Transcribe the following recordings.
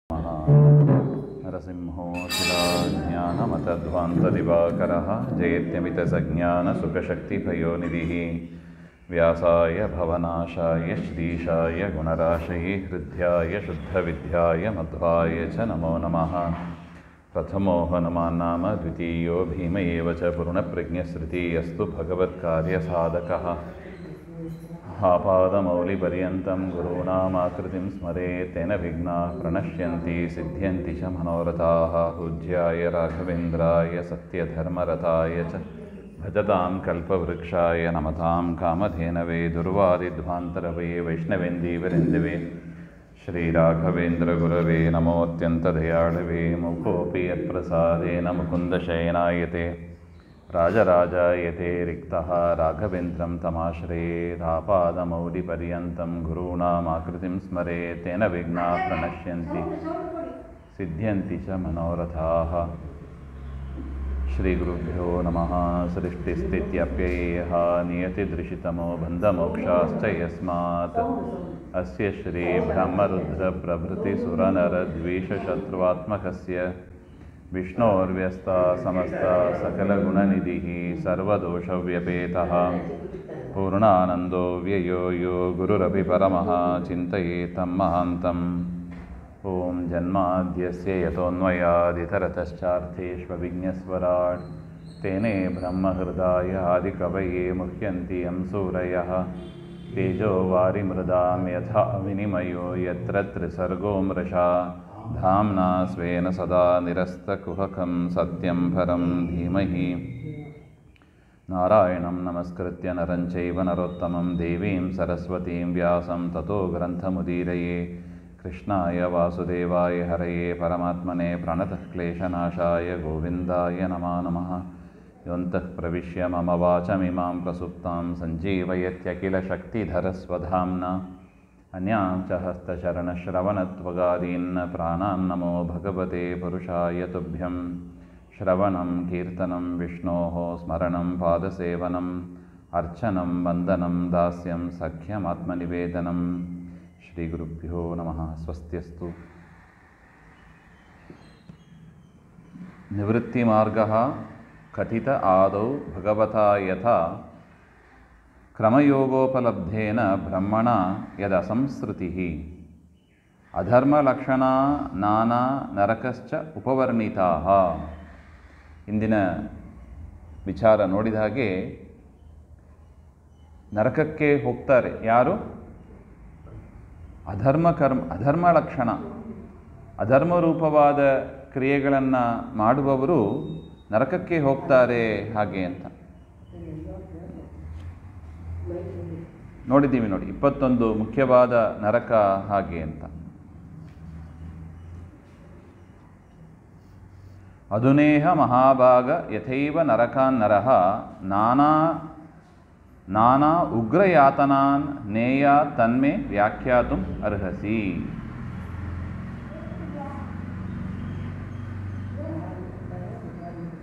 नरसिंहोऽखिलाज्ञानमतध्वान्तदिवाकरः जयत्यमितसज्ञानसुखशक्तिभयोनिधिः व्यासाय भवनाशाय श्रीशाय गुणराशये हृद्याय शुद्धविद्याय मध्वाय च नमो नमः। प्रथमो हनुमान् नाम द्वितीयो भीम एव च पूर्णप्रज्ञश्रुतिरस्तु भगवत्कार्यसाधकः। आपादमौलिपर्यन्तं गुरूणामाकृतिं स्मरेत् तेन विघ्नाः प्रणश्यन्ति सिद्ध्यन्ति च मनोरथाः। पूज्याय राघवेन्द्राय सत्यधर्मरताय च भजतां कल्पवृक्षाय नमतां कामधेनवे दुर्वादिध्वान्तरवे वैष्णवेन्दीवरेन्दवे श्रीराघवेन्द्रगुरवे नमोऽत्यन्तदयाळवे मुकोऽपि यत्प्रसादेन मुकुन्दशयनायते राजराजायते रिक्तः राघवेन्द्रं तमाश्रयेत्। आपादमौलिपर्यन्तं गुरूणामाकृतिं स्मरेत् तेन विघ्नाः प्रणश्यन्ति सिद्ध्यन्ति च मनोरथाः। श्रीगुरुभ्यो नमः। सृष्टिस्थित्यप्ययेह नियतिदृशितमो बन्धमोक्षाश्च यस्मात् अस्य श्रीब्रह्मरुद्रप्रभृतिसुरनरद्वीषशत्रुवात्मकस्य विष्णोर्व्यस्ता समस्ता सकलगुणनिधिः सर्वदोषव्यपेतः पूर्णानन्दो व्ययो यो गुरुरपि परमः चिन्तयेतं महान्तम्। ॐ जन्माद्यस्य यतोऽन्वयादितरतश्चार्थेष्वभिज्ञस्वराट् तेने ब्रह्महृदाय आदिकवये मुह्यन्ति यं सूरयः। तेजो वारिमृदां यथा विनिमयो यत्र त्रिसर्गो मृषा धाम्ना स्वेन सदा निरस्तकुहकं सत्यं परं धीमहि। नारायणं नमस्कृत्य नरं चैव नरोत्तमं देवीं सरस्वतीं व्यासं ततो ग्रन्थमुदीरये। कृष्णाय वासुदेवाय हरये परमात्मने प्रणतः क्लेशनाशाय गोविन्दाय नमो नमः। योऽन्तः प्रविश्य मम वाचमिमां प्रसुप्तां सञ्जीवयत्यखिलशक्तिधरस्वधाम्ना अन्यां च हस्तचरणश्रवणत्वगादीन् प्राणान् नमो भगवते पुरुषाय तुभ्यं। श्रवणं कीर्तनं विष्णोः स्मरणं पादसेवनम् अर्चनं वन्दनं दास्यं सख्यमात्मनिवेदनं। श्रीगुरुभ्यो नमः। स्वस्त्यस्तु। निवृत्तिमार्गः कथित आदौ भगवता यथा क्रमयोगोपलब्धेन ब्रह्मणा यदसंसृतिः अधर्मलक्षणा नाನಾ ನರಕಶ್ಚ ಉಪವರ್ಣಿತಾಃ। ಇಂದಿನ ವಿಚಾರ ನೋಡಿದ ಹಾಗೆ ನರಕಕ್ಕೆ ಹೋಗ್ತಾರೆ ಯಾರು? ಅಧರ್ಮ ಲಕ್ಷಣ ಅಧರ್ಮರೂಪವಾದ ಕ್ರಿಯೆಗಳನ್ನು ಮಾಡುವವರು ನರಕಕ್ಕೆ ಹೋಗ್ತಾರೆ ಹಾಗೆ ಅಂತ ನೋಡಿದ್ದೀವಿ. ನೋಡಿ 21 ಮುಖ್ಯವಾದ ನರಕ ಹಾಗೆ ಅಂತ. ಅಧುನೇಹ ಮಹಾಭಾಗ ಯಥೈವ ನರಕಾನ್ ನರಃ ನಾನಾ ಉಗ್ರಯಾತನಾನ್ ನೇಯ ತನ್ಮೇ ವ್ಯಾಖ್ಯಾತುಂ ಅರ್ಹಸಿ.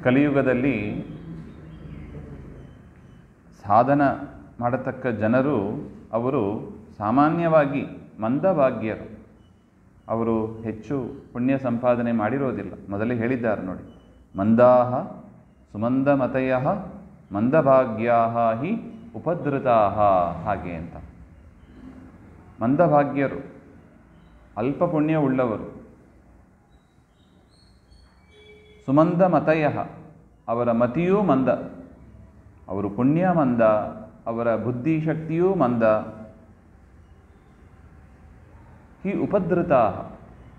ಕಲಿಯುಗದಲ್ಲಿ ಸಾಧನ ಮಾಡತಕ್ಕ ಜನರು ಅವರು ಸಾಮಾನ್ಯವಾಗಿ ಮಂದಭಾಗ್ಯರು. ಅವರು ಹೆಚ್ಚು ಪುಣ್ಯ ಸಂಪಾದನೆ ಮಾಡಿರೋದಿಲ್ಲ. ಮೊದಲೇ ಹೇಳಿದ್ದಾರೆ ನೋಡಿ, ಮಂದಾಹ ಸುಮಂದಮತಯಃ ಮಂದಭಾಗ್ಯಾಹ ಹಿ ಉಪದ್ರುತಾಹ ಹಾಗೆ ಅಂತ. ಮಂದಭಾಗ್ಯರು ಅಲ್ಪ ಪುಣ್ಯವುಳ್ಳವರು. ಸುಮಂದಮತಯಃ ಅವರ ಮತಿಯೂ ಮಂದ, ಅವರು ಪುಣ್ಯ ಮಂದ, ಅವರ ಬುದ್ಧಿಶಕ್ತಿಯೂ ಮಂದ. ಹಿ ಉಪದ್ರುತಾಃ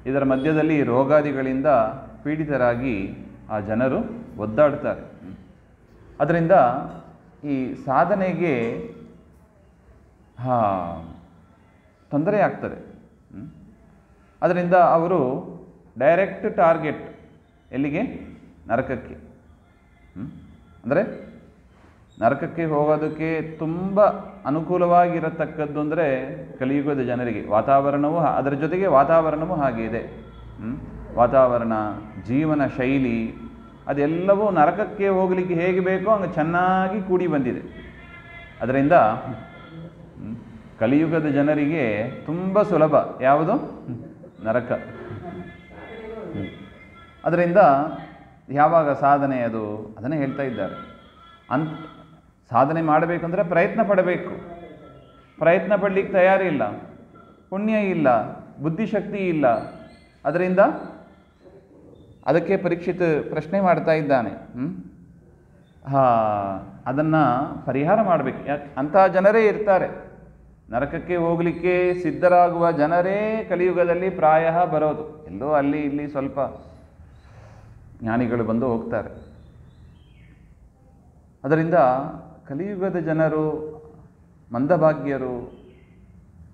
ಇದರ ಮಧ್ಯದಲ್ಲಿ ರೋಗಾದಿಗಳಿಂದ ಪೀಡಿತರಾಗಿ ಆ ಜನರು ಒದ್ದಾಡ್ತಾರೆ. ಅದರಿಂದ ಈ ಸಾಧನೆಗೆ ತೊಂದರೆ ಆಗ್ತದೆ. ಅದರಿಂದ ಅವರು ಡೈರೆಕ್ಟ್ ಟಾರ್ಗೆಟ್ ಎಲ್ಲಿಗೆ? ನರಕಕ್ಕೆ. ಅಂದರೆ ನರಕಕ್ಕೆ ಹೋಗೋದಕ್ಕೆ ತುಂಬ ಅನುಕೂಲವಾಗಿರತಕ್ಕದ್ದು ಅಂದರೆ ಕಲಿಯುಗದ ಜನರಿಗೆ ವಾತಾವರಣವೂ ಅದರ ಜೊತೆಗೆ ವಾತಾವರಣವೂ ಹಾಗೆ ಇದೆ. ವಾತಾವರಣ, ಜೀವನ ಶೈಲಿ ಅದೆಲ್ಲವೂ ನರಕಕ್ಕೆ ಹೋಗಲಿಕ್ಕೆ ಹೇಗೆ ಬೇಕೋ ಹಂಗೆ ಚೆನ್ನಾಗಿ ಕೂಡಿ ಬಂದಿದೆ. ಅದರಿಂದ ಕಲಿಯುಗದ ಜನರಿಗೆ ತುಂಬ ಸುಲಭ ಯಾವುದು? ನರಕ. ಅದರಿಂದ ಯಾವಾಗ ಸಾಧನೆ ಅದು ಅದನ್ನೇ ಹೇಳ್ತಾ ಇದ್ದಾರೆ. ಸಾಧನೆ ಮಾಡಬೇಕಂದ್ರೆ ಪ್ರಯತ್ನ ಪಡಬೇಕು. ಪ್ರಯತ್ನ ಪಡಲಿಕ್ಕೆ ತಯಾರಿಲ್ಲ, ಪುಣ್ಯ ಇಲ್ಲ, ಬುದ್ಧಿಶಕ್ತಿ ಇಲ್ಲ. ಅದರಿಂದ ಅದಕ್ಕೆ ಪರೀಕ್ಷಿತ್ ಪ್ರಶ್ನೆ ಮಾಡ್ತಾ ಇದ್ದಾನೆ. ಅದನ್ನು ಪರಿಹಾರ ಮಾಡಬೇಕು. ಯಾಕೆ ಅಂತಹ ಜನರೇ ಇರ್ತಾರೆ, ನರಕಕ್ಕೆ ಹೋಗಲಿಕ್ಕೆ ಸಿದ್ಧರಾಗುವ ಜನರೇ ಕಲಿಯುಗದಲ್ಲಿ ಪ್ರಾಯ ಬರೋದು. ಎಲ್ಲೋ ಅಲ್ಲಿ ಇಲ್ಲಿ ಸ್ವಲ್ಪ ಜ್ಞಾನಿಗಳು ಬಂದು ಹೋಗ್ತಾರೆ. ಅದರಿಂದ ಕಲಿಯುಗದ ಜನರು, ಮಂದಭಾಗ್ಯರು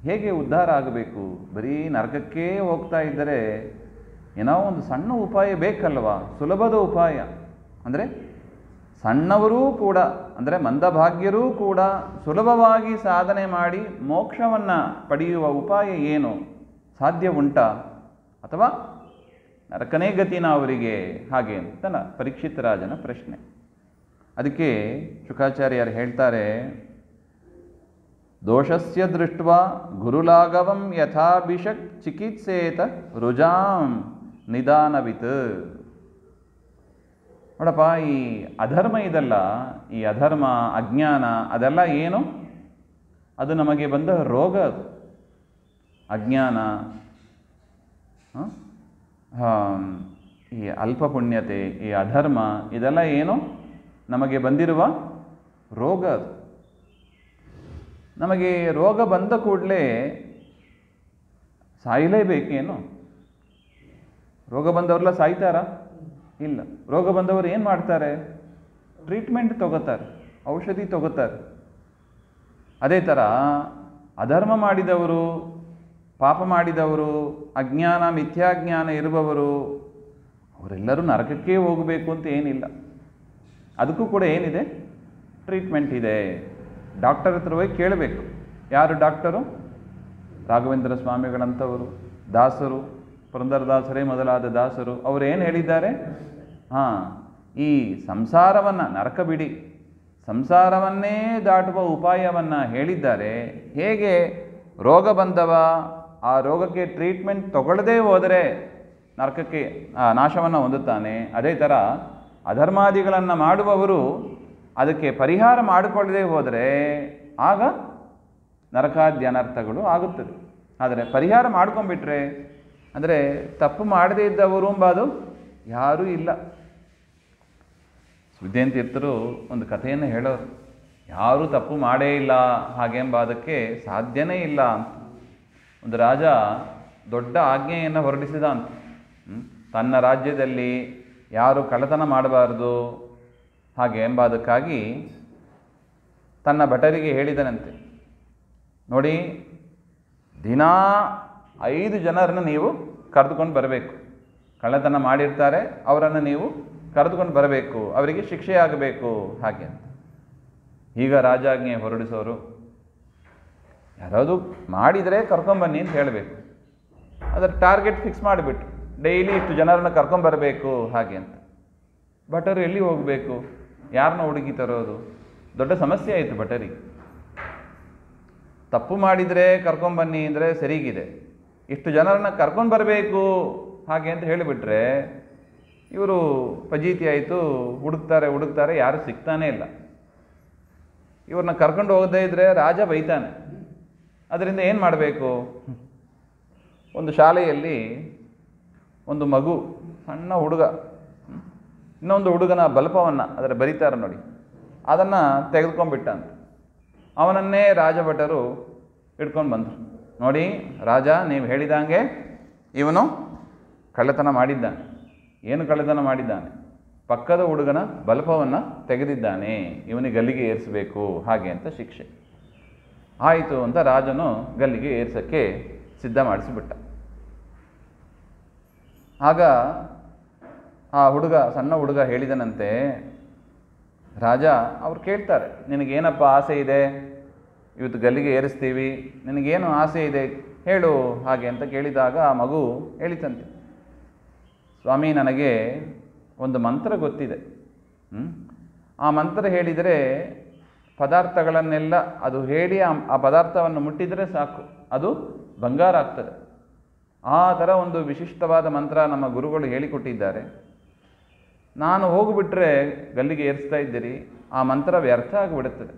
ಹೇಗೆ ಉದ್ಧಾರ ಆಗಬೇಕು? ಬರೀ ನರಕಕ್ಕೇ ಹೋಗ್ತಾ ಇದ್ದರೆ ಏನೋ ಒಂದು ಸಣ್ಣ ಉಪಾಯ ಬೇಕಲ್ವಾ? ಸುಲಭದ ಉಪಾಯ ಅಂದರೆ ಸಣ್ಣವರೂ ಕೂಡ, ಅಂದರೆ ಮಂದಭಾಗ್ಯರೂ ಕೂಡ ಸುಲಭವಾಗಿ ಸಾಧನೆ ಮಾಡಿ ಮೋಕ್ಷವನ್ನು ಪಡೆಯುವ ಉಪಾಯ ಏನು? ಸಾಧ್ಯ ಉಂಟಾ? ಅಥವಾ ನರಕನೇ ಗತಿನ ಅವರಿಗೆ ಹಾಗೆ ಅಂತ ಪರೀಕ್ಷಿತ್ ರಾಜನ ಪ್ರಶ್ನೆ. ಅದಕ್ಕೆ ಶುಕಾಚಾರ್ಯರು ಹೇಳ್ತಾರೆ, ದೋಷಸ್ಯ ದೃಷ್ಟ್ವಾ ಗುರುಲಾಘವಂ ಯಥಾಭಿಷಕ್ ಚಿಕಿತ್ಸೇತ ರುಜಾಂ ನಿಧಾನವಿತ್. ನೋಡಪ್ಪ, ಈ ಅಧರ್ಮ ಇದಲ್ಲ, ಈ ಅಧರ್ಮ ಅಜ್ಞಾನ ಅದೆಲ್ಲ ಏನು? ಅದು ನಮಗೆ ಬಂದ ರೋಗ. ಅದು ಅಜ್ಞಾನ, ಈ ಅಲ್ಪ ಪುಣ್ಯತೆ, ಈ ಅಧರ್ಮ ಇದೆಲ್ಲ ಏನು? ನಮಗೆ ಬಂದಿರುವ ರೋಗ. ಅದು ನಮಗೆ ರೋಗ ಬಂದ ಕೂಡಲೇ ಸಾಯಲೇಬೇಕೇನು? ರೋಗ ಬಂದವರೆಲ್ಲ ಸಾಯ್ತಾರಾ? ಇಲ್ಲ. ರೋಗ ಬಂದವರು ಏನು ಮಾಡ್ತಾರೆ? ಟ್ರೀಟ್ಮೆಂಟ್ ತಗೋತಾರೆ, ಔಷಧಿ ತಗೋತಾರೆ. ಅದೇ ಥರ ಅಧರ್ಮ ಮಾಡಿದವರು, ಪಾಪ ಮಾಡಿದವರು, ಅಜ್ಞಾನ ಮಿಥ್ಯಾಜ್ಞಾನ ಇರುವವರು ಅವರೆಲ್ಲರೂ ನರಕಕ್ಕೆ ಹೋಗಬೇಕು ಅಂತ ಏನಿಲ್ಲ. ಅದಕ್ಕೂ ಕೂಡ ಏನಿದೆ? ಟ್ರೀಟ್ಮೆಂಟ್ ಇದೆ. ಡಾಕ್ಟರ್ ಹತ್ರ ಹೋಗಿ ಕೇಳಬೇಕು. ಯಾರು ಡಾಕ್ಟರು? ರಾಘವೇಂದ್ರ ಸ್ವಾಮಿಗಳಂಥವರು, ದಾಸರು, ಪುರಂದರದಾಸರೇ ಮೊದಲಾದ ದಾಸರು. ಅವರು ಏನು ಹೇಳಿದ್ದಾರೆ? ಈ ಸಂಸಾರವನ್ನು, ನರಕ ಬಿಡಿ, ಸಂಸಾರವನ್ನೇ ದಾಟುವ ಉಪಾಯವನ್ನು ಹೇಳಿದ್ದಾರೆ. ಹೇಗೆ ರೋಗ ಬಂದವ ಆ ರೋಗಕ್ಕೆ ಟ್ರೀಟ್ಮೆಂಟ್ ತಗೊಳ್ಳದೇ ಹೋದರೆ ನರಕಕ್ಕೆ ನಾಶವನ್ನು ಹೊಂದುತ್ತಾನೆ. ಅದೇ ಥರ ಅಧರ್ಮಾದಿಗಳನ್ನು ಮಾಡುವವರು ಅದಕ್ಕೆ ಪರಿಹಾರ ಮಾಡಿಕೊಳ್ಳದೆ ಹೋದರೆ ಆಗ ನರಕಾದ್ಯ ಅನರ್ಥಗಳು ಆಗುತ್ತದೆ. ಆದರೆ ಪರಿಹಾರ ಮಾಡ್ಕೊಂಡ್ಬಿಟ್ರೆ, ಅಂದರೆ ತಪ್ಪು ಮಾಡದೇ ಇದ್ದವರು ಎಂಬುದು ಯಾರೂ ಇಲ್ಲ. ಸುಧೇನ್ ತೀರ್ಥರು ಒಂದು ಕಥೆಯನ್ನು ಹೇಳೋರು, ಯಾರೂ ತಪ್ಪು ಮಾಡೇ ಇಲ್ಲ ಹಾಗೆಂಬುದಕ್ಕೆ ಸಾಧ್ಯನೇ ಇಲ್ಲ ಅಂತ. ಒಂದು ರಾಜ ದೊಡ್ಡ ಆಜ್ಞೆಯನ್ನು ಹೊರಡಿಸಿದ ಅಂತ. ತನ್ನ ರಾಜ್ಯದಲ್ಲಿ ಯಾರು ಕಳ್ಳತನ ಮಾಡಬಾರ್ದು ಹಾಗೆ ಎಂಬುದಕ್ಕಾಗಿ ತನ್ನ ಭಟರಿಗೆ ಹೇಳಿದನಂತೆ, ನೋಡಿ, ದಿನಾ 5 ಜನರನ್ನು ನೀವು ಕರೆದುಕೊಂಡು ಬರಬೇಕು. ಕಳ್ಳತನ ಮಾಡಿರ್ತಾರೆ, ಅವರನ್ನು ನೀವು ಕರೆದುಕೊಂಡು ಬರಬೇಕು, ಅವರಿಗೆ ಶಿಕ್ಷೆ ಆಗಬೇಕು ಹಾಗೆ ಅಂತ. ಈಗ ರಾಜಾಜ್ಞೆ ಹೊರಡಿಸೋರು ಯಾರಾವುದು ಮಾಡಿದರೆ ಕರ್ಕೊಂಬನ್ನಿ ಅಂತ ಹೇಳಬೇಕು. ಅದರ ಟಾರ್ಗೆಟ್ ಫಿಕ್ಸ್ ಮಾಡಿಬಿಟ್ಟು ಡೈಲಿ ಇಷ್ಟು ಜನರನ್ನು ಕರ್ಕೊಂಬರಬೇಕು ಹಾಗೆ ಅಂತ. ಭಟರು ಎಲ್ಲಿ ಹೋಗಬೇಕು? ಯಾರನ್ನ ಹುಡುಗಿ ತರೋದು? ದೊಡ್ಡ ಸಮಸ್ಯೆ ಆಯಿತು ಭಟರಿಗೆ. ತಪ್ಪು ಮಾಡಿದರೆ ಕರ್ಕೊಂಬನ್ನಿ ಅಂದರೆ ಸರಿಗಿದೆ, ಇಷ್ಟು ಜನರನ್ನು ಕರ್ಕೊಂಡು ಬರಬೇಕು ಹಾಗೆ ಅಂತ ಹೇಳಿಬಿಟ್ರೆ ಇವರು ಫಜೀತಿ ಆಯಿತು. ಹುಡುಕ್ತಾರೆ, ಯಾರು ಸಿಗ್ತಾನೇ ಇಲ್ಲ. ಇವ್ರನ್ನ ಕರ್ಕೊಂಡು ಹೋಗದೇ ಇದ್ದರೆ ರಾಜ ಬೈತಾನೆ. ಅದರಿಂದ ಏನು ಮಾಡಬೇಕು? ಒಂದು ಶಾಲೆಯಲ್ಲಿ ಒಂದು ಮಗು, ಸಣ್ಣ ಹುಡುಗ, ಇನ್ನೊಂದು ಹುಡುಗನ ಬಲ್ಪವನ್ನು ಅದರ ಬರೀತಾರೆ ನೋಡಿ, ಅದನ್ನು ತೆಗೆದುಕೊಂಡ್ಬಿಟ್ಟಂತ. ಅವನನ್ನೇ ರಾಜಭಟರು ಹಿಡ್ಕೊಂಡು ಬಂದರು. ನೋಡಿ ರಾಜ, ನೀವು ಹೇಳಿದಂಗೆ ಇವನು ಕಳ್ಳತನ ಮಾಡಿದ್ದಾನೆ. ಏನು ಕಳ್ಳತನ ಮಾಡಿದ್ದಾನೆ? ಪಕ್ಕದ ಹುಡುಗನ ಬಲ್ಪವನ್ನು ತೆಗೆದಿದ್ದಾನೆ, ಇವನಿಗೆ ಗಲ್ಲಿಗೆ ಏರಿಸಬೇಕು ಹಾಗೆ ಅಂತ ಶಿಕ್ಷೆ ಆಯಿತು ಅಂತ ರಾಜನು ಗಲ್ಲಿಗೆ ಏರ್ಸೋಕ್ಕೆ ಸಿದ್ಧ ಮಾಡಿಸಿಬಿಟ್ಟ. ಆಗ ಆ ಹುಡುಗ, ಸಣ್ಣ ಹುಡುಗ ಹೇಳಿದನಂತೆ, ರಾಜ ಅವ್ರು ಕೇಳ್ತಾರೆ, ನಿನಗೇನಪ್ಪ ಆಸೆ ಇದೆ? ಇವತ್ತು ಗಲ್ಲಿಗೆ ಏರಿಸ್ತೀವಿ, ನಿನಗೇನು ಆಸೆ ಇದೆ ಹೇಳು ಹಾಗೆ ಅಂತ ಕೇಳಿದಾಗ ಆ ಮಗು ಹೇಳಿತಂತೆ, ಸ್ವಾಮಿ, ನನಗೆ ಒಂದು ಮಂತ್ರ ಗೊತ್ತಿದೆ. ಆ ಮಂತ್ರ ಹೇಳಿದರೆ ಪದಾರ್ಥಗಳನ್ನೆಲ್ಲ ಅದು ಹೇಳಿ ಆ ಪದಾರ್ಥವನ್ನು ಮುಟ್ಟಿದರೆ ಸಾಕು, ಅದು ಬಂಗಾರ ಆಗ್ತದೆ. ಆ ಥರ ಒಂದು ವಿಶಿಷ್ಟವಾದ ಮಂತ್ರ ನಮ್ಮ ಗುರುಗಳು ಹೇಳಿಕೊಟ್ಟಿದ್ದಾರೆ. ನಾನು ಹೋಗಿಬಿಟ್ರೆ ಗಲ್ಲಿಗೆ ಏರಿಸ್ತಾ ಇದ್ದೀರಿ, ಆ ಮಂತ್ರ ವ್ಯರ್ಥ ಆಗಿಬಿಡುತ್ತದೆ.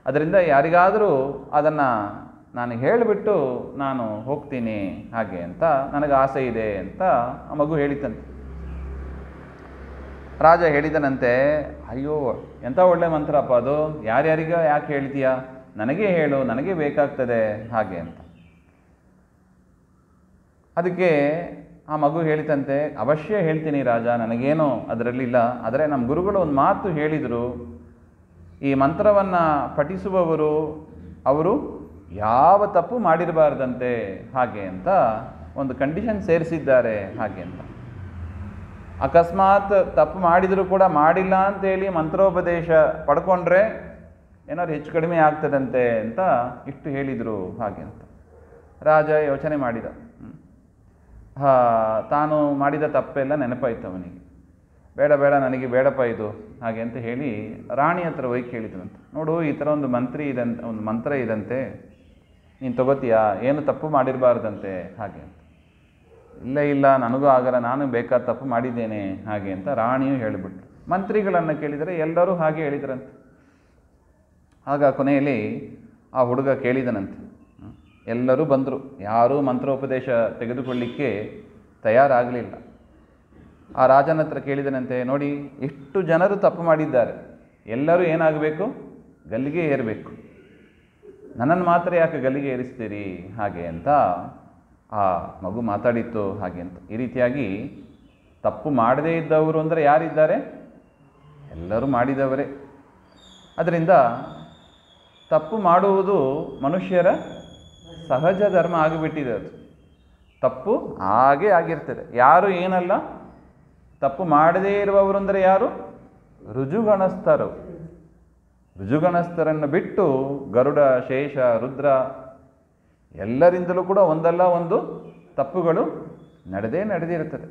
ಅದರಿಂದ ಯಾರಿಗಾದರೂ ಅದನ್ನು ನಾನು ಹೇಳಿಬಿಟ್ಟು ನಾನು ಹೋಗ್ತೀನಿ ಹಾಗೆ ಅಂತ ನನಗೆ ಆಸೆ ಇದೆ ಅಂತ ಆ ಮಗು ಹೇಳಿತಂತೆ. ರಾಜ ಹೇಳಿದನಂತೆ, ಅಯ್ಯೋ ಎಂಥ ಒಳ್ಳೆ ಮಂತ್ರಪ್ಪ ಅದು, ಯಾರ್ಯಾರಿಗ ಯಾಕೆ ಹೇಳ್ತೀಯಾ, ನನಗೇ ಹೇಳು, ನನಗೇ ಬೇಕಾಗ್ತದೆ ಹಾಗೆ ಅಂತ. ಅದಕ್ಕೆ ಆ ಮಗು ಹೇಳಿತಂತೆ, ಅವಶ್ಯ ಹೇಳ್ತೀನಿ ರಾಜ, ನನಗೇನೋ ಅದರಲ್ಲಿಲ್ಲ. ಆದರೆ ನಮ್ಮ ಗುರುಗಳು ಒಂದು ಮಾತು ಹೇಳಿದರು, ಈ ಮಂತ್ರವನ್ನು ಪಠಿಸುವವರು ಅವರು ಯಾವ ತಪ್ಪು ಮಾಡಿರಬಾರ್ದಂತೆ ಹಾಗೆ ಅಂತ ಒಂದು ಕಂಡೀಷನ್ ಸೇರಿಸಿದ್ದಾರೆ ಹಾಗೆ ಅಂತ. ಅಕಸ್ಮಾತ್ ತಪ್ಪು ಮಾಡಿದರೂ ಕೂಡ ಮಾಡಿಲ್ಲ ಅಂತೇಳಿ ಮಂತ್ರೋಪದೇಶ ಪಡ್ಕೊಂಡ್ರೆ ಏನಾದ್ರು ಹೆಚ್ಚು ಕಡಿಮೆ ಆಗ್ತದಂತೆ ಅಂತ ಇಷ್ಟು ಹೇಳಿದರು ಹಾಗೆ ಅಂತ. ರಾಜ ಯೋಚನೆ ಮಾಡಿದ. ತಾನು ಮಾಡಿದ ತಪ್ಪೆಲ್ಲ ನೆನಪಾಯ್ತು ಅವನಿಗೆ. ಬೇಡ ಬೇಡ, ನನಗೆ ಬೇಡಪ್ಪ ಇದು ಹಾಗೆ ಅಂತ ಹೇಳಿ ರಾಣಿ ಹತ್ರ ಹೋಗಿ ಕೇಳಿದನಂತೆ, ನೋಡು ಈ ಥರ ಒಂದು ಒಂದು ಮಂತ್ರ ಇದಂತೆ, ನೀನು ತಗೋತೀಯಾ, ಏನು ತಪ್ಪು ಮಾಡಿರಬಾರ್ದಂತೆ ಹಾಗೆ ಅಂತ. ಇಲ್ಲ ಇಲ್ಲ, ನನಗೂ ಆಗಲ್ಲ, ನಾನು ಬೇಕಾದ ತಪ್ಪು ಮಾಡಿದ್ದೇನೆ ಹಾಗೆ ಅಂತ ರಾಣಿಯು ಹೇಳಿಬಿಟ್ರು. ಮಂತ್ರಿಗಳನ್ನು ಕೇಳಿದರೆ ಎಲ್ಲರೂ ಹಾಗೆ ಹೇಳಿದ್ರಂತೆ. ಆಗ ಕೊನೆಯಲ್ಲಿ ಆ ಹುಡುಗ ಕೇಳಿದನಂತೆ. ಎಲ್ಲರೂ ಬಂದರು, ಯಾರೂ ಮಂತ್ರೋಪದೇಶ ತೆಗೆದುಕೊಳ್ಳಿಕ್ಕೆ ತಯಾರಾಗಲಿಲ್ಲ. ಆ ರಾಜನ ಹತ್ರ ಕೇಳಿದನಂತೆ, ನೋಡಿ ಎಷ್ಟು ಜನರು ತಪ್ಪು ಮಾಡಿದ್ದಾರೆ, ಎಲ್ಲರೂ ಏನಾಗಬೇಕು, ಗಲ್ಲಿಗೆ ಏರಬೇಕು, ನನ್ನನ್ನು ಮಾತ್ರ ಯಾಕೆ ಗಲ್ಲಿಗೆ ಏರಿಸ್ತೀರಿ ಹಾಗೆ ಅಂತ ಆ ಮಗು ಮಾತಾಡಿತ್ತು ಹಾಗೆ ಅಂತ. ಈ ರೀತಿಯಾಗಿ ತಪ್ಪು ಮಾಡದೇ ಇದ್ದವರು ಅಂದರೆ ಯಾರಿದ್ದಾರೆ, ಎಲ್ಲರೂ ಮಾಡಿದವರೇ. ಅದರಿಂದ ತಪ್ಪು ಮಾಡುವುದು ಮನುಷ್ಯರ ಸಹಜ ಧರ್ಮ ಆಗಿಬಿಟ್ಟಿದೆ. ಅದು ತಪ್ಪು ಹಾಗೇ ಆಗಿರ್ತದೆ. ಯಾರು ಏನಲ್ಲ, ತಪ್ಪು ಮಾಡದೇ ಇರುವವರು ಅಂದರೆ ಯಾರು, ರುಜುಗಣಸ್ಥರು. ರುಜುಗಣಸ್ಥರನ್ನು ಬಿಟ್ಟು ಗರುಡ, ಶೇಷ, ರುದ್ರ ಎಲ್ಲರಿಂದಲೂ ಕೂಡ ಒಂದಲ್ಲ ಒಂದು ತಪ್ಪುಗಳು ನಡೆದಿರುತ್ತದೆ.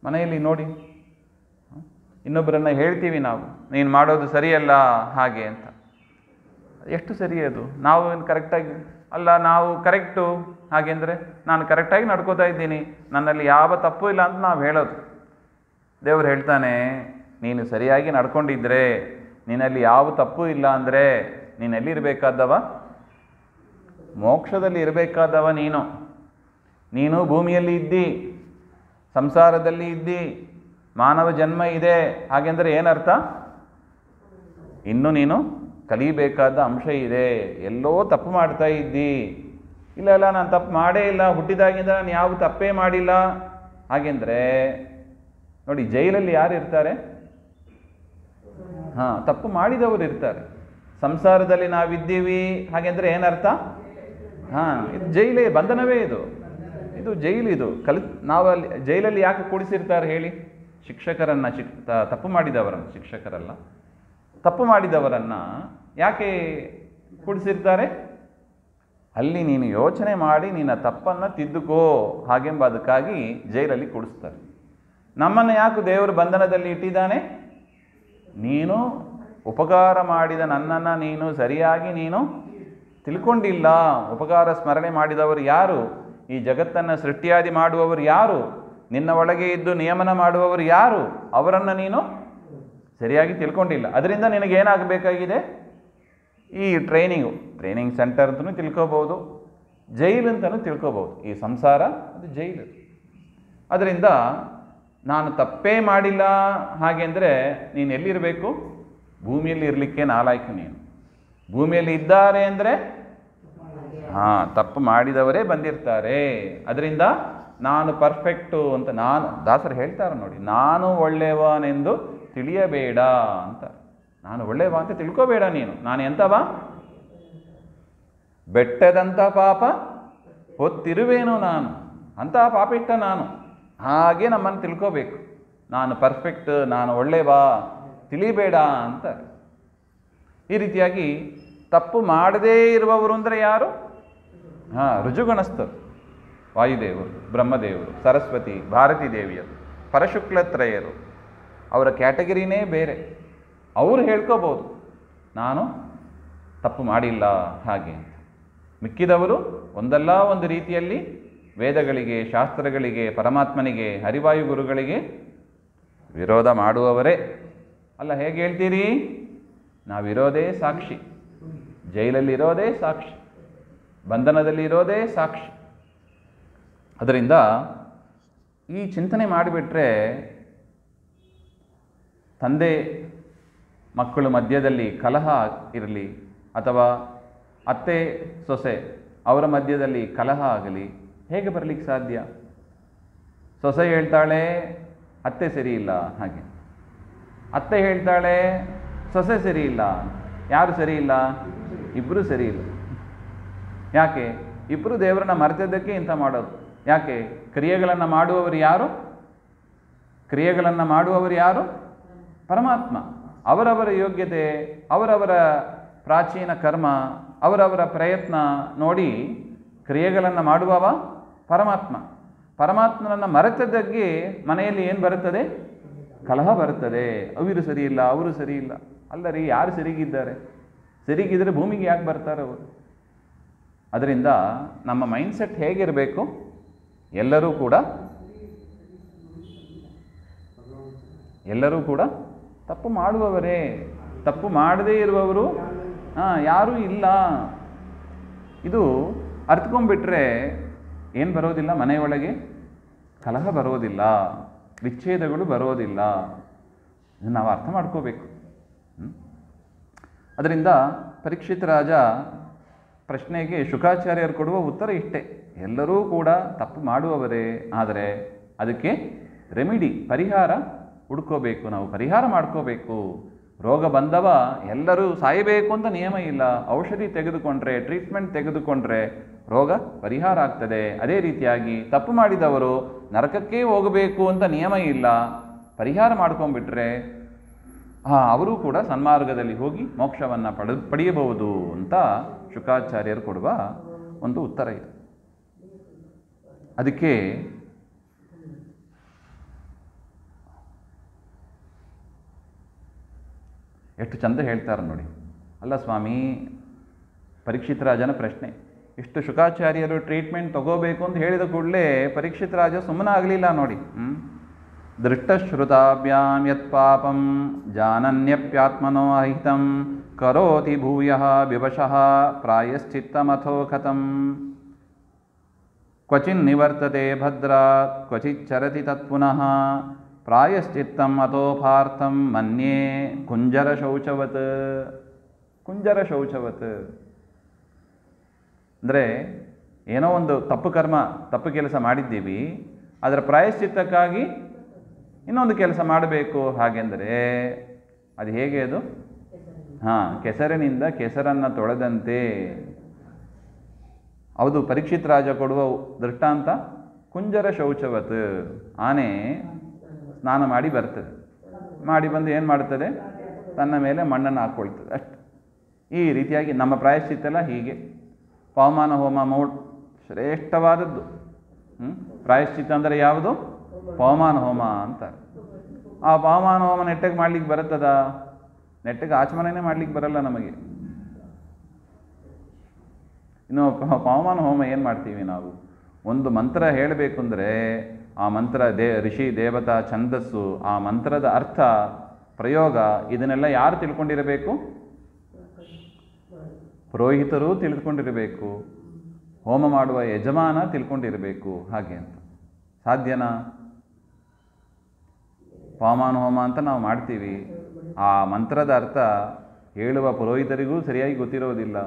ಮನೆಯಲ್ಲಿ ನೋಡಿ, ಇನ್ನೊಬ್ಬರನ್ನು ಹೇಳ್ತೀವಿ ನಾವು, ನೀನು ಮಾಡೋದು ಸರಿಯಲ್ಲ ಹಾಗೆ ಅಂತ. ಎಷ್ಟು ಸರಿ ಅದು? ನಾವು ಕರೆಕ್ಟಾಗಿ ಅಲ್ಲ, ನಾವು ಕರೆಕ್ಟು ಹಾಗೆಂದರೆ ನಾನು ಕರೆಕ್ಟಾಗಿ ನಡ್ಕೋತಾ ಇದ್ದೀನಿ, ನನ್ನಲ್ಲಿ ಯಾವ ತಪ್ಪು ಇಲ್ಲ ಅಂತ ನಾವು ಹೇಳೋದು. ದೇವರು ಹೇಳ್ತಾನೆ, ನೀನು ಸರಿಯಾಗಿ ನಡ್ಕೊಂಡಿದ್ರೆ, ನಿನ್ನಲ್ಲಿ ಯಾವ ತಪ್ಪು ಇಲ್ಲ ಅಂದರೆ ನೀನು ಎಲ್ಲಿರಬೇಕಾದವ, ಮೋಕ್ಷದಲ್ಲಿ ಇರಬೇಕಾದವ. ನೀನು ಭೂಮಿಯಲ್ಲಿ ಇದ್ದಿ, ಸಂಸಾರದಲ್ಲಿ ಇದ್ದಿ, ಮಾನವ ಜನ್ಮ ಇದೆ ಹಾಗೆಂದರೆ ಏನರ್ಥ, ಇನ್ನು ನೀನು ಕಲಿಬೇಕಾದ ಅಂಶ ಇದೆ. ಎಲ್ಲೋ ತಪ್ಪು ಮಾಡ್ತಾ ಇದ್ದಿ, ಇಲ್ಲ ನಾನು ತಪ್ಪು ಮಾಡೇ ಇಲ್ಲ, ಹುಟ್ಟಿದಾಗಿಂದ ನಾನು ಯಾವ ತಪ್ಪೇ ಮಾಡಿಲ್ಲ ಹಾಗೆಂದರೆ, ನೋಡಿ ಜೈಲಲ್ಲಿ ಯಾರು ಇರ್ತಾರೆ, ತಪ್ಪು ಮಾಡಿದವರು ಇರ್ತಾರೆ. ಸಂಸಾರದಲ್ಲಿ ನಾವಿದ್ದೀವಿ ಹಾಗೆಂದರೆ ಏನರ್ಥ, ಇದು ಜೈಲೇ, ಬಂಧನವೇ ಇದು ಜೈಲು. ಇದು ನಾವು ಅಲ್ಲಿ ಜೈಲಲ್ಲಿ ಯಾಕೆ ಕೂಡಿಸಿರ್ತಾರೆ ಹೇಳಿ? ಶಿಕ್ಷಕರನ್ನು, ತಪ್ಪು ಮಾಡಿದವರನ್ನು, ಶಿಕ್ಷಕರಲ್ಲ, ತಪ್ಪು ಮಾಡಿದವರನ್ನು ಯಾಕೆ ಕೂಡಿಸಿರ್ತಾರೆ? ಅಲ್ಲಿ ನೀನು ಯೋಚನೆ ಮಾಡಿ ನಿನ್ನ ತಪ್ಪನ್ನು ತಿದ್ದುಕೋ ಹಾಗೆಂಬ ಅದಕ್ಕಾಗಿ ಜೈಲಲ್ಲಿ ಕೂಡಿಸ್ತಾರೆ. ನಮ್ಮನ್ನು ಯಾಕೆ ದೇವರು ಬಂಧನದಲ್ಲಿ ಇಟ್ಟಿದ್ದಾನೆ? ನೀನು ಉಪಕಾರ ಮಾಡಿದ ನನ್ನನ್ನು ನೀನು ಸರಿಯಾಗಿ ನೀನು ತಿಳ್ಕೊಂಡಿಲ್ಲ. ಉಪಕಾರ ಸ್ಮರಣೆ ಮಾಡಿದವರು ಯಾರು? ಈ ಜಗತ್ತನ್ನು ಸೃಷ್ಟಿಯಾದಿ ಮಾಡುವವರು ಯಾರು? ನಿನ್ನ ಒಳಗೆ ಇದ್ದು ನಿಯಮನ ಮಾಡುವವರು ಯಾರು? ಅವರನ್ನು ನೀನು ಸರಿಯಾಗಿ ತಿಳ್ಕೊಂಡಿಲ್ಲ. ಅದರಿಂದ ನಿನಗೇನಾಗಬೇಕಾಗಿದೆ? ಈ ಟ್ರೈನಿಂಗ್ ಸೆಂಟರ್ ಅಂತಲೂ ತಿಳ್ಕೊಬೋದು, ಜೈಲು ಅಂತಲೂ ತಿಳ್ಕೊಬೋದು. ಈ ಸಂಸಾರ ಅದು ಜೈಲು. ಅದರಿಂದ ನಾನು ತಪ್ಪೇ ಮಾಡಿಲ್ಲ ಹಾಗೆಂದರೆ ನೀನು ಎಲ್ಲಿರಬೇಕು? ಭೂಮಿಯಲ್ಲಿ ಇರಲಿಕ್ಕೆ ನಾಲಾಯ್ಕು ನೀನು. ಭೂಮಿಯಲ್ಲಿ ಇದ್ದಾರೆ ಅಂದರೆ ತಪ್ಪು ಮಾಡಿದವರೇ ಬಂದಿರ್ತಾರೆ. ಅದರಿಂದ ನಾನು ಪರ್ಫೆಕ್ಟು ಅಂತ ದಾಸರು ಹೇಳ್ತಾರೆ ನೋಡಿ, ನಾನು ಒಳ್ಳೆಯವನೆಂದು ತಿಳಿಯಬೇಡ ಅಂತ. ನಾನು ಒಳ್ಳೆಯವ ಅಂತ ತಿಳ್ಕೋಬೇಡ ನೀನು. ನಾನು ಎಂಥವ? ಬೆಟ್ಟದಂಥ ಪಾಪ ಹೊತ್ತಿರುವೇನು ನಾನು, ಅಂತಹ ಪಾಪಿಷ್ಟ ನಾನು. ಹಾಗೆ ನಮ್ಮನ್ನು ತಿಳ್ಕೋಬೇಕು. ನಾನು ಪರ್ಫೆಕ್ಟ್, ನಾನು ಒಳ್ಳೆಯವ, ತಿಳಿಬೇಡ ಅಂತ. ಈ ರೀತಿಯಾಗಿ ತಪ್ಪು ಮಾಡದೇ ಇರುವವರು ಅಂದರೆ ಯಾರು? ರುಜುಗಣಸ್ಥರು. ವಾಯುದೇವರು, ಬ್ರಹ್ಮದೇವರು, ಸರಸ್ವತಿ, ಭಾರತೀ ದೇವಿಯರು, ಪರಶುಕ್ಲತ್ರಯರು, ಅವರ ಕ್ಯಾಟಗರಿನೇ ಬೇರೆ. ಅವರು ಹೇಳ್ಕೋಬೋದು ನಾನು ತಪ್ಪು ಮಾಡಿಲ್ಲ ಹಾಗೆ. ಮಿಕ್ಕಿದವರು ಒಂದಲ್ಲ ಒಂದು ರೀತಿಯಲ್ಲಿ ವೇದಗಳಿಗೆ, ಶಾಸ್ತ್ರಗಳಿಗೆ, ಪರಮಾತ್ಮನಿಗೆ, ಹರಿವಾಯು ಗುರುಗಳಿಗೆ ವಿರೋಧ ಮಾಡುವವರೇ. ಅಲ್ಲ, ಹೇಗೆ ಹೇಳ್ತೀರಿ? ನಾವಿರೋದೇ ಸಾಕ್ಷಿ, ಜೈಲಲ್ಲಿರೋದೇ ಸಾಕ್ಷಿ, ಬಂಧನದಲ್ಲಿರೋದೇ ಸಾಕ್ಷಿ. ಅದರಿಂದ ಈ ಚಿಂತನೆ ಮಾಡಿಬಿಟ್ರೆ ತಂದೆ ಮಕ್ಕಳು ಮಧ್ಯದಲ್ಲಿ ಕಲಹ ಇರಲಿ, ಅಥವಾ ಅತ್ತೆ ಸೊಸೆ ಅವರ ಮಧ್ಯದಲ್ಲಿ ಕಲಹ ಆಗಲಿ, ಹೇಗೆ ಬರಲಿಕ್ಕೆ ಸಾಧ್ಯ? ಸೊಸೆ ಹೇಳ್ತಾಳೆ ಅತ್ತೆ ಸರಿ ಇಲ್ಲ, ಹಾಗೆ ಅತ್ತೆ ಹೇಳ್ತಾಳೆ ಸೊಸೆ ಸರಿ ಇಲ್ಲ. ಯಾರು ಸರಿ ಇಲ್ಲ? ಇಬ್ಬರು ಸರಿ ಇಲ್ಲ. ಯಾಕೆ? ಇಬ್ಬರು ದೇವರನ್ನ ಮರೆತಿದ್ದಕ್ಕೆ ಇಂಥ ಮಾಡೋದು. ಯಾಕೆ? ಕ್ರಿಯೆಗಳನ್ನು ಮಾಡುವವರು ಯಾರು? ಕ್ರಿಯೆಗಳನ್ನು ಮಾಡುವವರು ಯಾರು? ಪರಮಾತ್ಮ. ಅವರವರ ಯೋಗ್ಯತೆ, ಅವರವರ ಪ್ರಾಚೀನ ಕರ್ಮ, ಅವರವರ ಪ್ರಯತ್ನ ನೋಡಿ ಕ್ರಿಯೆಗಳನ್ನು ಮಾಡುವವ ಪರಮಾತ್ಮ. ಪರಮಾತ್ಮನನ್ನು ಮರೆತದ್ದಕ್ಕೆ ಮನೆಯಲ್ಲಿ ಏನು ಬರುತ್ತದೆ? ಕಲಹ ಬರುತ್ತದೆ. ಅವರು ಸರಿ ಇಲ್ಲ, ಅವರು ಸರಿ ಇಲ್ಲ. ಅಲ್ಲ ರೀ, ಯಾರು ಸರಿಗಿದ್ದಾರೆ? ಸರಿಗಿದ್ರೆ ಭೂಮಿಗೆ ಯಾಕೆ ಬರ್ತಾರೆ ಅವರು? ಅದರಿಂದ ನಮ್ಮ ಮೈಂಡ್ಸೆಟ್ ಹೇಗಿರಬೇಕು? ಎಲ್ಲರೂ ಕೂಡ ತಪ್ಪು ಮಾಡುವವರೇ. ತಪ್ಪು ಮಾಡದೇ ಇರುವವರು ಯಾರೂ ಇಲ್ಲ. ಇದು ಅರ್ಥಕೊಂಡ್ಬಿಟ್ರೆ ಏನು ಬರೋದಿಲ್ಲ? ಮನೆಯೊಳಗೆ ಕಲಹ ಬರೋದಿಲ್ಲ, ವಿಚ್ಛೇದಗಳು ಬರೋದಿಲ್ಲ. ಇದನ್ನು ನಾವು ಅರ್ಥ ಮಾಡ್ಕೋಬೇಕು. ಅದರಿಂದ ಪರೀಕ್ಷಿತ ರಾಜ ಪ್ರಶ್ನೆಗೆ ಶುಕಾಚಾರ್ಯರು ಕೊಡುವ ಉತ್ತರ ಇಷ್ಟೇ: ಎಲ್ಲರೂ ಕೂಡ ತಪ್ಪು ಮಾಡುವವರೇ. ಆದರೆ ಅದಕ್ಕೆ ರೆಮಿಡಿ, ಪರಿಹಾರ ಹುಡ್ಕೋಬೇಕು, ನಾವು ಪರಿಹಾರ ಮಾಡ್ಕೋಬೇಕು. ರೋಗ ಬಂದವ ಎಲ್ಲರೂ ಸಾಯಬೇಕು ಅಂತ ನಿಯಮ ಇಲ್ಲ. ಔಷಧಿ ತೆಗೆದುಕೊಂಡ್ರೆ, ಟ್ರೀಟ್ಮೆಂಟ್ ತೆಗೆದುಕೊಂಡ್ರೆ ರೋಗ ಪರಿಹಾರ ಆಗ್ತದೆ. ಅದೇ ರೀತಿಯಾಗಿ ತಪ್ಪು ಮಾಡಿದವರು ನರಕಕ್ಕೆ ಹೋಗಬೇಕು ಅಂತ ನಿಯಮ ಇಲ್ಲ. ಪರಿಹಾರ ಮಾಡ್ಕೊಂಡ್ಬಿಟ್ರೆ ಅವರು ಕೂಡ ಸನ್ಮಾರ್ಗದಲ್ಲಿ ಹೋಗಿ ಮೋಕ್ಷವನ್ನು ಪಡೆಯಬಹುದು ಅಂತ ಶುಕಾಚಾರ್ಯರು ಕೊಡುವ ಒಂದು ಉತ್ತರ ಇದು. ಅದಕ್ಕೆ ಎಷ್ಟು ಚಂದ ಹೇಳ್ತಾರೆ ನೋಡಿ. ಅಲ್ಲ ಸ್ವಾಮಿ, ಪರೀಕ್ಷಿತ ರಾಜನ ಪ್ರಶ್ನೆ, ಇಷ್ಟು ಶುಕಾಚಾರ್ಯರು ಟ್ರೀಟ್ಮೆಂಟ್ ತಗೋಬೇಕು ಅಂತ ಹೇಳಿದ ಕೂಡಲೇ ಪರೀಕ್ಷಿತ ರಾಜ ಸುಮ್ಮನಾಗಲಿಲ್ಲ ನೋಡಿ. ದೃಷ್ಟಶ್ರುತಾಭ್ಯಾಂ ಯತ್ ಪಾಪಂ ಜಾನನ್ಯಪ್ಯಾತ್ಮನೋ ಅಹಿತಂ ಕರೋತಿ ಭೂಯಃ ವಿವಶಃ ಪ್ರಾಯಶ್ಚಿತ್ತಮಥೋ ಕಥಂ ಕ್ವಚಿನ್ ನಿವರ್ತತೆ ಭದ್ರಾತ್ ಕ್ವಚಿಚ್ಚರತಿ ತತ್ಪುನಃ ಪ್ರಾಯಶ್ಚಿತ್ತಂ ಅಥೋಪಾರ್ಥಂ ಮನ್ಯೇ ಕುಂಜರ ಶೌಚವತ್. ಕುಂಜರ ಶೌಚವತ್ ಅಂದರೆ ಏನೋ ಒಂದು ತಪ್ಪು ಕೆಲಸ ಮಾಡಿದ್ದೀವಿ, ಅದರ ಪ್ರಾಯಶ್ಚಿತ್ತಕ್ಕಾಗಿ ಇನ್ನೊಂದು ಕೆಲಸ ಮಾಡಬೇಕು. ಹಾಗೆಂದರೆ ಅದು ಹೇಗೆ? ಅದು ಕೆಸರಿನಿಂದ ಕೆಸರನ್ನು ತೊಳೆದಂತೆ. ಹೌದು, ಪರೀಕ್ಷಿತ ರಾಜ ಕೊಡುವ ದೃಷ್ಟಾಂತ ಕುಂಜರ ಶೌಚವತ್. ಆನೆ ಸ್ನಾನ ಮಾಡಿ ಬರ್ತದೆ, ಮಾಡಿ ಬಂದು ಏನು ಮಾಡ್ತದೆ? ತನ್ನ ಮೇಲೆ ಮಣ್ಣನ್ನು ಹಾಕ್ಕೊಳ್ತದೆ, ಅಷ್ಟು. ಈ ರೀತಿಯಾಗಿ ನಮ್ಮ ಪ್ರಾಯಶ್ಚಿತ್ತೆಲ್ಲ ಹೀಗೆ. ಪವಮಾನ ಹೋಮ ಶ್ರೇಷ್ಠವಾದದ್ದು. ಪ್ರಾಯಶ್ಚಿತ್ತ ಅಂದರೆ ಯಾವುದು? ಪವಮಾನ ಹೋಮ ಅಂತಾರೆ. ಆ ಪವಮಾನ ಹೋಮ ನೆಟ್ಟಗೆ ಮಾಡ್ಲಿಕ್ಕೆ ಬರುತ್ತದ? ನೆಟ್ಟಗೆ ಆಚಮನೆಯೇ ಮಾಡ್ಲಿಕ್ಕೆ ಬರಲ್ಲ ನಮಗೆ. ಇನ್ನು ಪವಮಾನ ಹೋಮ ಏನು ಮಾಡ್ತೀವಿ ನಾವು? ಒಂದು ಮಂತ್ರ ಹೇಳಬೇಕು ಅಂದರೆ ಆ ಮಂತ್ರ ಋಷಿ ದೇವತಾ ಛಂದಸ್ಸು, ಆ ಮಂತ್ರದ ಅರ್ಥ, ಪ್ರಯೋಗ, ಇದನ್ನೆಲ್ಲ ಯಾರು ತಿಳ್ಕೊಂಡಿರಬೇಕು? ಪುರೋಹಿತರು ತಿಳ್ಕೊಂಡಿರಬೇಕು, ಹೋಮ ಮಾಡುವ ಯಜಮಾನ ತಿಳ್ಕೊಂಡಿರಬೇಕು. ಹಾಗೆ ಅಂತ ಸಾಧ್ಯನಾ? ಪವಮಾನ ಹೋಮ ಅಂತ ನಾವು ಮಾಡ್ತೀವಿ, ಆ ಮಂತ್ರದ ಅರ್ಥ ಹೇಳುವ ಪುರೋಹಿತರಿಗೂ ಸರಿಯಾಗಿ ಗೊತ್ತಿರೋದಿಲ್ಲ,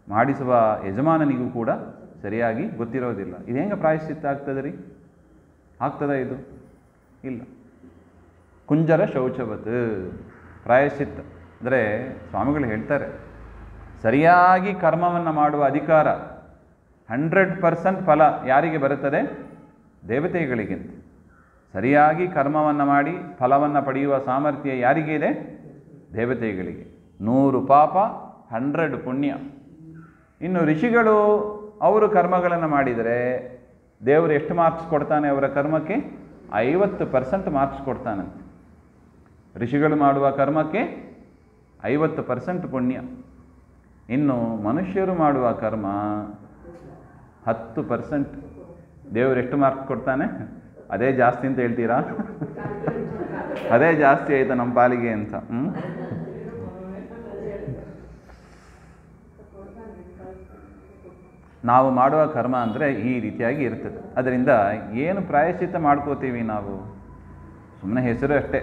ಮಾಡಿಸುವ ಯಜಮಾನನಿಗೂ ಕೂಡ ಸರಿಯಾಗಿ ಗೊತ್ತಿರೋದಿಲ್ಲ. ಇದು ಹೆಂಗೆ ಪ್ರಾಯಶ್ಚಿತ್ತ ಆಗ್ತದೆ ರೀ? ಆಗ್ತದ ಇದು? ಇಲ್ಲ. ಕುಂಜರ ಶೌಚವತ್ ಪ್ರಾಯಶ್ಚಿತ್ತ ಅಂದರೆ ಸ್ವಾಮಿಗಳು ಹೇಳ್ತಾರೆ, ಸರಿಯಾಗಿ ಕರ್ಮವನ್ನು ಮಾಡುವ ಅಧಿಕಾರ 100% ಫಲ ಯಾರಿಗೆ ಬರುತ್ತದೆ? ದೇವತೆಗಳಿಗಿಂತ. ಸರಿಯಾಗಿ ಕರ್ಮವನ್ನು ಮಾಡಿ ಫಲವನ್ನು ಪಡೆಯುವ ಸಾಮರ್ಥ್ಯ ಯಾರಿಗೆ ಇದೆ? ದೇವತೆಗಳಿಗೆ. 100 ಪಾಪ 100 ಪುಣ್ಯ. ಇನ್ನು ಋಷಿಗಳು ಅವರು ಕರ್ಮಗಳನ್ನು ಮಾಡಿದರೆ ದೇವರು ಎಷ್ಟು ಮಾರ್ಕ್ಸ್ ಕೊಡ್ತಾನೆ ಅವರ ಕರ್ಮಕ್ಕೆ? 50% ಮಾರ್ಕ್ಸ್ ಕೊಡ್ತಾನಂತೆ. ಋಷಿಗಳು ಮಾಡುವ ಕರ್ಮಕ್ಕೆ 50% ಪುಣ್ಯ. ಇನ್ನು ಮನುಷ್ಯರು ಮಾಡುವ ಕರ್ಮ 10%. ದೇವರು ಎಷ್ಟು ಮಾರ್ಕ್ಸ್ ಕೊಡ್ತಾನೆ ಅದೇ ಜಾಸ್ತಿ ಅಂತ ಹೇಳ್ತೀರಾ? ಅದೇ ಜಾಸ್ತಿ ಆಯಿತು ನಮ್ಮ ಪಾಲಿಗೆ ಅಂತ. ನಾವು ಮಾಡುವ ಕರ್ಮ ಅಂದರೆ ಈ ರೀತಿಯಾಗಿ ಇರ್ತದೆ. ಅದರಿಂದ ಏನು ಪ್ರಾಯಶ್ಚಿತ್ತ ಮಾಡ್ಕೋತೀವಿ ನಾವು? ಸುಮ್ಮನೆ ಹೆಸರು ಅಷ್ಟೇ.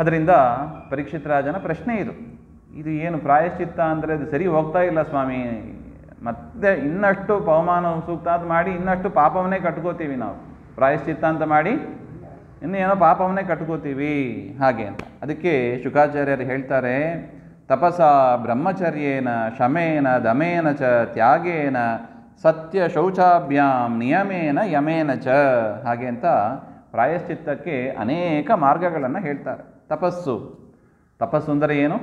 ಅದರಿಂದ ಪರೀಕ್ಷಿತ ರಾಜನ ಪ್ರಶ್ನೆ ಇದು ಏನು ಪ್ರಾಯಶ್ಚಿತ್ತ ಅಂದರೆ ಅದು ಸರಿ ಹೋಗ್ತಾ ಇಲ್ಲ ಸ್ವಾಮಿ, ಮತ್ತೆ ಇನ್ನಷ್ಟು ಪವಮಾನ ಸೂಕ್ತ ಅಂತ ಮಾಡಿ ಇನ್ನಷ್ಟು ಪಾಪವನ್ನೇ ಕಟ್ಕೋತೀವಿ ನಾವು. ಪ್ರಾಯಶ್ಚಿತ್ತ ಅಂತ ಮಾಡಿ ಇನ್ನೂ ಏನೋ ಪಾಪವನ್ನೇ ಕಟ್ಕೋತೀವಿ ಹಾಗೆ ಅಂತ. ಅದಕ್ಕೆ ಶುಕಾಚಾರ್ಯರು ಹೇಳ್ತಾರೆ, ತಪಸ ಬ್ರಹ್ಮಚರ್ಯೇನ ಶಮೇನ ದಮೇನ ಚ ತ್ಯಾಗೇನ ಸತ್ಯ ಶೌಚಾಭ್ಯಾಂ ನಿಯಮೇನ ಯಮೇನ ಚ ಹಾಗೆ ಅಂತ ಪ್ರಾಯಶ್ಚಿತ್ತಕ್ಕೆ ಅನೇಕ ಮಾರ್ಗಗಳನ್ನು ಹೇಳ್ತಾರೆ. ತಪಸ್ಸು ಅಂದರೆ ಏನು?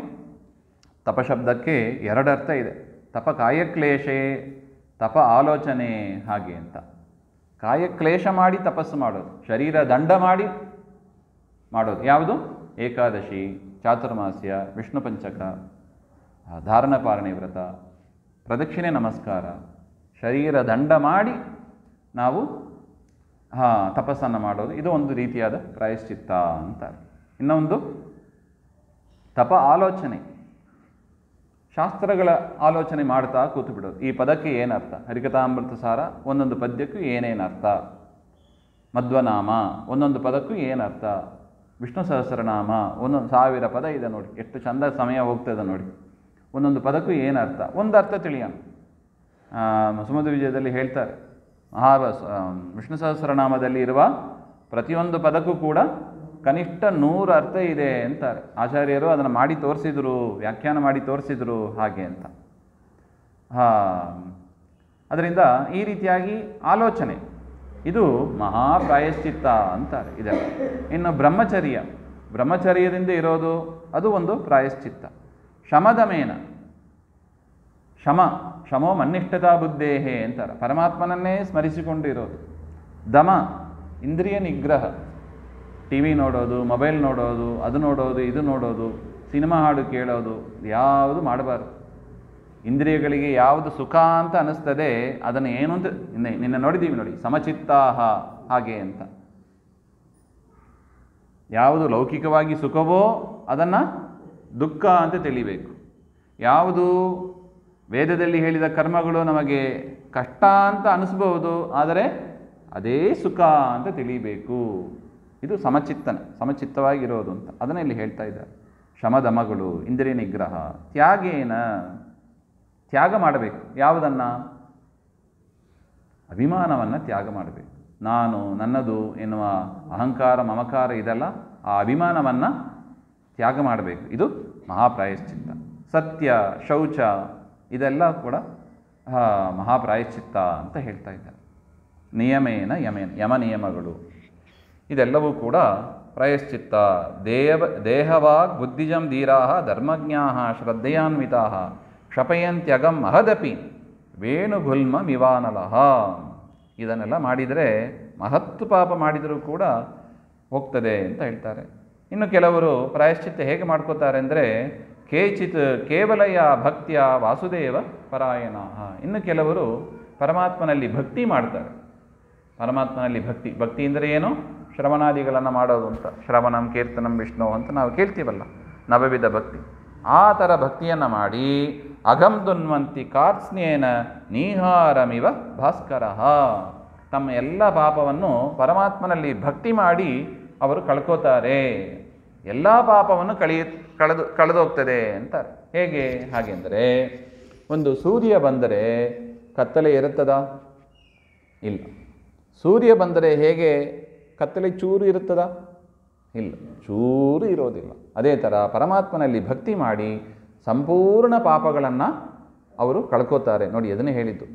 ತಪಶಬ್ದಕ್ಕೆ ಎರಡು ಅರ್ಥ ಇದೆ. ತಪ ಕಾಯಕ್ಲೇಶೇ, ತಪ ಆಲೋಚನೆ ಹಾಗೆ ಅಂತ. ಕಾಯಕ್ಲೇಶ ಮಾಡಿ ತಪಸ್ಸು ಮಾಡೋದು, ಶರೀರ ದಂಡ ಮಾಡಿ ಮಾಡೋದು ಯಾವುದು? ಏಕಾದಶಿ, ಚಾತುರ್ಮಾಸ್ಯ, ವಿಷ್ಣು ಪಂಚಕ, ಧಾರಣಪಾರಣಿ ವ್ರತ, ಪ್ರದಕ್ಷಿಣೆ ನಮಸ್ಕಾರ, ಶರೀರ ದಂಡ ಮಾಡಿ ನಾವು ತಪಸ್ಸನ್ನು ಮಾಡೋದು. ಇದು ಒಂದು ರೀತಿಯಾದ ಪ್ರಾಯಶ್ಚಿತ್ತ ಅಂತಾರೆ. ಇನ್ನೊಂದು ತಪ ಆಲೋಚನೆ, ಶಾಸ್ತ್ರಗಳ ಆಲೋಚನೆ ಮಾಡ್ತಾ ಕೂತು ಬಿಡೋದು. ಈ ಪದಕ್ಕೆ ಏನರ್ಥ? ಹರಿಕಥಾಮೃತ ಸಾರ ಒಂದೊಂದು ಪದ್ಯಕ್ಕೂ ಏನೇನರ್ಥ, ಮಧ್ವನಾಮ ಒಂದೊಂದು ಪದಕ್ಕೂ ಏನರ್ಥ, ವಿಷ್ಣು ಸಹಸ್ರನಾಮ 1000 ಪದ ಇದೆ ನೋಡಿ, ಎಷ್ಟು ಚಂದ ಸಮಯ ಹೋಗ್ತದೆ ನೋಡಿ. ಒಂದೊಂದು ಪದಕ್ಕೂ ಏನರ್ಥ, ಒಂದು ಅರ್ಥ ತಿಳಿಯೋಣ. ಸುಮಧು ವಿಜಯದಲ್ಲಿ ಹೇಳ್ತಾರೆ, ವಿಷ್ಣು ಸಹಸ್ರನಾಮದಲ್ಲಿ ಇರುವ ಪ್ರತಿಯೊಂದು ಪದಕ್ಕೂ ಕೂಡ ಕನಿಷ್ಠ 100 ಅರ್ಥ ಇದೆ ಅಂತಾರೆ. ಆಚಾರ್ಯರು ಅದನ್ನು ಮಾಡಿ ತೋರಿಸಿದರು, ವ್ಯಾಖ್ಯಾನ ಮಾಡಿ ತೋರಿಸಿದರು ಹಾಗೆ ಅಂತ. ಅದರಿಂದ ಈ ರೀತಿಯಾಗಿ ಆಲೋಚನೆ, ಇದು ಮಹಾಪ್ರಾಯಶ್ಚಿತ್ತ ಅಂತಾರೆ ಇದೆಲ್ಲ. ಇನ್ನು ಬ್ರಹ್ಮಚರ್ಯದಿಂದ ಇರೋದು ಅದು ಒಂದು ಪ್ರಾಯಶ್ಚಿತ್ತ. ಶಮದಮೇನ, ಶಮೋ ಮನ್ನಿಷ್ಠತಾ ಬುದ್ಧೇಹೇ ಅಂತಾರೆ, ಪರಮಾತ್ಮನನ್ನೇ ಸ್ಮರಿಸಿಕೊಂಡು ಇರೋದು. ದಮ, ಇಂದ್ರಿಯ ನಿಗ್ರಹ, ಟಿ ವಿ ನೋಡೋದು, ಮೊಬೈಲ್ ನೋಡೋದು, ಅದು ನೋಡೋದು, ಇದು ನೋಡೋದು, ಸಿನಿಮಾ ಹಾಡು ಕೇಳೋದು, ಯಾವುದು ಮಾಡಬಾರ್ದು. ಇಂದ್ರಿಯಗಳಿಗೆ ಯಾವುದು ಸುಖ ಅಂತ ಅನ್ನಿಸ್ತದೆ ಅದನ್ನು ಏನು ಅಂತ ನಿನ್ನೆ ನೋಡಿದ್ದೀವಿ ನೋಡಿ, ಸಮಚಿತ್ತಾಹ ಹಾಗೆ ಅಂತ. ಯಾವುದು ಲೌಕಿಕವಾಗಿ ಸುಖವೋ ಅದನ್ನು ದುಃಖ ಅಂತ ತಿಳಿಬೇಕು. ಯಾವುದು ವೇದದಲ್ಲಿ ಹೇಳಿದ ಕರ್ಮಗಳು ನಮಗೆ ಕಷ್ಟ ಅಂತ ಅನಿಸ್ಬಹುದು, ಆದರೆ ಅದೇ ಸುಖ ಅಂತ ತಿಳಿಬೇಕು. ಇದು ಸಮಚಿತ್ತವಾಗಿರೋದು ಅಂತ ಅದನ್ನು ಇಲ್ಲಿ ಹೇಳ್ತಾ ಇದ್ದಾರೆ. ಶಮದಮಗಳು, ಇಂದ್ರಿಯ ನಿಗ್ರಹ. ತ್ಯಾಗ ಮಾಡಬೇಕು. ಯಾವುದನ್ನು? ಅಭಿಮಾನವನ್ನು ತ್ಯಾಗ ಮಾಡಬೇಕು. ನಾನು, ನನ್ನದು ಎನ್ನುವ ಅಹಂಕಾರ, ಮಮಕಾರ ಇದೆಲ್ಲ, ಆ ಅಭಿಮಾನವನ್ನು ತ್ಯಾಗ ಮಾಡಬೇಕು. ಇದು ಮಹಾಪ್ರಾಯಶ್ಚಿತ್ತ. ಸತ್ಯ, ಶೌಚ ಇದೆಲ್ಲ ಕೂಡ ಮಹಾಪ್ರಾಯಶ್ಚಿತ್ತ ಅಂತ ಹೇಳ್ತಾ ಇದ್ದಾರೆ. ಯಮ ನಿಯಮಗಳು ಇದೆಲ್ಲವೂ ಕೂಡ ಪ್ರಾಯಶ್ಚಿತ್ತ. ದೇಹವಾಗ್ ಬುದ್ಧಿಜಂ ಧೀರಾ ಧರ್ಮಜ್ಞಾ ಶ್ರದ್ಧೆಯಾನ್ವಿತಾ ಕ್ಷಪಯಂತ್ಯಗಂ ಮಹದಪಿ ವೇಣುಗುಲ್ಮ ಮಿವಾನಲಹ. ಇದನ್ನೆಲ್ಲ ಮಾಡಿದರೆ ಮಹತ್ತು ಪಾಪ ಮಾಡಿದರೂ ಕೂಡ ಹೋಗ್ತದೆ ಅಂತ ಹೇಳ್ತಾರೆ. ಇನ್ನು ಕೆಲವರು ಪ್ರಾಯಶ್ಚಿತ್ತ ಹೇಗೆ ಮಾಡ್ಕೋತಾರೆ ಅಂದರೆ, ಕೇಚಿತ್ ಕೇವಲಯ ಭಕ್ತಿಯ ವಾಸುದೇವ ಪರಾಯಣ. ಇನ್ನು ಕೆಲವರು ಪರಮಾತ್ಮನಲ್ಲಿ ಭಕ್ತಿ ಮಾಡ್ತಾರೆ. ಪರಮಾತ್ಮನಲ್ಲಿ ಭಕ್ತಿ ಅಂದರೆ ಏನು? ಶ್ರವಣಾದಿಗಳನ್ನು ಮಾಡೋದು ಅಂತ. ಶ್ರವಣಂ ಕೀರ್ತನಂ ವಿಷ್ಣು ಅಂತ ನಾವು ಕೇಳ್ತೀವಲ್ಲ, ನವವಿಧ ಭಕ್ತಿ. ಆ ಥರ ಭಕ್ತಿಯನ್ನು ಮಾಡಿ ಅಘಂ ದುನ್ವಂತಿ ಕಾರ್ತ್ಸ್ನೇನ ನೀಹಾರಮಿವ ಭಾಸ್ಕರ. ತಮ್ಮ ಎಲ್ಲ ಪಾಪವನ್ನು ಪರಮಾತ್ಮನಲ್ಲಿ ಭಕ್ತಿ ಮಾಡಿ ಅವರು ಕಳ್ಕೋತಾರೆ. ಎಲ್ಲ ಪಾಪವನ್ನು ಕಳೆದೋಗ್ತದೆ ಅಂತಾರೆ. ಹೇಗೆ? ಹಾಗೆಂದರೆ, ಒಂದು ಸೂರ್ಯ ಬಂದರೆ ಕತ್ತಲೆ ಇರುತ್ತದಾ? ಇಲ್ಲ. ಸೂರ್ಯ ಬಂದರೆ ಹೇಗೆ ಕತ್ತಲೆ ಚೂರು ಇರುತ್ತದಾ? ಇಲ್ಲ, ಚೂರು ಇರೋದಿಲ್ಲ. ಅದೇ ಥರ ಪರಮಾತ್ಮನಲ್ಲಿ ಭಕ್ತಿ ಮಾಡಿ ಸಂಪೂರ್ಣ ಪಾಪಗಳನ್ನು ಅವರು ಕಳ್ಕೋತಾರೆ. ನೋಡಿ, ಅದನ್ನೇ ಹೇಳಿದ್ದು,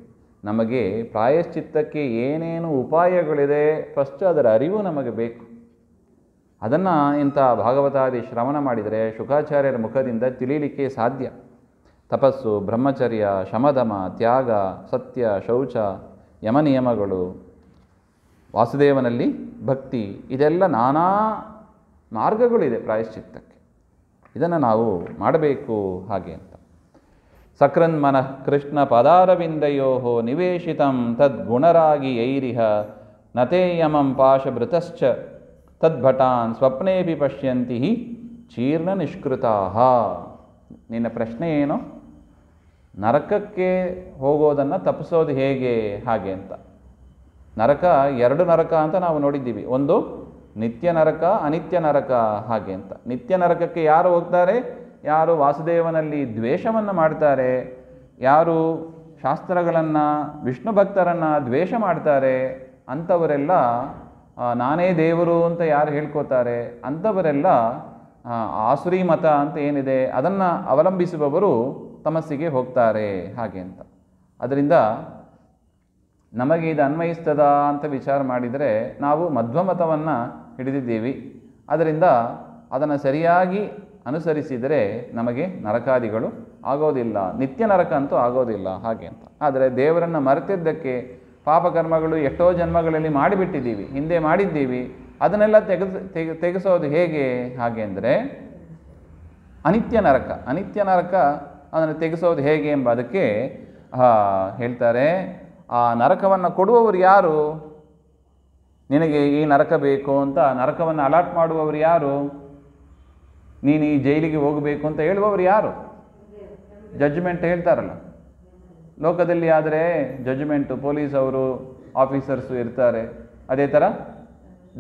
ನಮಗೆ ಪ್ರಾಯಶ್ಚಿತ್ತಕ್ಕೆ ಏನೇನು ಉಪಾಯಗಳಿದೆ ಫಸ್ಟ್ ಅದರ ಅರಿವು ನಮಗೆ ಬೇಕು. ಅದನ್ನು ಇಂಥ ಭಾಗವತಾದಿ ಶ್ರವಣ ಮಾಡಿದರೆ ಶುಕಾಚಾರ್ಯರ ಮುಖದಿಂದ ತಿಳಿಯಲಿಕ್ಕೆ ಸಾಧ್ಯ. ತಪಸ್ಸು, ಬ್ರಹ್ಮಚರ್ಯ, ಶಮದಮ, ತ್ಯಾಗ, ಸತ್ಯ, ಶೌಚ, ಯಮನಿಯಮಗಳು, ವಾಸುದೇವನಲ್ಲಿ ಭಕ್ತಿ, ಇದೆಲ್ಲ ನಾನಾ ಮಾರ್ಗಗಳಿದೆ ಪ್ರಾಯಶ್ಚಿತ್ತಕ್ಕೆ. ಇದನ್ನು ನಾವು ಮಾಡಬೇಕು ಹಾಗೆ ಅಂತ. ಸಕೃನ್ಮನಃ ಕೃಷ್ಣ ಪದಾರವಿಂದಯೋ ನಿವೇಶಿತಂ ತದ್ಗುಣರಾಗಿ ಯೈರಿಹ ನತೇ ಯಮಂ ಪಾಶಭೃತಶ್ಚ ತದ್ಭಟಾನ್ ಸ್ವಪ್ನೇಪಿ ಪಶ್ಯಂತಿ ಚೀರ್ಣ ನಿಷ್ಕೃತಾಃ. ನಿನ್ನ ಪ್ರಶ್ನೆ ಏನು? ನರಕಕ್ಕೆ ಹೋಗೋದನ್ನು ತಪ್ಪಿಸೋದು ಹೇಗೆ ಹಾಗೆ ಅಂತ. ನರಕ, ಎರಡು ನರಕ ಅಂತ ನಾವು ನೋಡಿದ್ದೀವಿ. ಒಂದು ನಿತ್ಯ ನರಕ, ಅನಿತ್ಯ ನರಕ ಹಾಗೆ ಅಂತ. ನಿತ್ಯ ನರಕಕ್ಕೆ ಯಾರು ಹೋಗ್ತಾರೆ? ಯಾರು ವಾಸುದೇವನಲ್ಲಿ ದ್ವೇಷವನ್ನು ಮಾಡ್ತಾರೆ, ಯಾರು ಶಾಸ್ತ್ರಗಳನ್ನು, ವಿಷ್ಣು ಭಕ್ತರನ್ನು ದ್ವೇಷ ಮಾಡ್ತಾರೆ, ಅಂಥವರೆಲ್ಲ ನಾನೇ ದೇವರು ಅಂತ ಯಾರು ಹೇಳ್ಕೋತಾರೆ ಅಂಥವರೆಲ್ಲ ಆಸುರಿ ಮತ ಅಂತ ಏನಿದೆ ಅದನ್ನು ಅವಲಂಬಿಸುವವರು ತಮಸ್ಸಿಗೆ ಹೋಗ್ತಾರೆ ಹಾಗೆ ಅಂತ. ಅದರಿಂದ ನಮಗೆ ಇದು ಅನ್ವಯಿಸ್ತದ ಅಂತ ವಿಚಾರ ಮಾಡಿದರೆ ನಾವು ಮಧ್ವಮತವನ್ನು ಹಿಡಿದಿದ್ದೀವಿ. ಅದರಿಂದ ಅದನ್ನು ಸರಿಯಾಗಿ ಅನುಸರಿಸಿದರೆ ನಮಗೆ ನರಕಾದಿಗಳು ಆಗೋದಿಲ್ಲ, ನಿತ್ಯ ನರಕ ಅಂತೂ ಆಗೋದಿಲ್ಲ ಹಾಗೆ ಅಂತ. ಆದರೆ ದೇವರನ್ನು ಮರೆತಿದ್ದಕ್ಕೆ ಪಾಪಕರ್ಮಗಳು ಎಷ್ಟೋ ಜನ್ಮಗಳಲ್ಲಿ ಮಾಡಿಬಿಟ್ಟಿದ್ದೀವಿ, ಹಿಂದೆ ಮಾಡಿದ್ದೀವಿ. ಅದನ್ನೆಲ್ಲ ತೆಗೆಸೋದು ಹೇಗೆ ಹಾಗೆ ಅಂದರೆ ಅನಿತ್ಯ ನರಕ. ಅನಿತ್ಯ ನರಕ ಅದನ್ನು ತೆಗೆಸೋದು ಹೇಗೆ ಎಂಬುದಕ್ಕೆ ಹೇಳ್ತಾರೆ, ಆ ನರಕವನ್ನು ಕೊಡುವವರು ಯಾರು? ನಿನಗೆ ಈ ನರಕ ಬೇಕು ಅಂತ ನರಕವನ್ನು ಅಲಾಟ್ ಮಾಡುವವರು ಯಾರು? ನೀನು ಈ ಜೈಲಿಗೆ ಹೋಗಬೇಕು ಅಂತ ಹೇಳುವವರು ಯಾರು? ಜಡ್ಜ್ಮೆಂಟ್ ಹೇಳ್ತಾರಲ್ಲ. ಲೋಕದಲ್ಲಿ ಆದರೆ ಜಡ್ಜ್ಮೆಂಟು ಪೊಲೀಸ್ ಅವರು, ಆಫೀಸರ್ಸು ಇರ್ತಾರೆ. ಅದೇ ಥರ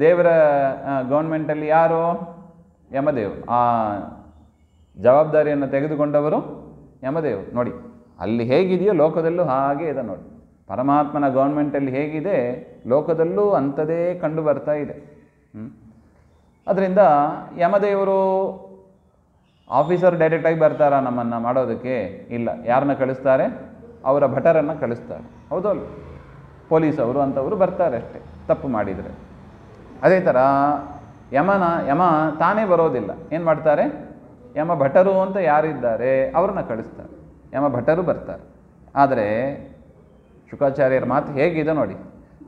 ದೇವರ ಗೌರ್ಮೆಂಟಲ್ಲಿ ಯಾರು? ಯಮದೇವರು. ಆ ಜವಾಬ್ದಾರಿಯನ್ನು ತೆಗೆದುಕೊಂಡವರು ಯಮದೇವರು. ನೋಡಿ, ಅಲ್ಲಿ ಹೇಗಿದೆಯೋ ಲೋಕದಲ್ಲೂ ಹಾಗೆ ಇದೆ ನೋಡಿ. ಪರಮಾತ್ಮನ ಗೌರ್ಮೆಂಟಲ್ಲಿ ಹೇಗಿದೆ ಲೋಕದಲ್ಲೂ ಅಂಥದೇ ಕಂಡು ಬರ್ತಾ ಇದೆ. ಅದರಿಂದ ಯಮದೇವರು ಆಫೀಸರ್ ಡೈರೆಕ್ಟಾಗಿ ಬರ್ತಾರ ನಮ್ಮನ್ನು ಮಾಡೋದಕ್ಕೆ? ಇಲ್ಲ. ಯಾರನ್ನ ಕಳಿಸ್ತಾರೆ? ಅವರ ಭಟರನ್ನು ಕಳಿಸ್ತಾರೆ. ಹೌದಲ್ಲ? ಪೊಲೀಸವರು ಅಂಥವರು ಬರ್ತಾರೆ ಅಷ್ಟೇ, ತಪ್ಪು ಮಾಡಿದರೆ. ಅದೇ ಥರ ಯಮ ತಾನೇ ಬರೋದಿಲ್ಲ. ಏನು ಮಾಡ್ತಾರೆ? ಯಮ ಭಟರು ಅಂತ ಯಾರಿದ್ದಾರೆ ಅವ್ರನ್ನ ಕಳಿಸ್ತಾರೆ. ಯಮ ಭಟರು ಬರ್ತಾರೆ. ಆದರೆ ಶುಕಾಚಾರ್ಯರ ಮಾತು ಹೇಗಿದೆ ನೋಡಿ.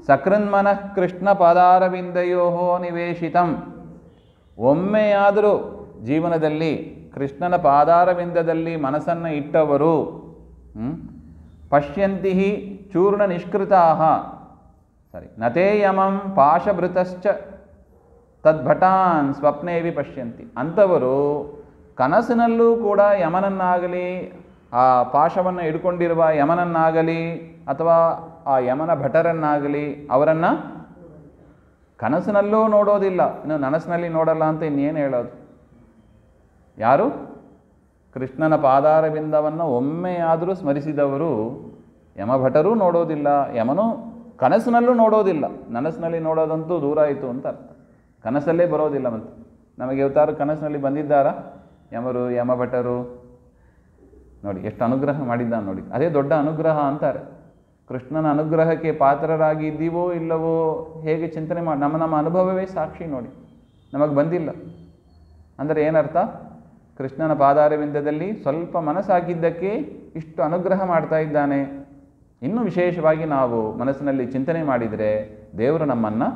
ಸಕೃನ್ಮನಃ ಕೃಷ್ಣ ಪಾದಾರವಿಂದಯೋ ನಿವೇಶಿತಂ. ಒಮ್ಮೆಯಾದರೂ ಜೀವನದಲ್ಲಿ ಕೃಷ್ಣನ ಪಾದಾರವಿಂದದಲ್ಲಿ ಮನಸ್ಸನ್ನು ಇಟ್ಟವರು ಪಶ್ಯಂತಿ ಚೂರ್ಣ ನಿಷ್ಕೃತಾಃ ನತೇ ಯಮಂ ಪಾಶಭೃತಶ್ಚ ತದ್ಭಟಾನ್ ಸ್ವಪ್ನೇವಿ ಪಶ್ಯಂತಿ. ಅಂಥವರು ಕನಸಿನಲ್ಲೂ ಕೂಡ ಯಮನನ್ನಾಗಲಿ, ಆ ಪಾಶವನ್ನು ಹಿಡ್ಕೊಂಡಿರುವ ಯಮನನ್ನಾಗಲಿ ಅಥವಾ ಆ ಯಮನ ಭಟರನ್ನಾಗಲಿ ಅವರನ್ನು ಕನಸಿನಲ್ಲೂ ನೋಡೋದಿಲ್ಲ. ಇನ್ನು ನನಸಿನಲ್ಲಿ ನೋಡಲ್ಲ ಅಂತ ಇನ್ನೇನು ಹೇಳೋದು? ಯಾರು ಕೃಷ್ಣನ ಪಾದಾರವಿಂದವನ್ನು ಒಮ್ಮೆಯಾದರೂ ಸ್ಮರಿಸಿದವರು ಯಮಭಟರೂ ನೋಡೋದಿಲ್ಲ, ಯಮನೂ ಕನಸಿನಲ್ಲೂ ನೋಡೋದಿಲ್ಲ. ನನಸಿನಲ್ಲಿ ನೋಡೋದಂತೂ ದೂರ ಆಯಿತು ಅಂತ ಅರ್ಥ. ಕನಸಲ್ಲೇ ಬರೋದಿಲ್ಲ. ಮತ್ತು ನಮಗೆ ಇವತ್ತಾರು ಕನಸಿನಲ್ಲಿ ಬಂದಿದ್ದಾರಾ ಯಮರು, ಯಮಭಟರು? ನೋಡಿ ಎಷ್ಟು ಅನುಗ್ರಹ ಮಾಡಿದ್ದಾನೆ ನೋಡಿ. ಅದೇ ದೊಡ್ಡ ಅನುಗ್ರಹ ಅಂತಾರೆ. ಕೃಷ್ಣನ ಅನುಗ್ರಹಕ್ಕೆ ಪಾತ್ರರಾಗಿದ್ದೀವೋ ಇಲ್ಲವೋ ಹೇಗೆ ಚಿಂತನೆ ಮಾಡಿ, ನಮ್ಮ ಅನುಭವವೇ ಸಾಕ್ಷಿ ನೋಡಿ. ನಮಗೆ ಬಂದಿಲ್ಲ ಅಂದರೆ ಏನರ್ಥ? ಕೃಷ್ಣನ ಪಾದಾರವಿಂದದಲ್ಲಿ ಸ್ವಲ್ಪ ಮನಸ್ಸಾಗಿದ್ದಕ್ಕೆ ಇಷ್ಟು ಅನುಗ್ರಹ ಮಾಡ್ತಾ ಇದ್ದಾನೆ. ಇನ್ನೂ ವಿಶೇಷವಾಗಿ ನಾವು ಮನಸ್ಸಿನಲ್ಲಿ ಚಿಂತನೆ ಮಾಡಿದರೆ ದೇವರು ನಮ್ಮನ್ನು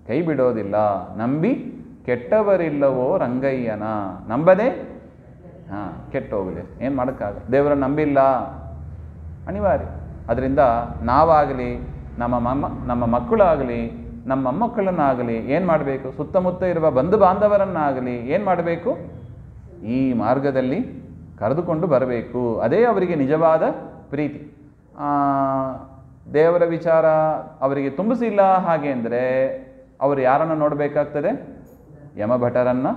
ಕೈ ಬಿಡೋದಿಲ್ಲ. ನಂಬಿ ಕೆಟ್ಟವರಿಲ್ಲವೋ ರಂಗಯ್ಯನ. ನಂಬದೆ ಕೆಟ್ಟೋಗಲಿ, ಏನು ಮಾಡೋಕ್ಕಾಗಲ್ಲ. ದೇವರನ್ನು ನಂಬಿಲ್ಲ, ಅನಿವಾರ್ಯ. ಅದರಿಂದ ನಾವಾಗಲಿ, ನಮ್ಮ ಮಕ್ಕಳಾಗಲಿ, ನಮ್ಮ ಮೊಮ್ಮಕ್ಕಳನ್ನಾಗಲಿ ಏನು ಮಾಡಬೇಕು? ಸುತ್ತಮುತ್ತ ಇರುವ ಬಂಧು ಬಾಂಧವರನ್ನಾಗಲಿ ಏನು ಮಾಡಬೇಕು? ಈ ಮಾರ್ಗದಲ್ಲಿ ಕರೆದುಕೊಂಡು ಬರಬೇಕು. ಅದೇ ಅವರಿಗೆ ನಿಜವಾದ ಪ್ರೀತಿ. ದೇವರ ವಿಚಾರ ಅವರಿಗೆ ತುಂಬಿಸಿಲ್ಲ ಹಾಗೆ ಅಂದರೆ ಅವರು ಯಾರನ್ನು ನೋಡಬೇಕಾಗ್ತದೆ? ಯಮಭಟರನ್ನು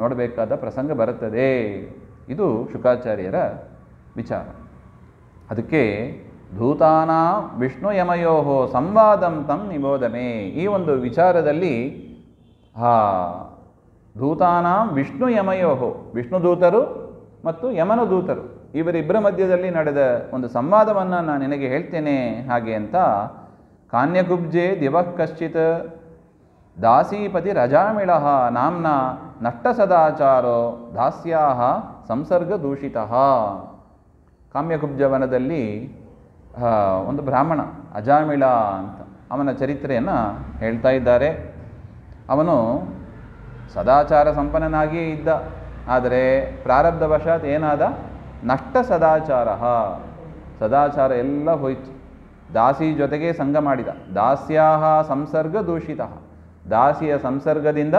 ನೋಡಬೇಕಾದ ಪ್ರಸಂಗ ಬರುತ್ತದೆ. ಇದು ಶುಕಾಚಾರ್ಯರ ವಿಚಾರ. ಅದಕ್ಕೆ ಧೂತಾನ ವಿಷ್ಣು ಯಮಯೋ ಸಂವಾದಂ ತಂ ನಿಬೋಧಮೆ. ಈ ಒಂದು ವಿಚಾರದಲ್ಲಿ ಧೂತಾನಾಂ ವಿಷ್ಣು ಯಮಯೋ, ವಿಷ್ಣು ದೂತರು ಮತ್ತು ಯಮನ ದೂತರು ಇವರಿಬ್ಬರ ಮಧ್ಯದಲ್ಲಿ ನಡೆದ ಒಂದು ಸಂವಾದವನ್ನು ನಾನು ನಿನಗೆ ಹೇಳ್ತೇನೆ ಹಾಗೆ ಅಂತ. ಕಾನ್ಯಕುಬ್ಜೆ ದಿವಃ ಕಶ್ಚಿತ್ ದಾಸೀಪತಿ ರಜಾಮಿಳಃ ನಾಮ್ನ ನಷ್ಟ ಸದಾಚಾರೋ ದಾಸ್ಯಾಹ ಸಂಸರ್ಗ ದೂಷಿತಃ. ಕಾಮ್ಯಕುಬ್ಜವನದಲ್ಲಿ ಒಂದು ಬ್ರಾಹ್ಮಣ ಅಜಾಮಿಳ ಅಂತ, ಅವನ ಚರಿತ್ರೆಯನ್ನು ಹೇಳ್ತಾ ಇದ್ದಾರೆ. ಅವನು ಸದಾಚಾರ ಸಂಪನ್ನನಾಗಿಯೇ ಇದ್ದ. ಆದರೆ ಪ್ರಾರಬ್ಧವಶಾತ್ ಏನಾದ? ನಷ್ಟ ಸದಾಚಾರ, ಸದಾಚಾರ ಎಲ್ಲ ಹೋಯಿತು. ದಾಸಿ ಜೊತೆಗೆ ಸಂಗ ಮಾಡಿದ. ದಾಸ್ಯಾಹ ಸಂಸರ್ಗ ದೂಷಿತ, ದಾಸಿಯ ಸಂಸರ್ಗದಿಂದ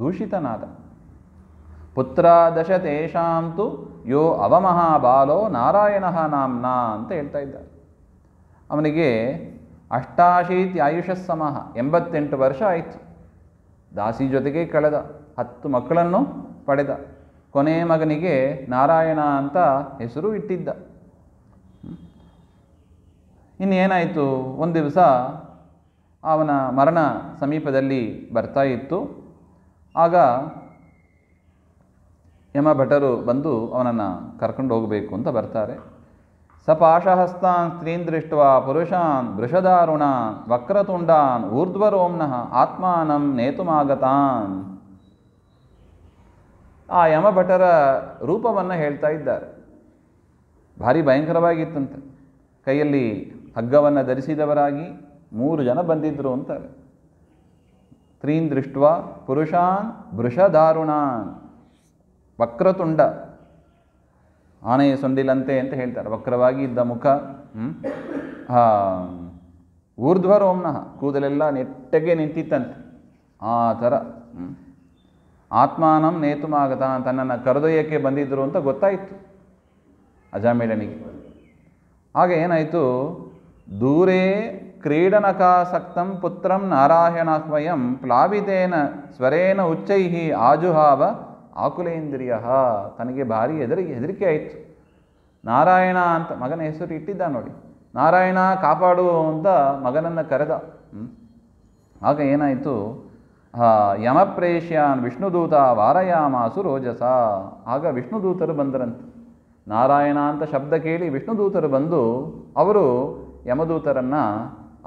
ದೂಷಿತನಾದ. ಪುತ್ರ ದಶ ತೇಷಾಂತು ಯೋ ಅವಮಹಾಬಾಲೋ ನಾರಾಯಣ ನಾಮ್ನ ಅಂತ ಹೇಳ್ತಾ ಇದ್ದಾರೆ. ಅವನಿಗೆ 88 ಆಯುಷಸ್ಸಮಃ 88 ವರ್ಷ ಆಯಿತು. ದಾಸಿ ಜೊತೆಗೆ ಕಳೆದ, 10 ಮಕ್ಕಳನ್ನು ಪಡೆದ. ಕೊನೆಯ ಮಗನಿಗೆ ನಾರಾಯಣ ಅಂತ ಹೆಸರು ಇಟ್ಟಿದ್ದ. ಇನ್ನೇನಾಯಿತು, ಒಂದು ದಿವಸ ಅವನ ಮರಣ ಸಮೀಪದಲ್ಲಿ ಬರ್ತಾ ಇತ್ತು. ಆಗ ಯಮ ಭಟರು ಬಂದು ಅವನನ್ನು ಕರ್ಕೊಂಡು ಹೋಗಬೇಕು ಅಂತ ಬರ್ತಾರೆ. ಸಪಾಶಹಸ್ತಾನ್ ಸ್ತ್ರೀನ್ ದೃಷ್ಟ ಪುರುಷಾನ್ ವೃಷದಾರುಣಾನ್ ವಕ್ರತುಂಡಾನ್ ಊರ್ಧ್ವರೋಮ್ನಃ ಆತ್ಮಾನಂ ನೇತುಮಾಗತಾನ್. ಆ ಯಮಭಟರ ರೂಪವನ್ನು ಹೇಳ್ತಾ ಇದ್ದಾರೆ. ಭಾರಿ ಭಯಂಕರವಾಗಿತ್ತಂತೆ. ಕೈಯಲ್ಲಿ ಹಗ್ಗವನ್ನು ಧರಿಸಿದವರಾಗಿ 3 ಜನ ಬಂದಿದ್ದರು ಅಂತಾರೆ. ಸ್ತ್ರೀನ್ ದೃಷ್ಟ ಪುರುಷಾನ್ ವೃಷದಾರುಣಾನ್, ವಕ್ರತುಂಡ, ಆನೆಯ ಸೊಂಡಿಲಂತೆ ಅಂತ ಹೇಳ್ತಾರೆ, ವಕ್ರವಾಗಿ ಇದ್ದ ಮುಖ, ಊರ್ಧ್ವರೋಮ್ನಃ, ಕೂದಲೆಲ್ಲ ನೆಟ್ಟಗೆ ನಿಂತಿತ್ತಂತೆ, ಆ ಥರ. ಆತ್ಮಾನಂ ನೇತುಮಾಗತ, ತನ್ನನ್ನು ಕರೆದೊಯ್ಯಕ್ಕೆ ಬಂದಿದ್ದರು ಅಂತ ಗೊತ್ತಾಯಿತು ಅಜಾಮಿಳನಿಗೆ. ಆಗ ಏನಾಯಿತು, ದೂರೇ ಕ್ರೀಡನಕಾಸಕ್ತಂ ಪುತ್ರಂ ನಾರಾಯಣಾಹ್ವಯಂ ಪ್ಲಾವಿತೇನ ಸ್ವರೇನ ಉಚ್ಚೈಹಿ ಆಜುಹಾವ ಆಕುಲೇಂದ್ರಿಯ. ತನಗೆ ಭಾರಿ ಹೆದರಿಕೆ ಆಯಿತು. ನಾರಾಯಣ ಅಂತ ಮಗನ ಹೆಸರು ಇಟ್ಟಿದ್ದ ನೋಡಿ, ನಾರಾಯಣ ಕಾಪಾಡು ಅಂತ ಮಗನನ್ನು ಕರೆದ. ಆಗ ಏನಾಯಿತು, ಯಮಪ್ರೇಷ್ಯಾನ್ ವಿಷ್ಣುದೂತ ವಾರಯಾಮಾಸು ರೋಜಸ. ಆಗ ವಿಷ್ಣುದೂತರು ಬಂದರಂತೆ. ನಾರಾಯಣ ಅಂತ ಶಬ್ದ ಕೇಳಿ ವಿಷ್ಣುದೂತರು ಬಂದು ಅವರು ಯಮದೂತರನ್ನು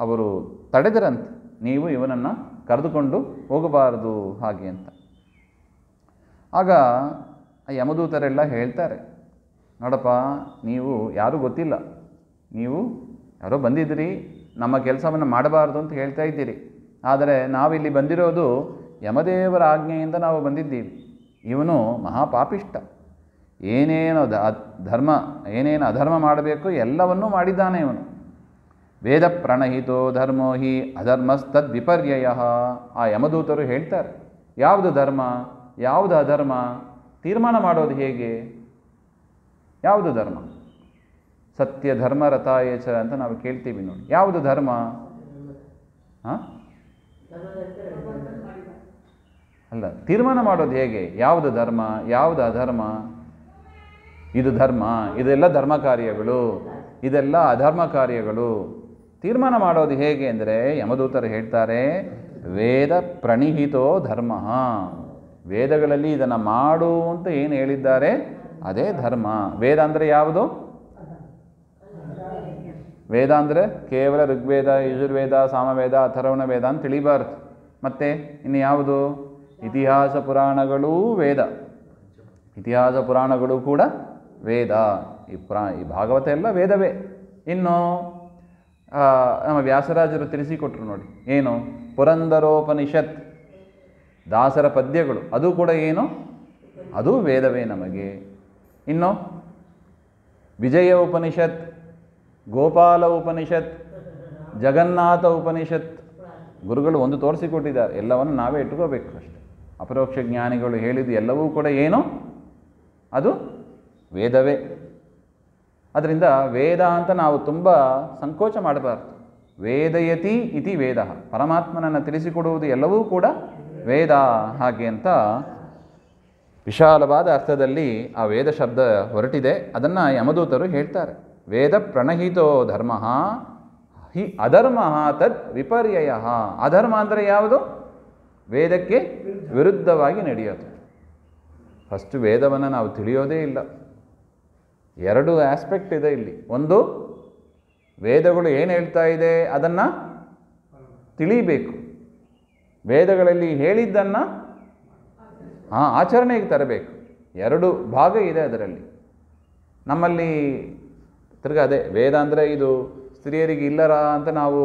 ಅವರು ತಡೆದರಂತೆ. ನೀವು ಇವನನ್ನು ಕರೆದುಕೊಂಡು ಹೋಗಬಾರದು ಹಾಗೆ ಅಂತ. ಆಗ ಆ ಯಮದೂತರೆಲ್ಲ ಹೇಳ್ತಾರೆ, ನೋಡಪ್ಪ, ನೀವು ಯಾರೂ ಗೊತ್ತಿಲ್ಲ, ನೀವು ಯಾರೋ ಬಂದಿದ್ದೀರಿ, ನಮ್ಮ ಕೆಲಸವನ್ನು ಮಾಡಬಾರ್ದು ಅಂತ ಹೇಳ್ತಾ ಇದ್ದೀರಿ. ಆದರೆ ನಾವಿಲ್ಲಿ ಬಂದಿರೋದು ಯಮದೇವರ ಆಜ್ಞೆಯಿಂದ ನಾವು ಬಂದಿದ್ದೀವಿ. ಇವನು ಮಹಾಪಾಪಿಷ್ಟ, ಏನೇನು ಏನೇನು ಅಧರ್ಮ ಮಾಡಬೇಕು ಎಲ್ಲವನ್ನೂ ಮಾಡಿದ್ದಾನೆ ಇವನು. ವೇದ ಪ್ರಣಹಿತೋ ಧರ್ಮೋ ಹಿ ಅಧರ್ಮಸ್ತದ್ ವಿಪರ್ಯಯ. ಆ ಯಮದೂತರು ಹೇಳ್ತಾರೆ, ಯಾವುದು ಧರ್ಮ ಯಾವುದು ಅಧರ್ಮ ತೀರ್ಮಾನ ಮಾಡೋದು ಹೇಗೆ? ಯಾವುದು ಧರ್ಮ? ಸತ್ಯ ಧರ್ಮ ರಥಾಯಚ ಅಂತ ನಾವು ಕೇಳ್ತೀವಿ ನೋಡಿ. ಯಾವುದು ಧರ್ಮ? ಅಲ್ಲ, ತೀರ್ಮಾನ ಮಾಡೋದು ಹೇಗೆ? ಯಾವುದು ಧರ್ಮ ಯಾವುದು ಅಧರ್ಮ? ಇದು ಧರ್ಮ, ಇದೆಲ್ಲ ಧರ್ಮ ಕಾರ್ಯಗಳು, ಇದೆಲ್ಲ ಅಧರ್ಮ ಕಾರ್ಯಗಳು. ತೀರ್ಮಾನ ಮಾಡೋದು ಹೇಗೆ ಅಂದರೆ ಯಮದೂತರು ಹೇಳ್ತಾರೆ, ವೇದ ಪ್ರಣಿಹಿತೋ ಧರ್ಮ. ವೇದಗಳಲ್ಲಿ ಇದನ್ನು ಮಾಡು ಅಂತ ಏನು ಹೇಳಿದ್ದಾರೆ ಅದೇ ಧರ್ಮ. ವೇದ ಅಂದರೆ ಯಾವುದು? ವೇದ ಅಂದರೆ ಕೇವಲ ಋಗ್ವೇದ, ಯಜುರ್ವೇದ, ಸಾಮವೇದ, ಅಥರ್ವಣ ವೇದ ಅಂತ ತಿಳಿಬಾರ್ದು. ಮತ್ತು ಇನ್ನು ಯಾವುದು? ಇತಿಹಾಸ ಪುರಾಣಗಳೂ ವೇದ, ಇತಿಹಾಸ ಪುರಾಣಗಳು ಕೂಡ ವೇದ. ಈ ಭಾಗವತ ಎಲ್ಲ ವೇದವೇ. ಇನ್ನು ನಮ್ಮ ವ್ಯಾಸರಾಜರು ತಿಳಿಸಿಕೊಟ್ರು ನೋಡಿ, ಏನು? ಪುರಂದರೋಪನಿಷತ್, ದಾಸರ ಪದ್ಯಗಳು, ಅದು ಕೂಡ ಏನು? ಅದು ವೇದವೇ ನಮಗೆ. ಇನ್ನು ವಿಜಯ ಉಪನಿಷತ್, ಗೋಪಾಲ ಉಪನಿಷತ್, ಜಗನ್ನಾಥ ಉಪನಿಷತ್, ಗುರುಗಳು ಒಂದು ತೋರಿಸಿಕೊಟ್ಟಿದ್ದಾರೆ. ಎಲ್ಲವನ್ನು ನಾವೇ ಇಟ್ಕೋಬೇಕು ಅಷ್ಟೆ. ಅಪರೋಕ್ಷ ಜ್ಞಾನಿಗಳು ಹೇಳಿದ್ದು ಎಲ್ಲವೂ ಕೂಡ ಏನು? ಅದು ವೇದವೇ. ಅದರಿಂದ ವೇದ ಅಂತ ನಾವು ತುಂಬ ಸಂಕೋಚ ಮಾಡಬಾರ್ದು. ವೇದಯತಿ ಇತಿ ವೇದ, ಪರಮಾತ್ಮನನ್ನು ತಿಳಿಸಿಕೊಡುವುದು ಎಲ್ಲವೂ ಕೂಡ ವೇದ ಹಾಗೆ ಅಂತ ವಿಶಾಲವಾದ ಅರ್ಥದಲ್ಲಿ ಆ ವೇದ ಶಬ್ದ ಹೊರಟಿದೆ. ಅದನ್ನು ಯಮದೂತರು ಹೇಳ್ತಾರೆ. ವೇದ ಪ್ರಣಹಿತೋ ಧರ್ಮ ಹಿ ಅಧರ್ಮ ತದ್ ವಿಪರ್ಯಯ. ಅಧರ್ಮ ಅಂದರೆ ಯಾವುದು? ವೇದಕ್ಕೆ ವಿರುದ್ಧವಾಗಿ ನಡೆಯೋದು. ಫಸ್ಟ್ ವೇದವನ್ನು ನಾವು ತಿಳಿಯೋದೇ ಇಲ್ಲ. 2 ಆಸ್ಪೆಕ್ಟ್ ಇದೆ ಇಲ್ಲಿ. ಒಂದು, ವೇದಗಳು ಏನು ಹೇಳ್ತಾ ಇದೆ ಅದನ್ನು ತಿಳಿಬೇಕು. ವೇದಗಳಲ್ಲಿ ಹೇಳಿದ್ದನ್ನು ಆಚರಣೆಗೆ ತರಬೇಕು. 2 ಭಾಗ ಇದೆ ಅದರಲ್ಲಿ. ನಮ್ಮಲ್ಲಿ ತಿರ್ಗ ಅದೇ ವೇದ ಅಂದರೆ ಇದು ಸ್ತ್ರೀಯರಿಗೆ ಇಲ್ಲರ ಅಂತ ನಾವು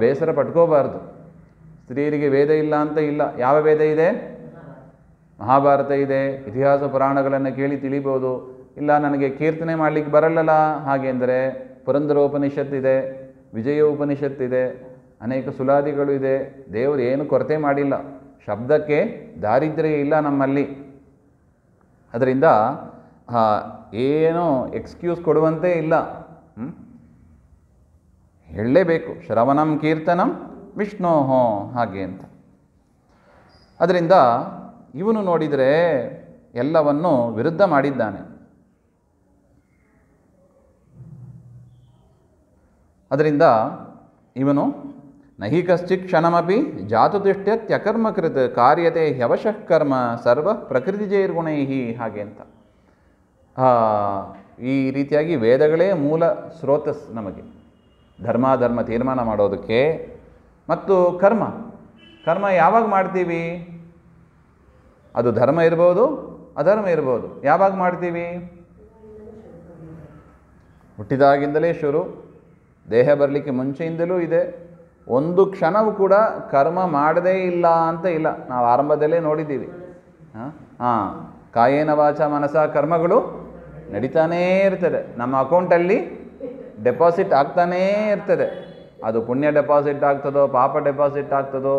ಬೇಸರ ಪಟ್ಕೋಬಾರ್ದು. ಸ್ತ್ರೀಯರಿಗೆ ವೇದ ಇಲ್ಲ ಅಂತ ಇಲ್ಲ. ಯಾವ ವೇದ ಇದೆ? ಮಹಾಭಾರತ ಇದೆ, ಇತಿಹಾಸ ಪುರಾಣಗಳನ್ನು ಕೇಳಿ ತಿಳಿಬೋದು. ಇಲ್ಲ ನನಗೆ ಕೀರ್ತನೆ ಮಾಡಲಿಕ್ಕೆ ಬರಲ್ಲಲ್ಲ, ಹಾಗೆ ಅಂದರೆ ಪುರಂದರೋಪನಿಷತ್ತಿದೆ, ವಿಜಯ ಉಪನಿಷತ್ತಿದೆ, ಅನೇಕ ಸುಲಾದಿಗಳು ಇದೆ. ದೇವರು ಏನು ಕೊರತೆ ಮಾಡಿಲ್ಲ, ಶಬ್ದಕ್ಕೆ ದಾರಿದ್ರ್ಯ ಇಲ್ಲ ನಮ್ಮಲ್ಲಿ. ಅದರಿಂದ ಏನು ಎಕ್ಸ್ಕ್ಯೂಸ್ ಕೊಡುವಂತೆ ಇಲ್ಲ, ಹೇಳಲೇಬೇಕು. ಶ್ರವಣಂ ಕೀರ್ತನಂ ವಿಷ್ಣೋಹೋ ಹಾಗೆ ಅಂತ. ಅದರಿಂದ ಇವನು ನೋಡಿದರೆ ಎಲ್ಲವನ್ನು ವಿರುದ್ಧ ಮಾಡಿದ್ದಾನೆ. ಅದರಿಂದ ಇವನು ನಹಿ ಕಶ್ಚಿತ್ ಕ್ಷಣಮಪಿ ಜಾತುತಿಷ್ಠ್ಯತ್ಯಕರ್ಮಕೃತ್ ಕಾರ್ಯತೆ ಹ್ಯವಶಃ ಕರ್ಮ ಸರ್ವ ಪ್ರಕೃತಿಜೈರ್ಗುಣೈ ಹಾಗೆ ಅಂತ. ಈ ರೀತಿಯಾಗಿ ವೇದಗಳೇ ಮೂಲ ಸ್ರೋತಸ್ ನಮಗೆ ಧರ್ಮ ತೀರ್ಮಾನ ಮಾಡೋದಕ್ಕೆ. ಮತ್ತು ಕರ್ಮ ಯಾವಾಗ ಮಾಡ್ತೀವಿ? ಅದು ಧರ್ಮ ಇರ್ಬೋದು, ಅಧರ್ಮ ಇರ್ಬೋದು. ಯಾವಾಗ ಮಾಡ್ತೀವಿ? ಹುಟ್ಟಿದಾಗಿಂದಲೇ ಶುರು, ದೇಹ ಬರಲಿಕ್ಕೆ ಮುಂಚೆಯಿಂದಲೂ ಇದೆ. ಒಂದು ಕ್ಷಣವೂ ಕೂಡ ಕರ್ಮ ಮಾಡದೇ ಇಲ್ಲ ಅಂತ ಇಲ್ಲ. ನಾವು ಆರಂಭದಲ್ಲೇ ನೋಡಿದ್ದೀವಿ. ಕಾಯೇನ ವಾಚ ಮನಸ ಕರ್ಮಗಳು ನಡೀತಾನೇ ಇರ್ತದೆ. ನಮ್ಮ ಅಕೌಂಟಲ್ಲಿ ಡೆಪಾಸಿಟ್ ಆಗ್ತಾನೇ ಇರ್ತದೆ. ಅದು ಪುಣ್ಯ ಡೆಪಾಸಿಟ್ ಆಗ್ತದೋ, ಪಾಪ ಡೆಪಾಸಿಟ್ ಆಗ್ತದೋ,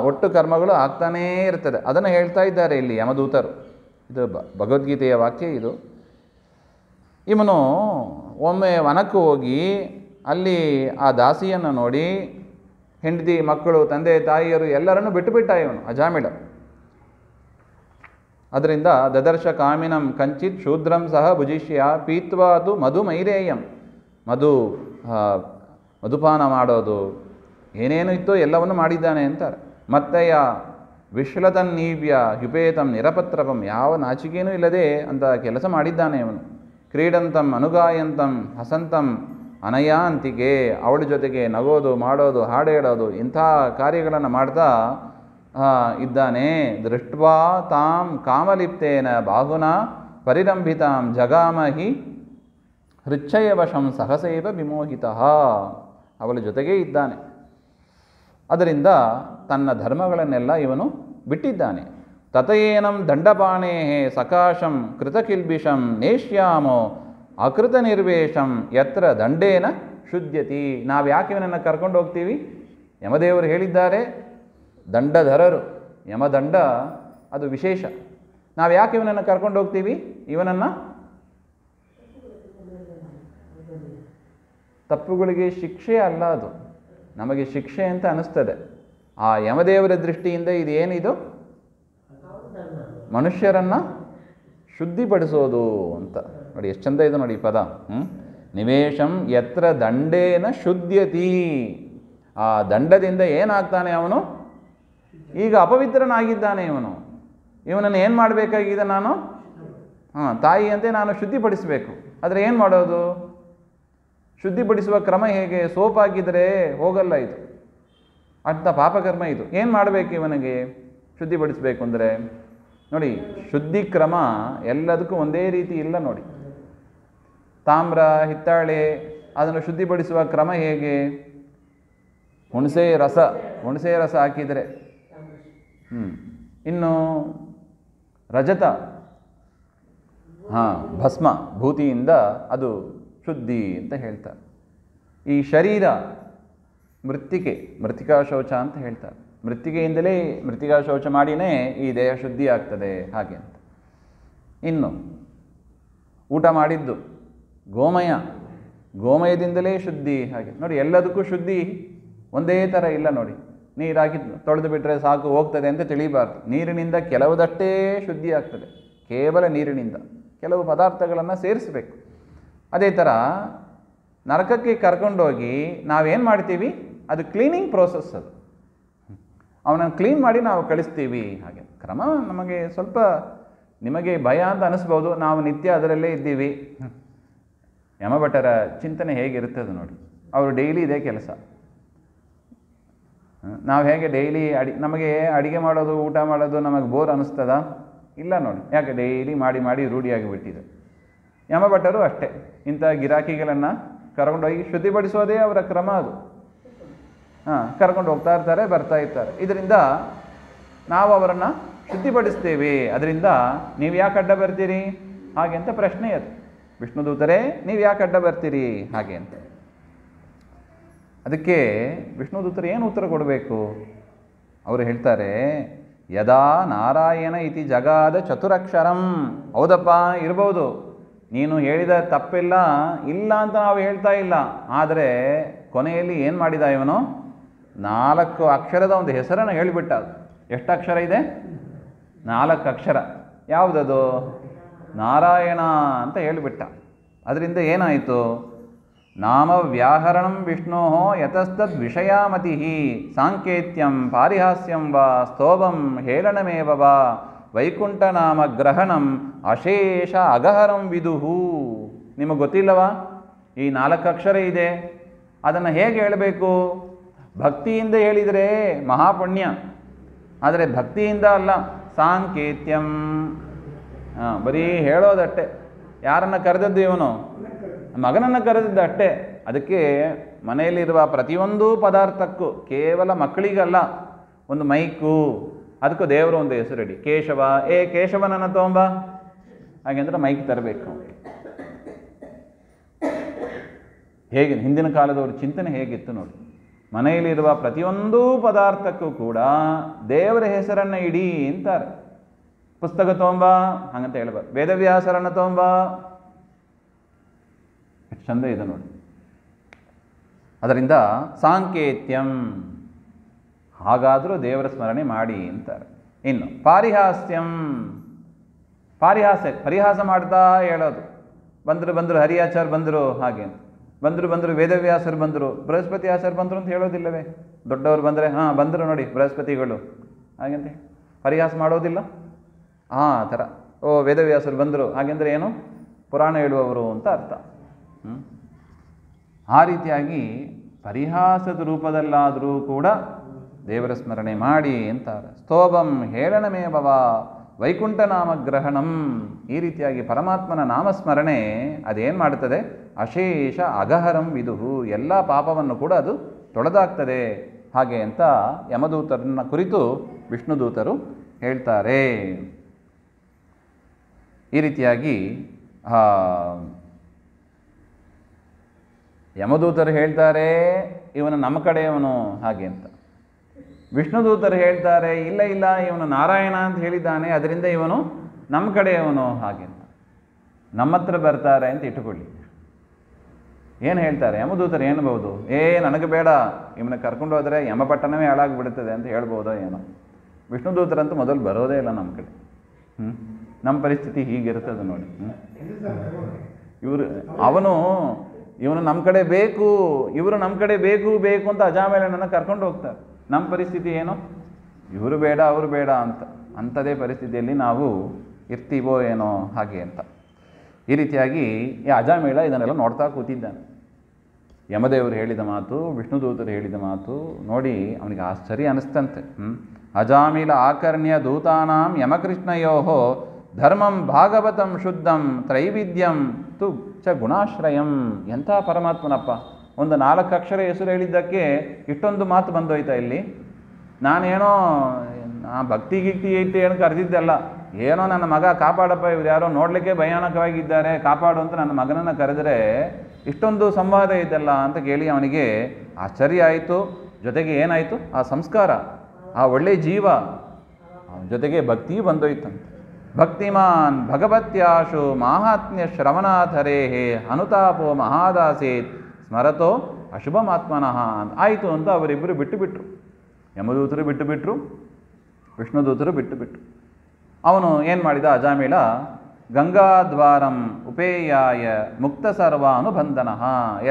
ಒಟ್ಟು ಕರ್ಮಗಳು ಆಗ್ತಾನೇ ಇರ್ತದೆ. ಅದನ್ನು ಹೇಳ್ತಾ ಇದ್ದಾರೆ ಇಲ್ಲಿ ಯಮದೂತರು. ಇದು ಭಗವದ್ಗೀತೆಯ ವಾಕ್ಯ ಇದು. ಇವನು ಒಮ್ಮೆ ವನಕ್ಕೆ ಹೋಗಿ ಅಲ್ಲಿ ಆ ದಾಸಿಯನ್ನು ನೋಡಿ, ಹೆಂಡತಿ ಮಕ್ಕಳು ತಂದೆ ತಾಯಿಯರು ಎಲ್ಲರನ್ನೂ ಬಿಟ್ಟುಬಿಟ್ಟ ಇವನು ಅಜಾಮಿಳ. ಅದರಿಂದ ದದರ್ಶ ಕಾಮಿನಂ ಕಂಚಿತ್ ಶೂದ್ರಂ ಸಹ ಭುಜಿಷ್ಯ ಪೀತ್ವಾತು ಮಧುಮೈರೇಯಂ. ಮಧುಪಾನ ಮಾಡೋದು ಏನೇನು ಇತ್ತೋ ಎಲ್ಲವನ್ನು ಮಾಡಿದ್ದಾನೆ ಅಂತಾರೆ. ಮತ್ತಯ್ಯ ವಿಶ್ಲತನ್ನೀವ್ಯ ಹ್ಯುಪೇತಂ ನಿರಪತ್ರಪಂ. ಯಾವ ನಾಚಿಕೆಯೂ ಇಲ್ಲದೆ ಅಂತ ಕೆಲಸ ಮಾಡಿದ್ದಾನೆ ಇವನು. ಕ್ರೀಡಂತಂ ಅನುಗಾಯಂತಂ ಹಸಂತಂ ಅನಯಾಂತಿಕೆ. ಅವಳ ಜೊತೆಗೆ ನಗೋದು, ಮಾಡೋದು, ಹಾಡು ಹೇಳೋದು, ಇಂಥ ಕಾರ್ಯಗಳನ್ನು ಮಾಡ್ತಾ ಇದ್ದಾನೆ. ದೃಷ್ಟ್ವಾ ತಾಂ ಕಾಮಲಿಪ್ತೇನ ಬಾಹುನ ಪರಿರಂಭಿತಾಂ ಜಗಾಮಹಿ ಹೃಚ್ಛಯವಶಂ ಸಹಸೇವ ವಿಮೋಹಿತಃ. ಅವಳ ಜೊತೆಗೇ ಇದ್ದಾನೆ. ಅದರಿಂದ ತನ್ನ ಧರ್ಮಗಳನ್ನೆಲ್ಲ ಇವನು ಬಿಟ್ಟಿದ್ದಾನೆ. ತತಯೇನಂ ದಂಡಪಾಣೇ ಸಕಾಶಂ ಕೃತಕಿಲ್ಬಿಷಂ ನೇಷ್ಯಾಮೋ ಅಕೃತ ನಿರ್ವೇಶಂ ಯತ್ರ ದಂಡೇನ ಶುದ್ಧತಿ. ನಾವು ಯಾಕೆ ಇವನನ್ನು ಕರ್ಕೊಂಡು ಹೋಗ್ತೀವಿ? ಯಮದೇವರು ಹೇಳಿದ್ದಾರೆ, ದಂಡಧರರು, ಯಮದಂಡ ಅದು ವಿಶೇಷ. ನಾವು ಯಾಕೆ ಇವನನ್ನು ಕರ್ಕೊಂಡು ಹೋಗ್ತೀವಿ? ಇವನನ್ನು ತಪ್ಪುಗಳಿಗೆ ಶಿಕ್ಷೆ ಅಲ್ಲ, ಅದು ನಮಗೆ ಶಿಕ್ಷೆ ಅಂತ ಅನಿಸ್ತದೆ. ಆ ಯಮದೇವರ ದೃಷ್ಟಿಯಿಂದ ಇದೇನಿದು? ಮನುಷ್ಯರನ್ನು ಶುದ್ಧಿಪಡಿಸೋದು ಅಂತ. ನೋಡಿ ಎಷ್ಟು ಚಂದ ಇದು ನೋಡಿ ಪದ. ನಿವೇಶಂ ಯತ್ರ ದಂಡೇನ ಶುದ್ಧತಿ. ಆ ದಂಡದಿಂದ ಏನಾಗ್ತಾನೆ ಅವನು? ಈಗ ಅಪವಿತ್ರನಾಗಿದ್ದಾನೆ ಇವನು. ಇವನನ್ನು ಏನು ಮಾಡಬೇಕಾಗಿದೆ ನಾನು? ತಾಯಿಯಂತೆ ನಾನು ಶುದ್ಧಿಪಡಿಸಬೇಕು. ಆದರೆ ಏನು ಮಾಡೋದು? ಶುದ್ಧಿಪಡಿಸುವ ಕ್ರಮ ಹೇಗೆ? ಸೋಪ್ ಹಾಕಿದರೆ ಹೋಗಲ್ಲ ಇದು. ಅಂಥ ಪಾಪಕರ್ಮ ಇದು. ಏನು ಮಾಡಬೇಕು ಇವನಿಗೆ ಶುದ್ಧಿಪಡಿಸಬೇಕು ಅಂದರೆ? ನೋಡಿ, ಶುದ್ಧಿ ಕ್ರಮ ಎಲ್ಲದಕ್ಕೂ ಒಂದೇ ರೀತಿ ಇಲ್ಲ ನೋಡಿ. ತಾಮ್ರ, ಹಿತ್ತಾಳೆ ಅದನ್ನು ಶುದ್ಧಿಪಡಿಸುವ ಕ್ರಮ ಹೇಗೆ? ಹುಣಸೆ ರಸ ಹಾಕಿದರೆ, ಇನ್ನು ರಜತ ಭಸ್ಮ ಭೂತಿಯಿಂದ ಅದು ಶುದ್ಧಿ ಅಂತ ಹೇಳ್ತಾರೆ. ಈ ಶರೀರ ಮೃತ್ತಿಕಾ ಶೌಚ ಅಂತ ಹೇಳ್ತಾರೆ. ಮೃತ್ತಿಗೆಯಿಂದಲೇ ಮೃತ್ತಿಕಾ ಶೌಚ ಮಾಡಿನೇ ಈ ದೇಹ ಶುದ್ಧಿ ಆಗ್ತದೆ ಹಾಗೆ ಅಂತ. ಇನ್ನು ಊಟ ಮಾಡಿದ್ದು ಗೋಮಯದಿಂದಲೇ ಶುದ್ಧಿ ಹಾಗೆ ನೋಡಿ. ಎಲ್ಲದಕ್ಕೂ ಶುದ್ಧಿ ಒಂದೇ ಥರ ಇಲ್ಲ ನೋಡಿ. ನೀರು ಹಾಕಿ ತೊಳೆದು ಬಿಟ್ಟರೆ ಸಾಕು ಹೋಗ್ತದೆ ಅಂತ ತಿಳಿಬಾರ್ದು. ನೀರಿನಿಂದ ಕೆಲವುದಷ್ಟೇ ಶುದ್ಧಿ ಆಗ್ತದೆ, ಕೇವಲ ನೀರಿನಿಂದ. ಕೆಲವು ಪದಾರ್ಥಗಳನ್ನು ಸೇರಿಸಬೇಕು. ಅದೇ ಥರ ನರಕಕ್ಕೆ ಕರ್ಕೊಂಡೋಗಿ ನಾವೇನು ಮಾಡ್ತೀವಿ? ಅದು ಕ್ಲೀನಿಂಗ್ ಪ್ರೋಸೆಸ್. ಅದು ಅವನನ್ನು ಕ್ಲೀನ್ ಮಾಡಿ ನಾವು ಕಳಿಸ್ತೀವಿ ಹಾಗೆ. ಕ್ರಮ ನಮಗೆ ಸ್ವಲ್ಪ ನಿಮಗೆ ಭಯ ಅಂತ ಅನಿಸ್ಬೋದು. ನಾವು ನಿತ್ಯ ಅದರಲ್ಲೇ ಇದ್ದೀವಿ. ಯಮಭಟರ ಚಿಂತನೆ ಹೇಗಿರ್ತದೆ ನೋಡಿ. ಅವರು ಡೈಲಿ ಇದೇ ಕೆಲಸ. ನಾವು ಹೇಗೆ ಡೈಲಿ ನಮಗೆ ಅಡಿಗೆ ಮಾಡೋದು, ಊಟ ಮಾಡೋದು ನಮಗೆ ಬೋರ್ ಅನ್ನಿಸ್ತದ? ಇಲ್ಲ ನೋಡಿ. ಯಾಕೆ? ಡೈಲಿ ಮಾಡಿ ರೂಢಿಯಾಗಿಬಿಟ್ಟಿದೆ. ಯಮಭಟರು ಅಷ್ಟೇ. ಇಂಥ ಗಿರಾಕಿಗಳನ್ನು ಕರ್ಕೊಂಡೋಗಿ ಶುದ್ಧಿಪಡಿಸೋದೇ ಅವರ ಕ್ರಮ ಅದು. ಕರ್ಕೊಂಡು ಹೋಗ್ತಾ ಇರ್ತಾರೆ, ಬರ್ತಾ ಇರ್ತಾರೆ. ಇದರಿಂದ ನಾವು ಅವರನ್ನು ಶುದ್ಧಿಪಡಿಸ್ತೇವೆ. ಅದರಿಂದ ನೀವು ಯಾಕೆ ಅಡ್ಡ ಬರ್ತೀರಿ? ಹಾಗೆ ಅಂತ ಪ್ರಶ್ನೆ ಅದು. ವಿಷ್ಣು ದೂತರೇ ನೀವು ಯಾಕೆ ಅಡ್ಡ ಬರ್ತೀರಿ ಹಾಗೆ ಅಂತ. ಅದಕ್ಕೆ ವಿಷ್ಣು ದೂತರು ಏನು ಉತ್ತರ ಕೊಡಬೇಕು? ಅವರು ಹೇಳ್ತಾರೆ, ಯದಾ ನಾರಾಯಣ ಇತಿ ಜಗಾದ ಚತುರಕ್ಷರಂ. ಹೌದಪ್ಪ, ಇರ್ಬೋದು, ನೀನು ಹೇಳಿದ ತಪ್ಪಿಲ್ಲ, ಇಲ್ಲ ಅಂತ ನಾವು ಹೇಳ್ತಾ ಇಲ್ಲ. ಆದರೆ ಕೊನೆಯಲ್ಲಿ ಏನು ಮಾಡಿದ ಇವನು? 4 ಅಕ್ಷರದ ಒಂದು ಹೆಸರನ್ನು ಹೇಳಿಬಿಟ್ಟ. ಎಷ್ಟು ಅಕ್ಷರ ಇದೆ? 4 ಅಕ್ಷರ. ಯಾವುದದು? ನಾರಾಯಣ ಅಂತ ಹೇಳಿಬಿಟ್ಟ. ಅದರಿಂದ ಏನಾಯಿತು? ನಾಮ ವ್ಯಾಹರಣಂ ವಿಷ್ಣೋ ಯತಸ್ತದ್ ವಿಷಯಾಮತಿ ಸಾಂಕೇತ್ಯಂ ಪಾರಿಹಾಸ್ಯಂ ವಾ ಸ್ತೋಭಂ ಹೇಳನಮೇವ ವಾ ವೈಕುಂಠ ನಾಮ ಗ್ರಹಣಂ ಅಶೇಷ ಅಗಹರಂ ವಿದುಹು. ನಿಮಗೆ ಗೊತ್ತಿಲ್ಲವಾ? ಈ 4 ಅಕ್ಷರ ಇದೆ, ಅದನ್ನು ಹೇಗೆ ಹೇಳಬೇಕು? ಭಕ್ತಿಯಿಂದ ಹೇಳಿದರೆ ಮಹಾಪುಣ್ಯ, ಆದರೆ ಭಕ್ತಿಯಿಂದ ಅಲ್ಲ, ಸಾಂಕೇತ್ಯಂ, ಬರೀ ಹೇಳೋದಟ್ಟೆ. ಯಾರನ್ನು ಕರೆದದ್ದು ಇವನು? ಮಗನನ್ನು ಕರೆದಿದ್ದ ಅಷ್ಟೇ. ಅದಕ್ಕೆ ಮನೆಯಲ್ಲಿರುವ ಪ್ರತಿಯೊಂದು ಪದಾರ್ಥಕ್ಕೂ, ಕೇವಲ ಮಕ್ಕಳಿಗಲ್ಲ, ಒಂದು ಮೈಕು, ಅದಕ್ಕೂ ದೇವರು ಒಂದು ಹೆಸರಡಿ, ಕೇಶವ. ಕೇಶವನನ್ನು ತೊಗೊಂಬ ಹಾಗೆಂದ್ರೆ ಮೈಕ್ ತರಬೇಕು. ಹೇಗೆ ಹಿಂದಿನ ಕಾಲದವ್ರ ಚಿಂತನೆ ಹೇಗಿತ್ತು ನೋಡಿ. ಮನೆಯಲ್ಲಿರುವ ಪ್ರತಿಯೊಂದು ಪದಾರ್ಥಕ್ಕೂ ಕೂಡ ದೇವರ ಹೆಸರನ್ನು ಇಡಿ ಅಂತಾರೆ. ಪುಸ್ತಕ ತೊಗೊಂಬ ಹಾಗಂತ ಹೇಳ್ಬಾರ್ದು. ವೇದವ್ಯಾಸರನ್ನು ತೊಗೊಂಬ, ಎಷ್ಟು ಚಂದ ಇದೆ ನೋಡಿ. ಅದರಿಂದ ಸಾಂಕೇತ್ಯಂ, ಹಾಗಾದರೂ ದೇವರ ಸ್ಮರಣೆ ಮಾಡಿ ಅಂತಾರೆ. ಇನ್ನು ಪಾರಿಹಾಸ್ಯಂ, ಪರಿಹಾಸ ಮಾಡ್ತಾ ಹೇಳೋದು. ಬಂದರು ಹರಿಯಾಚಾರ್ಯ ಬಂದರು ಹಾಗೆ ಅಂತ, ಬಂದರು ವೇದವ್ಯಾಸರು ಬಂದರು, ಬೃಹಸ್ಪತಿ ಆಚಾರ್ಯ ಬಂದರು ಅಂತ ಹೇಳೋದಿಲ್ಲವೇ? ದೊಡ್ಡವರು ಬಂದರೆ ಬಂದರು ನೋಡಿ ಬೃಹಸ್ಪತಿಗಳು ಹಾಗೆಂತ ಪರಿಹಾಸ ಮಾಡೋದಿಲ್ಲ. ಆ ಥರ ವೇದವ್ಯಾಸರು ಬಂದರು ಹಾಗೆಂದರೆ ಏನು? ಪುರಾಣ ಹೇಳುವವರು ಅಂತ ಅರ್ಥ. ಆ ರೀತಿಯಾಗಿ ಪರಿಹಾಸದ ರೂಪದಲ್ಲಾದರೂ ಕೂಡ ದೇವರ ಸ್ಮರಣೆ ಮಾಡಿ ಅಂತಾರೆ. ಸ್ತೋಭಂ ಹೇಳನಮೇವ ವೈಕುಂಠ ನಾಮ ಗ್ರಹಣಂ. ಈ ರೀತಿಯಾಗಿ ಪರಮಾತ್ಮನ ನಾಮಸ್ಮರಣೆ ಅದೇನು ಮಾಡುತ್ತದೆ? ಅಶೇಷ ಅಗಹರಂ ವಿದುಹು, ಎಲ್ಲ ಪಾಪವನ್ನು ಕೂಡ ಅದು ತೊಳೆದಾಗ್ತದೆ ಹಾಗೆ ಅಂತ ಯಮದೂತರನ್ನ ಕುರಿತು ವಿಷ್ಣುದೂತರು ಹೇಳ್ತಾರೆ. ಈ ರೀತಿಯಾಗಿ ಯಮದೂತರು ಹೇಳ್ತಾರೆ ಇವನು ನಮ್ಮ ಕಡೆಯವನು ಹಾಗೆ ಅಂತ. ವಿಷ್ಣುದೂತರು ಹೇಳ್ತಾರೆ ಇಲ್ಲ ಇವನು ನಾರಾಯಣ ಅಂತ ಹೇಳಿದ್ದಾನೆ, ಅದರಿಂದ ಇವನು ನಮ್ಮ ಕಡೆಯವನು ಹಾಗೆ ಅಂತ. ನಮ್ಮ ಹತ್ರ ಬರ್ತಾರೆ ಅಂತ ಇಟ್ಟುಕೊಳ್ಳಿ. ಏನು ಹೇಳ್ತಾರೆ ಯಮದೂತರು? ಏನಬಹುದು? ನನಗೆ ಬೇಡ, ಇವನ್ನ ಕರ್ಕೊಂಡು ಹೋದರೆ ಯಮಪಟ್ಟಣವೇ ಹಾಳಾಗಿಬಿಡುತ್ತದೆ ಅಂತ ಹೇಳ್ಬೋದೋ ಏನೋ. ವಿಷ್ಣುದೂತರಂತೂ ಮೊದಲು ಬರೋದೇ ಇಲ್ಲ ನಮ್ಮ ಕಡೆ. ನಮ್ಮ ಪರಿಸ್ಥಿತಿ ಹೀಗಿರ್ತದೆ ನೋಡಿ. ಇವನು ನಮ್ಮ ಕಡೆ ಬೇಕು, ಇವರು ನಮ್ಮ ಕಡೆ ಬೇಕು ಅಂತ ಅಜಾಮೇಳನನ್ನು ಕರ್ಕೊಂಡು ಹೋಗ್ತಾರೆ. ನಮ್ಮ ಪರಿಸ್ಥಿತಿ ಏನು? ಇವರು ಬೇಡ ಅವರು ಬೇಡ ಅಂತ, ಅಂಥದೇ ಪರಿಸ್ಥಿತಿಯಲ್ಲಿ ನಾವು ಇರ್ತೀವೋ ಏನೋ ಹಾಗೆ ಅಂತ. ಈ ರೀತಿಯಾಗಿ ಈ ಅಜಾಮೇಳ ಇದನ್ನೆಲ್ಲ ನೋಡ್ತಾ ಕೂತಿದ್ದಾನೆ. ಯಮದೇವರು ಹೇಳಿದ ಮಾತು, ವಿಷ್ಣುದೂತರು ಹೇಳಿದ ಮಾತು ನೋಡಿ ಅವನಿಗೆ ಆಶ್ಚರ್ಯ ಅನಿಸ್ತಂತೆ. ಅಜಾಮಿಲ ಆಕರ್ಣ್ಯ ದೂತಾನಾಂ ಯಮಕೃಷ್ಣಯೋ ಧರ್ಮಂ ಭಾಗವತಂ ಶುದ್ಧಂ ತ್ರೈವಿದ್ಯಂ ತು ಚ ಗುಣಾಶ್ರಯಂ. ಎಂಥ ಪರಮಾತ್ಮನಪ್ಪ! ಒಂದು 4 ಅಕ್ಷರ ಹೆಸರು ಹೇಳಿದ್ದಕ್ಕೆ ಇಷ್ಟೊಂದು ಮಾತು ಬಂದೋಯ್ತಾ ಇಲ್ಲಿ? ನಾನೇನೋ ಭಕ್ತಿ ಗಿಕ್ತಿ ಐತಿ ಏನು ಕರೆದಿದ್ದಲ್ಲ, ಏನೋ ನನ್ನ ಮಗ ಕಾಪಾಡಪ್ಪ, ಇವ್ರು ಯಾರೋ ನೋಡಲಿಕ್ಕೆ ಭಯಾನಕವಾಗಿದ್ದಾರೆ, ಕಾಪಾಡು ಅಂತ ನನ್ನ ಮಗನನ್ನು ಕರೆದರೆ ಇಷ್ಟೊಂದು ಸಂವಾದ ಇದೆಲ್ಲ ಅಂತ ಕೇಳಿ ಅವನಿಗೆ ಆಶ್ಚರ್ಯ ಆಯಿತು. ಜೊತೆಗೆ ಏನಾಯಿತು? ಆ ಸಂಸ್ಕಾರ, ಆ ಒಳ್ಳೆಯ ಜೀವ, ಜೊತೆಗೆ ಭಕ್ತಿಯೂ ಬಂದೋಯ್ತಂತೆ. ಭಕ್ತಿಮಾನ್ ಭಗವತ್ಯಾಶು ಮಾಹಾತ್ಮ್ಯ ಶ್ರವಣಾಧರೇ ಅನುತಾಪೋ ಮಹಾದಾಸೇತ್ ಸ್ಮರತೋ ಅಶುಭಮಾತ್ಮನಃ ಅಂತ ಆಯಿತು ಅಂತ ಅವರಿಬ್ಬರು ಬಿಟ್ಟುಬಿಟ್ರು. ಯಮದೂತರು ಬಿಟ್ಟುಬಿಟ್ರು, ವಿಷ್ಣುದೂತರು ಬಿಟ್ಟುಬಿಟ್ರು. ಅವನು ಏನು ಮಾಡಿದ? ಅಜಾಮಿಳ ಗಂಗಾದ್ವಾರಂ ಉಪೇಯಾಯ ಮುಕ್ತ ಸರ್ವ ಅನುಬಂಧನಃ,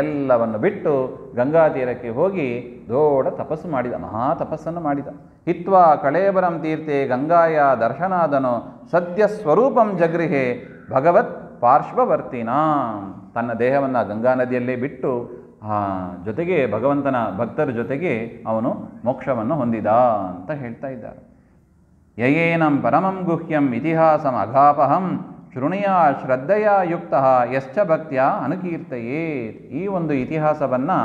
ಎಲ್ಲವನ್ನು ಬಿಟ್ಟು ಗಂಗಾ ತೀರಕ್ಕೆ ಹೋಗಿ ದೊಡ್ಡ ತಪಸ್ಸು ಮಾಡಿದ, ಮಹಾ ತಪಸ್ಸನ್ನು ಮಾಡಿದ. ಹಿತ್ವಾ ಕಳೇಬರಂ ತೀರ್ಥೆ ಗಂಗಾಯ ದರ್ಶನಾದನು ಸದ್ಯ ಸ್ವರೂಪಂ ಜಗೃಹೆ ಭಗವತ್ ಪಾರ್ಶ್ವವರ್ತಿನ. ತನ್ನ ದೇಹವನ್ನು ಗಂಗಾ ನದಿಯಲ್ಲೇ ಬಿಟ್ಟು ಜೊತೆಗೆ ಭಗವಂತನ ಭಕ್ತರ ಜೊತೆಗೆ ಅವನು ಮೋಕ್ಷವನ್ನು ಹೊಂದಿದ ಅಂತ ಹೇಳ್ತಾ ಇದ್ದಾರೆ. ಯಯೇನಂ ಪರಮಂ ಗುಹ್ಯಂ ಇತಿಹಾಸಂ ಅಘಾಪಹಂ ಶೃಣಿಯ ಶ್ರದ್ಧೆಯ ಯುಕ್ತ ಯಶ್ಚ ಭಕ್ತಿಯ ಅನುಕೀರ್ತಯೇ. ಈ ಒಂದು ಇತಿಹಾಸವನ್ನು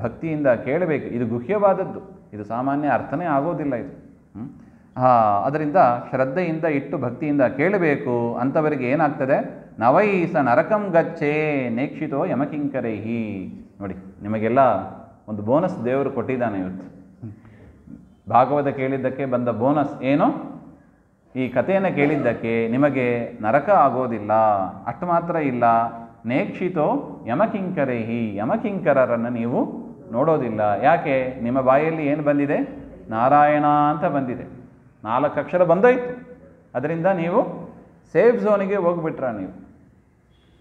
ಭಕ್ತಿಯಿಂದ ಕೇಳಬೇಕು. ಇದು ಗುಹ್ಯವಾದದ್ದು, ಇದು ಸಾಮಾನ್ಯ ಅರ್ಥನೇ ಆಗೋದಿಲ್ಲ ಇದು. ಅದರಿಂದ ಶ್ರದ್ಧೆಯಿಂದ ಇಟ್ಟು ಭಕ್ತಿಯಿಂದ ಕೇಳಬೇಕು. ಅಂಥವರಿಗೆ ಏನಾಗ್ತದೆ? ನವೈಸ ನರಕಂ ಗಚ್ಚೆ ನೇಕ್ಷಿತೋ ಯಮಕಿಂಕರೈಹಿ. ನೋಡಿ, ನಿಮಗೆಲ್ಲ ಒಂದು ಬೋನಸ್ ದೇವರು ಕೊಟ್ಟಿದ್ದಾನೆ ಇವತ್ತು. ಭಾಗವತ ಕೇಳಿದ್ದಕ್ಕೆ ಬಂದ ಬೋನಸ್ ಏನು? ಈ ಕಥೆಯನ್ನು ಕೇಳಿದ್ದಕ್ಕೆ ನಿಮಗೆ ನರಕ ಆಗೋದಿಲ್ಲ. ಅಷ್ಟು ಮಾತ್ರ ಇಲ್ಲ, ನೇಕ್ಷಿತೋ ಯಮಕಿಂಕರೈಹಿ, ಯಮಕಿಂಕರರನ್ನು ನೀವು ನೋಡೋದಿಲ್ಲ. ಯಾಕೆ? ನಿಮ್ಮ ಬಾಯಲ್ಲಿ ಏನು ಬಂದಿದೆ? ನಾರಾಯಣ ಅಂತ ಬಂದಿದೆ. 4 ಅಕ್ಷರ ಬಂದೋಯ್ತು. ಅದರಿಂದ ನೀವು ಸೇಫ್ ಝೋನಿಗೆ ಹೋಗ್ಬಿಟ್ರ ನೀವು.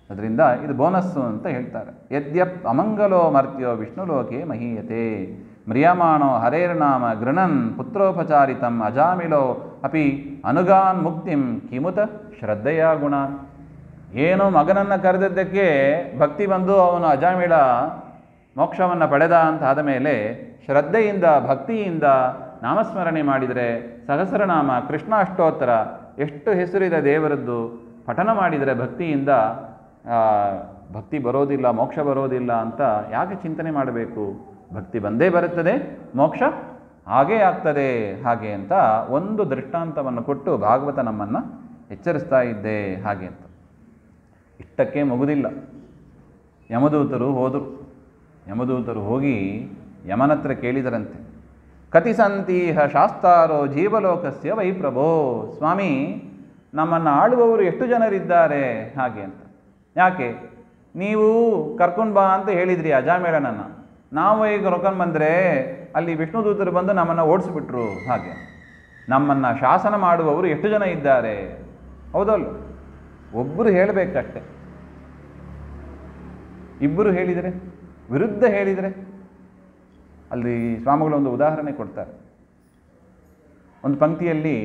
ಅದರಿಂದ ಇದು ಬೋನಸ್ಸು ಅಂತ ಹೇಳ್ತಾರೆ. ಯದ್ಯಪ್ ಅಮಂಗಲೋ ಮರ್ತ್ಯೋ ವಿಷ್ಣುಲೋಕೆ ಮಹೀಯತೆ ಮ್ರಿಯಮಾಣೋ ಹರೇರ್ನಾಮ ಗೃಣನ್ ಪುತ್ರೋಪಚಾರಿತಂ ಅಜಾಮಿಲೋ ಅಪಿ ಅನುಗಾನ್ ಮುಕ್ತಿಂ ಕಿಮುತ ಶ್ರದ್ಧೆಯ ಗುಣ. ಏನು ಮಗನನ್ನು ಕರೆದಿದ್ದಕ್ಕೆ ಭಕ್ತಿ ಬಂದು ಅವನು ಅಜಾಮಿಳ ಮೋಕ್ಷವನ್ನು ಪಡೆದ ಅಂತ ಆದ ಮೇಲೆ ಶ್ರದ್ಧೆಯಿಂದ ಭಕ್ತಿಯಿಂದ ನಾಮಸ್ಮರಣೆ ಮಾಡಿದರೆ, ಸಹಸ್ರನಾಮ ಕೃಷ್ಣ ಅಷ್ಟೋತ್ತರ ಎಷ್ಟು ಹೆಸರಿದೆ ದೇವರದ್ದು ಪಠನ ಮಾಡಿದರೆ ಭಕ್ತಿಯಿಂದ ಭಕ್ತಿ ಬರೋದಿಲ್ಲ, ಮೋಕ್ಷ ಬರೋದಿಲ್ಲ ಅಂತ ಯಾಕೆ ಚಿಂತನೆ ಮಾಡಬೇಕು? ಭಕ್ತಿ ಬಂದೇ ಬರುತ್ತದೆ, ಮೋಕ್ಷ ಹಾಗೇ ಆಗ್ತದೆ. ಹಾಗೆ ಅಂತ ಒಂದು ದೃಷ್ಟಾಂತವನ್ನು ಕೊಟ್ಟು ಭಾಗವತ ನಮ್ಮನ್ನು ಎಚ್ಚರಿಸ್ತಾ ಇದ್ದೆ. ಹಾಗೆ ಅಂತ ಇಷ್ಟಕ್ಕೆ ಮುಗುದಿಲ್ಲ. ಯಮದೂತರು ಹೋದರು. ಯಮದೂತರು ಹೋಗಿ ಯಮನತ್ರ ಕೇಳಿದರಂತೆ, ಕತಿಸಂತೀಹ ಶಾಸ್ತಾರೋ ಜೀವಲೋಕಸ್ಯ ವೈ ಪ್ರಭೋ. ಸ್ವಾಮಿ, ನಮ್ಮನ್ನು ಆಳುವವರು ಎಷ್ಟು ಜನರಿದ್ದಾರೆ? ಹಾಗೆ ಅಂತ. ಯಾಕೆ? ನೀವು ಕರ್ಕೊಂಡು ಬಾ ಅಂತ ಹೇಳಿದ್ರಿ ಅಜಾಮೇಳನನ್ನು, ನಾವು ಈಗ ಕರ್ಕೊಂಡು ಬಂದರೆ ಅಲ್ಲಿ ವಿಷ್ಣುದೂತರು ಬಂದು ನಮ್ಮನ್ನು ಓಡಿಸ್ಬಿಟ್ರು. ಹಾಗೆ ನಮ್ಮನ್ನು ಶಾಸನ ಮಾಡುವವರು ಎಷ್ಟು ಜನ ಇದ್ದಾರೆ? ಹೌದಲ್ಲ? ಒಬ್ಬರು ಹೇಳಬೇಕಷ್ಟೆ. ಇಬ್ಬರು ಹೇಳಿದರೆ, ವಿರುದ್ಧ ಹೇಳಿದರೆ, ಅಲ್ಲಿ ಸ್ವಾಮಿಗಳು ಒಂದು ಉದಾಹರಣೆ ಕೊಡ್ತಾರೆ. ಒಂದು ಪಂಕ್ತಿಯಲ್ಲಿ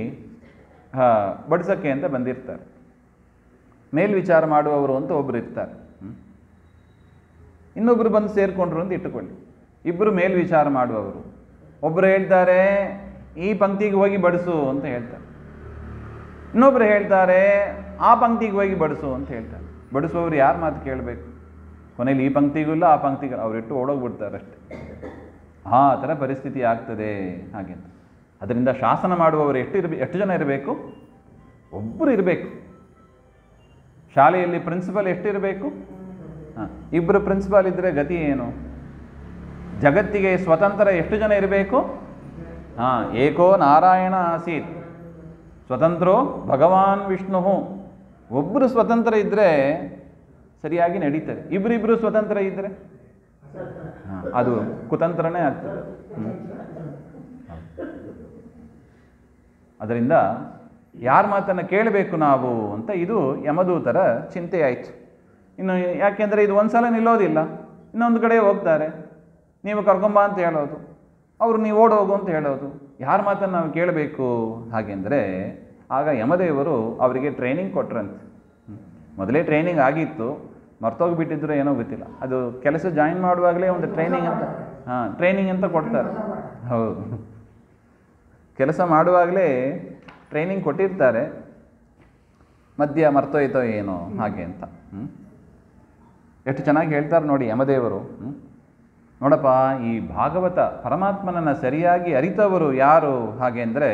ಬಡಿಸೋಕ್ಕೆ ಅಂತ ಬಂದಿರ್ತಾರೆ, ಮೇಲ್ವಿಚಾರ ಮಾಡುವವರು ಅಂತ ಒಬ್ಬರು ಇರ್ತಾರೆ. ಇನ್ನೊಬ್ಬರು ಬಂದು ಸೇರಿಕೊಂಡ್ರು ಅಂತ ಇಟ್ಟುಕೊಳ್ಳಿ. ಇಬ್ಬರು ಮೇಲ್ವಿಚಾರ ಮಾಡುವವರು. ಒಬ್ಬರು ಹೇಳ್ತಾರೆ ಈ ಪಂಕ್ತಿಗೆ ಹೋಗಿ ಬಡಿಸು ಅಂತ ಹೇಳ್ತಾರೆ, ಇನ್ನೊಬ್ಬರು ಹೇಳ್ತಾರೆ ಆ ಪಂಕ್ತಿಗೆ ಹೋಗಿ ಬಡಿಸು ಅಂತ ಹೇಳ್ತಾರೆ. ಬಡಿಸುವವರು ಯಾರ ಮಾತು ಕೇಳಬೇಕು? ಕೊನೆಯಲ್ಲಿ ಈ ಪಂಕ್ತಿಗೂ ಇಲ್ಲ ಆ ಪಂಕ್ತಿಗೂ ಅವರಿಟ್ಟು ಓಡೋಗ್ಬಿಡ್ತಾರೆ ಅಷ್ಟೆ. ಆ ಥರ ಪರಿಸ್ಥಿತಿ ಆಗ್ತದೆ. ಹಾಗೆ ಅದರಿಂದ ಶಾಸನ ಮಾಡುವವರು ಎಷ್ಟು ಜನ ಇರಬೇಕು? ಒಬ್ಬರು ಇರಬೇಕು. ಶಾಲೆಯಲ್ಲಿ ಪ್ರಿನ್ಸಿಪಲ್ ಎಷ್ಟಿರಬೇಕು? ಇಬ್ಬರು ಪ್ರಿನ್ಸಿಪಾಲ್ ಇದ್ದರೆ ಗತಿ ಏನು? ಜಗತ್ತಿಗೆ ಸ್ವತಂತ್ರ ಎಷ್ಟು ಜನ ಇರಬೇಕು? ಏಕೋ ನಾರಾಯಣ ಆಸೀತ್ ಸ್ವತಂತ್ರೋ ಭಗವಾನ್ ವಿಷ್ಣು. ಒಬ್ಬರು ಸ್ವತಂತ್ರ ಇದ್ದರೆ ಸರಿಯಾಗಿ ನಡೀತದೆ. ಇಬ್ಬರಿಬ್ಬರು ಸ್ವತಂತ್ರ ಇದ್ದರೆ ಅದು ಕುತಂತ್ರನೇ ಆಗ್ತದೆ. ಅದರಿಂದ ಯಾರ ಮಾತನ್ನು ಕೇಳಬೇಕು ನಾವು ಅಂತ ಇದು ಯಮದೂತರ ಚಿಂತೆ ಆಯಿತು. ಇನ್ನು ಯಾಕೆಂದರೆ ಇದು ಒಂದು ಸಲ ನಿಲ್ಲೋದಿಲ್ಲ, ಇನ್ನೊಂದು ಕಡೆ ಹೋಗ್ತಾರೆ. ನೀವು ಕರ್ಕೊಂಬ ಅಂತ ಹೇಳೋದು, ಅವರು ನೀವು ಓಡೋಗು ಅಂತ ಹೇಳೋದು. ಯಾರ ಮಾತನ್ನು ನಾವು ಕೇಳಬೇಕು? ಹಾಗೆಂದರೆ ಆಗ ಯಮದೇವರು ಅವರಿಗೆ ಟ್ರೈನಿಂಗ್ ಕೊಟ್ರಂತೆ. ಮೊದಲೇ ಟ್ರೈನಿಂಗ್ ಆಗಿತ್ತು, ಮರ್ತೋಗಿಬಿಟ್ಟಿದ್ರು ಏನೋ ಗೊತ್ತಿಲ್ಲ. ಅದು ಕೆಲಸ ಜಾಯಿನ್ ಮಾಡುವಾಗಲೇ ಒಂದು ಟ್ರೈನಿಂಗ್ ಅಂತ ಕೊಡ್ತಾರೆ. ಹೌದು, ಕೆಲಸ ಮಾಡುವಾಗಲೇ ಟ್ರೈನಿಂಗ್ ಕೊಟ್ಟಿರ್ತಾರೆ. ಮಧ್ಯ ಮರ್ತೋಯ್ತೋ ಏನೋ ಹಾಗೆ ಅಂತ. ಎಷ್ಟು ಚೆನ್ನಾಗಿ ಹೇಳ್ತಾರೆ ನೋಡಿ ಯಮದೇವರು. ನೋಡಪ್ಪ, ಈ ಭಾಗವತ ಪರಮಾತ್ಮನನ್ನು ಸರಿಯಾಗಿ ಅರಿತವರು ಯಾರು? ಹಾಗೆ ಅಂದರೆ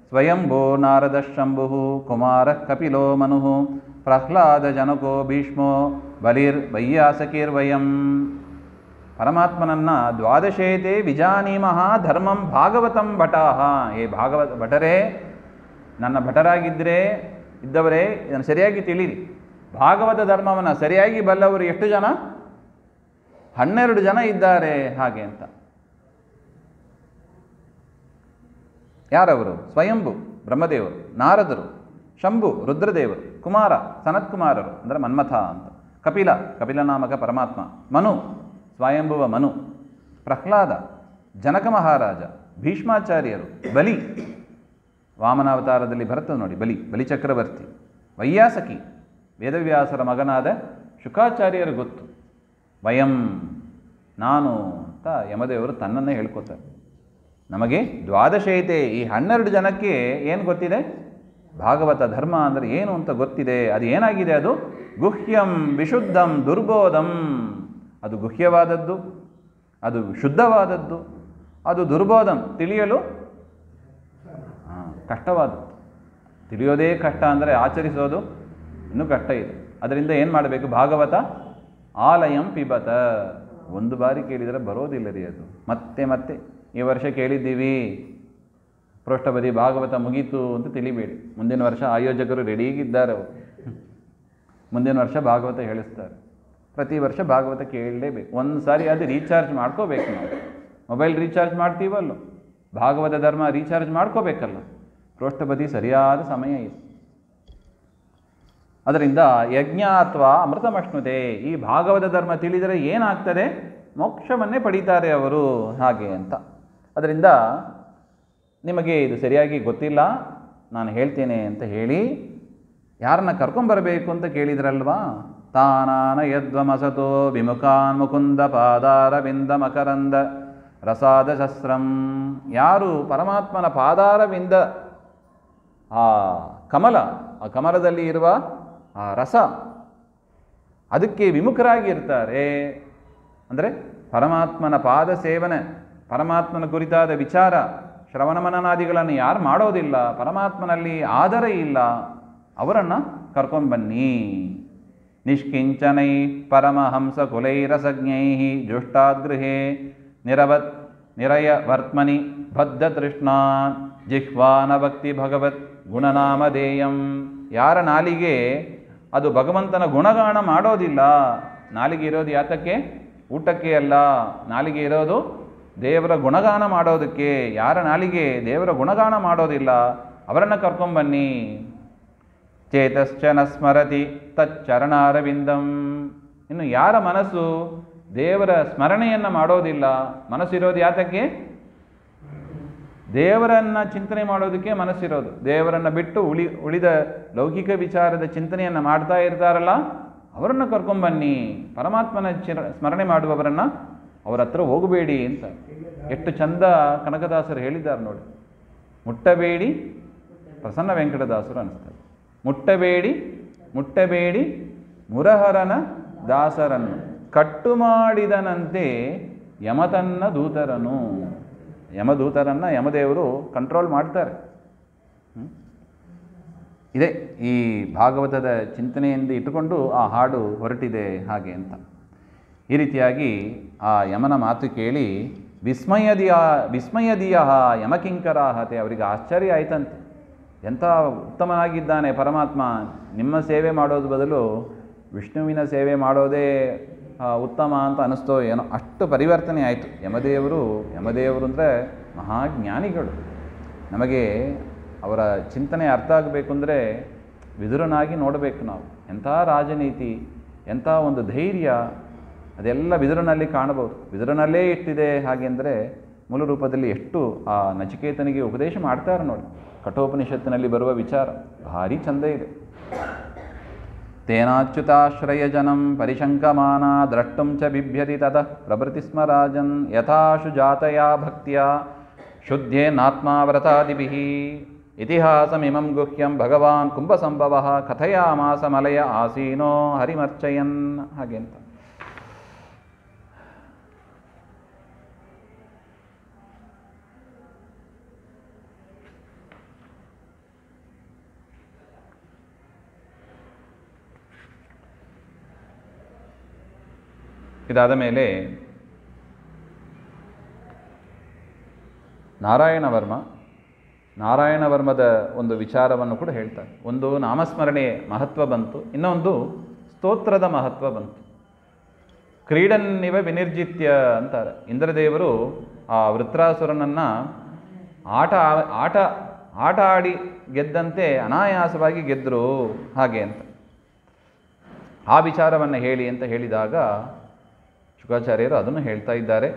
ಸ್ವಯಂಭೋ ನಾರದ ಶಂಭು ಕುಮಾರ ಕಪಿಲೋ ಮನು ಪ್ರಹ್ಲಾದ ಜನಕೋ ಭೀಷ್ಮೋ ಬಲಿರ್ ವೈಯಾಸಕಿರ್ವಯಂ. ಪರಮಾತ್ಮನನ್ನು ದ್ವಾದಶೇತೆ ವಿಜಾನೀಮಃ ಧರ್ಮಂ ಭಾಗವತಂ ಭಟಾಹ. ಏ ಭಾಗವತ ಭಟರೇ, ನನ್ನ ಭಟರಾಗಿದ್ದರೆ ಇದ್ದವರೇ ಇದನ್ನು ಸರಿಯಾಗಿ ತಿಳಿರಿ. ಭಾಗವತ ಧರ್ಮವನ್ನು ಸರಿಯಾಗಿ ಬಲ್ಲವರು ಎಷ್ಟು ಜನ? 12 ಜನ ಇದ್ದಾರೆ. ಹಾಗೆ ಅಂತ. ಯಾರವರು? ಸ್ವಯಂಭು ಬ್ರಹ್ಮದೇವರು, ನಾರದರು, ಶಂಭು ರುದ್ರದೇವರು, ಕುಮಾರ ಸನತ್ಕುಮಾರರು ಅಂದರೆ ಮನ್ಮಥ ಅಂತ, ಕಪಿಲನಾಮಕ ಪರಮಾತ್ಮ, ಮನು ಸ್ವಯಂಭುವ ಮನು, ಪ್ರಹ್ಲಾದ ಜನಕ ಮಹಾರಾಜ, ಭೀಷ್ಮಾಚಾರ್ಯರು, ಬಲಿ ವಾಮನಾವತಾರದಲ್ಲಿ ಬರ್ತದೆ ನೋಡಿ, ಬಲಿಚಕ್ರವರ್ತಿ, ವೈಯಾಸಕಿ ವೇದವ್ಯಾಸರ ಮಗನಾದ ಶುಕಾಚಾರ್ಯರು ಗೊತ್ತು, ವಯಂ ನಾನು ಅಂತ ಯಮದೇವರು ತನ್ನನ್ನೇ ಹೇಳ್ಕೊತಾರೆ. ನಮಗೆ ದ್ವಾದಶೈತೆ, ಈ 12 ಜನಕ್ಕೆ ಏನು ಗೊತ್ತಿದೆ? ಭಾಗವತ ಧರ್ಮ ಅಂದರೆ ಏನು ಅಂತ ಗೊತ್ತಿದೆ. ಅದು ಏನಾಗಿದೆ? ಅದು ಗುಹ್ಯಂ ವಿಶುದ್ಧಂ ದುರ್ಬೋಧಂ. ಅದು ಗುಹ್ಯವಾದದ್ದು, ಅದು ಶುದ್ಧವಾದದ್ದು, ಅದು ದುರ್ಬೋಧಂ ತಿಳಿಯಲು ಕಷ್ಟವಾದದ್ದು. ತಿಳಿಯೋದೇ ಕಷ್ಟ ಅಂದರೆ ಆಚರಿಸೋದು ಇನ್ನೂ ಕಷ್ಟ ಇದೆ. ಅದರಿಂದ ಏನು ಮಾಡಬೇಕು? ಭಾಗವತ ಆಲಯಂ ಪಿಬತ. ಒಂದು ಬಾರಿ ಕೇಳಿದರೆ ಬರೋದಿಲ್ಲ ರೀ ಅದು. ಮತ್ತೆ ಮತ್ತೆ ಈ ವರ್ಷ ಕೇಳಿದ್ದೀವಿ, ಪೃಷ್ಠಪದಿ ಭಾಗವತ ಮುಗೀತು ಅಂತ ತಿಳಿಬೇಡಿ. ಮುಂದಿನ ವರ್ಷ ಆಯೋಜಕರು ರೆಡಿಗಿದ್ದಾರೆ, ಅವರು ಮುಂದಿನ ವರ್ಷ ಭಾಗವತ ಹೇಳಿಸ್ತಾರೆ. ಪ್ರತಿ ವರ್ಷ ಭಾಗವತ ಕೇಳಲೇಬೇಕು. ಒಂದು ಸಾರಿ ಅದು ರೀಚಾರ್ಜ್ ಮಾಡ್ಕೋಬೇಕು. ನಾವು ಮೊಬೈಲ್ ರೀಚಾರ್ಜ್ ಮಾಡ್ತೀವಲ್ಲ, ಭಾಗವತ ಧರ್ಮ ರೀಚಾರ್ಜ್ ಮಾಡ್ಕೋಬೇಕಲ್ಲ. ಪೃಷ್ಠಪದಿ ಸರಿಯಾದ ಸಮಯ ಇದೆ. ಅದರಿಂದ ಯಜ್ಞ ಅಥವಾ ಅಮೃತಮಶ್ನುತೆ, ಈ ಭಾಗವತ ಧರ್ಮ ತಿಳಿದರೆ ಏನಾಗ್ತದೆ? ಮೋಕ್ಷವನ್ನೇ ಪಡೀತಾರೆ ಅವರು, ಹಾಗೆ ಅಂತ. ಅದರಿಂದ ನಿಮಗೆ ಇದು ಸರಿಯಾಗಿ ಗೊತ್ತಿಲ್ಲ, ನಾನು ಹೇಳ್ತೇನೆ ಅಂತ ಹೇಳಿ ಯಾರನ್ನ ಕರ್ಕೊಂಬರಬೇಕು ಅಂತ ಕೇಳಿದ್ರಲ್ವಾ? ತಾನಾನ ಯದ್ವಮಸತೋ ವಿಮುಖಾನ್ ಮುಕುಂದ ಪಾದಾರವಿಂದ ಮಕರಂದ ರಸಾದ ಶಸ್ತ್ರಂ. ಯಾರು ಪರಮಾತ್ಮನ ಪಾದಾರವಿಂದ ಆ ಕಮಲ, ಆ ಕಮಲದಲ್ಲಿ ಇರುವ ಆ ರಸ, ಅದಕ್ಕೆ ವಿಮುಖರಾಗಿ ಇರ್ತಾರೆ. ಅಂದರೆ ಪರಮಾತ್ಮನ ಪಾದ ಸೇವನೆ, ಪರಮಾತ್ಮನ ಕುರಿತಾದ ವಿಚಾರ ಶ್ರವಣ ಮನನಾದಿಗಳನ್ನು ಯಾರು ಮಾಡೋದಿಲ್ಲ, ಪರಮಾತ್ಮನಲ್ಲಿ ಆದರ ಇಲ್ಲ, ಅವರನ್ನು ಕರ್ಕೊಂಡು ಬನ್ನಿ. ನಿಷ್ಕಿಂಚನೈ ಪರಮಹಂಸ ಕುಲೈರಸಜ್ಞೈ ಜುಷ್ಟಾದ್ಗೃಹೇ ನಿರಯ ವರ್ತಮನಿ ಬದ್ಧ ತೃಷ್ಣಾನ್ ಜಿಹ್ವಾನ ಭಕ್ತಿ ಭಗವತ್ ಗುಣನಾಮಧೇಯಂ. ಯಾರ ನಾಲಿಗೆ ಅದು ಭಗವಂತನ ಗುಣಗಾನ ಮಾಡೋದಿಲ್ಲ. ನಾಲಿಗೆ ಇರೋದು ಯಾತಕ್ಕೆ? ಊಟಕ್ಕೆ ಅಲ್ಲ. ನಾಲಿಗೆ ಇರೋದು ದೇವರ ಗುಣಗಾನ ಮಾಡೋದಕ್ಕೆ. ಯಾರ ನಾಲಿಗೆ ದೇವರ ಗುಣಗಾನ ಮಾಡೋದಿಲ್ಲ, ಅವರನ್ನು ಕರ್ಕೊಂಬನ್ನಿ. ಚೇತಶ್ಚ ನ ಸ್ಮರತಿ ತಚ್ಚರಣಾರವಿಂದಂ. ಇನ್ನು ಯಾರ ಮನಸ್ಸು ದೇವರ ಸ್ಮರಣೆಯನ್ನು ಮಾಡೋದಿಲ್ಲ, ಮನಸ್ಸಿರೋದು ಯಾತಕ್ಕೆ? ದೇವರನ್ನು ಚಿಂತನೆ ಮಾಡೋದಕ್ಕೆ ಮನಸ್ಸಿರೋದು. ದೇವರನ್ನು ಬಿಟ್ಟು ಉಳಿದ ಲೌಕಿಕ ವಿಚಾರದ ಚಿಂತನೆಯನ್ನು ಮಾಡ್ತಾ ಇರ್ತಾರಲ್ಲ, ಅವರನ್ನು ಕರ್ಕೊಂಬನ್ನಿ. ಪರಮಾತ್ಮನ ಸ್ಮರಣೆ ಮಾಡುವವರನ್ನು ಅವರ ಹತ್ರ ಹೋಗಬೇಡಿ ಅಂತ ಎಷ್ಟು ಚಂದ ಕನಕದಾಸರು ಹೇಳಿದ್ದಾರೆ ನೋಡಿ. ಮುಟ್ಟಬೇಡಿ, ಪ್ರಸನ್ನ ವೆಂಕಟದಾಸರು ಅನಿಸ್ತಾರೆ. ಮುಟ್ಟಬೇಡಿ ಮುರಹರನ ದಾಸರನ್ನು ಕಟ್ಟು ಮಾಡಿದನಂತೆ ಯಮತನ್ನ ದೂತರನು. ಯಮದೂತರನ್ನು ಯಮದೇವರು ಕಂಟ್ರೋಲ್ ಮಾಡ್ತಾರೆ. ಇದೆ ಈ ಭಾಗವತದ ಚಿಂತನೆಯಿಂದ ಇಟ್ಟುಕೊಂಡು ಆ ಹಾಡು ಹೊರಟಿದೆ ಹಾಗೆ ಅಂತ. ಈ ರೀತಿಯಾಗಿ ಆ ಯಮನ ಮಾತು ಕೇಳಿ ವಿಸ್ಮಯದಿಯ ಯಮಕಿಂಕರಾಹತೆ, ಅವರಿಗೆ ಆಶ್ಚರ್ಯ ಆಯ್ತಂತೆ. ಎಂಥ ಉತ್ತಮನಾಗಿದ್ದಾನೆ ಪರಮಾತ್ಮ, ನಿಮ್ಮ ಸೇವೆ ಮಾಡೋದು ಬದಲು ವಿಷ್ಣುವಿನ ಸೇವೆ ಮಾಡೋದೇ ಉತ್ತಮ ಅಂತ ಅನ್ನಿಸ್ತೋ ಏನೋ, ಅಷ್ಟು ಪರಿವರ್ತನೆ ಆಯಿತು. ಯಮದೇವರು ಅಂದರೆ ಮಹಾಜ್ಞಾನಿಗಳು. ನಮಗೆ ಅವರ ಚಿಂತನೆ ಅರ್ಥ ಆಗಬೇಕು ಅಂದರೆ ವಿದುರನಾಗಿ ನೋಡಬೇಕು ನಾವು. ಎಂಥ ರಾಜನೀತಿ, ಎಂಥ ಒಂದು ಧೈರ್ಯ, ಅದೆಲ್ಲ ವಿದುರನಲ್ಲಿ ಕಾಣಬಹುದು. ವಿದುರನಲ್ಲೇ ಇಟ್ಟಿದೆ. ಹಾಗೆಂದರೆ ಮೂಲ ರೂಪದಲ್ಲಿ ಎಷ್ಟು ಆ ನಚಿಕೇತನಿಗೆ ಉಪದೇಶ ಮಾಡ್ತಾರೆ ನೋಡಿ. ಕಠೋಪನಿಷತ್ತಿನಲ್ಲಿ ಬರುವ ವಿಚಾರ ಭಾರಿ ಚಂದ ಇದೆ. ತೇನಾಚ್ಯುತಾಶ್ರಯಜನಂ ಪರಿಶಂಕಮಾನ ದ್ರಷ್ಟುಂ ಚ ಬಿಭ್ಯತಿ ತತಃ ಪ್ರಭೃತಿ ಸ್ಮ ರಾಜನ್ ಯಥಾಶು ಜಾತಯಾ ಭಕ್ತಿಯ ಶುದ್ಧೇನಾತ್ಮಾವ್ರತಾದಿಭಿಃ ಇತಿಹಾಸಮಿಮಂ ಗುಹ್ಯಂ ಭಗವಾನ್ ಕುಂಭಸಂಭವಃ ಕಥಯಾಮಾಸ ಮಲಯ ಆಸೀನೋ ಹರಿಮರ್ಚಯನ್. ಹಾಗೆ ಅಂತ. ಇದಾದ ಮೇಲೆ ನಾರಾಯಣವರ್ಮದ ಒಂದು ವಿಚಾರವನ್ನು ಕೂಡ ಹೇಳ್ತಾರೆ. ಒಂದು ನಾಮಸ್ಮರಣೆ ಮಹತ್ವ ಬಂತು, ಇನ್ನೊಂದು ಸ್ತೋತ್ರದ ಮಹತ್ವ ಬಂತು. ಕ್ರೀಡನ್ನಿವ ವಿನಿರ್ಜಿತ್ಯ ಅಂತಾರೆ. ಇಂದ್ರದೇವರು ಆ ವೃತ್ರಾಸುರನನ್ನು ಆಟ ಆಡಿ ಗೆದ್ದಂತೆ ಅನಾಯಾಸವಾಗಿ ಗೆದ್ದರು ಹಾಗೆ ಅಂತ ಆ ವಿಚಾರವನ್ನು ಹೇಳಿ ಅಂತ ಹೇಳಿದಾಗ ಶುಕಾಚಾರ್ಯರು ಅದನ್ನು ಹೇಳ್ತಾ ಇದ್ದಾರೆ.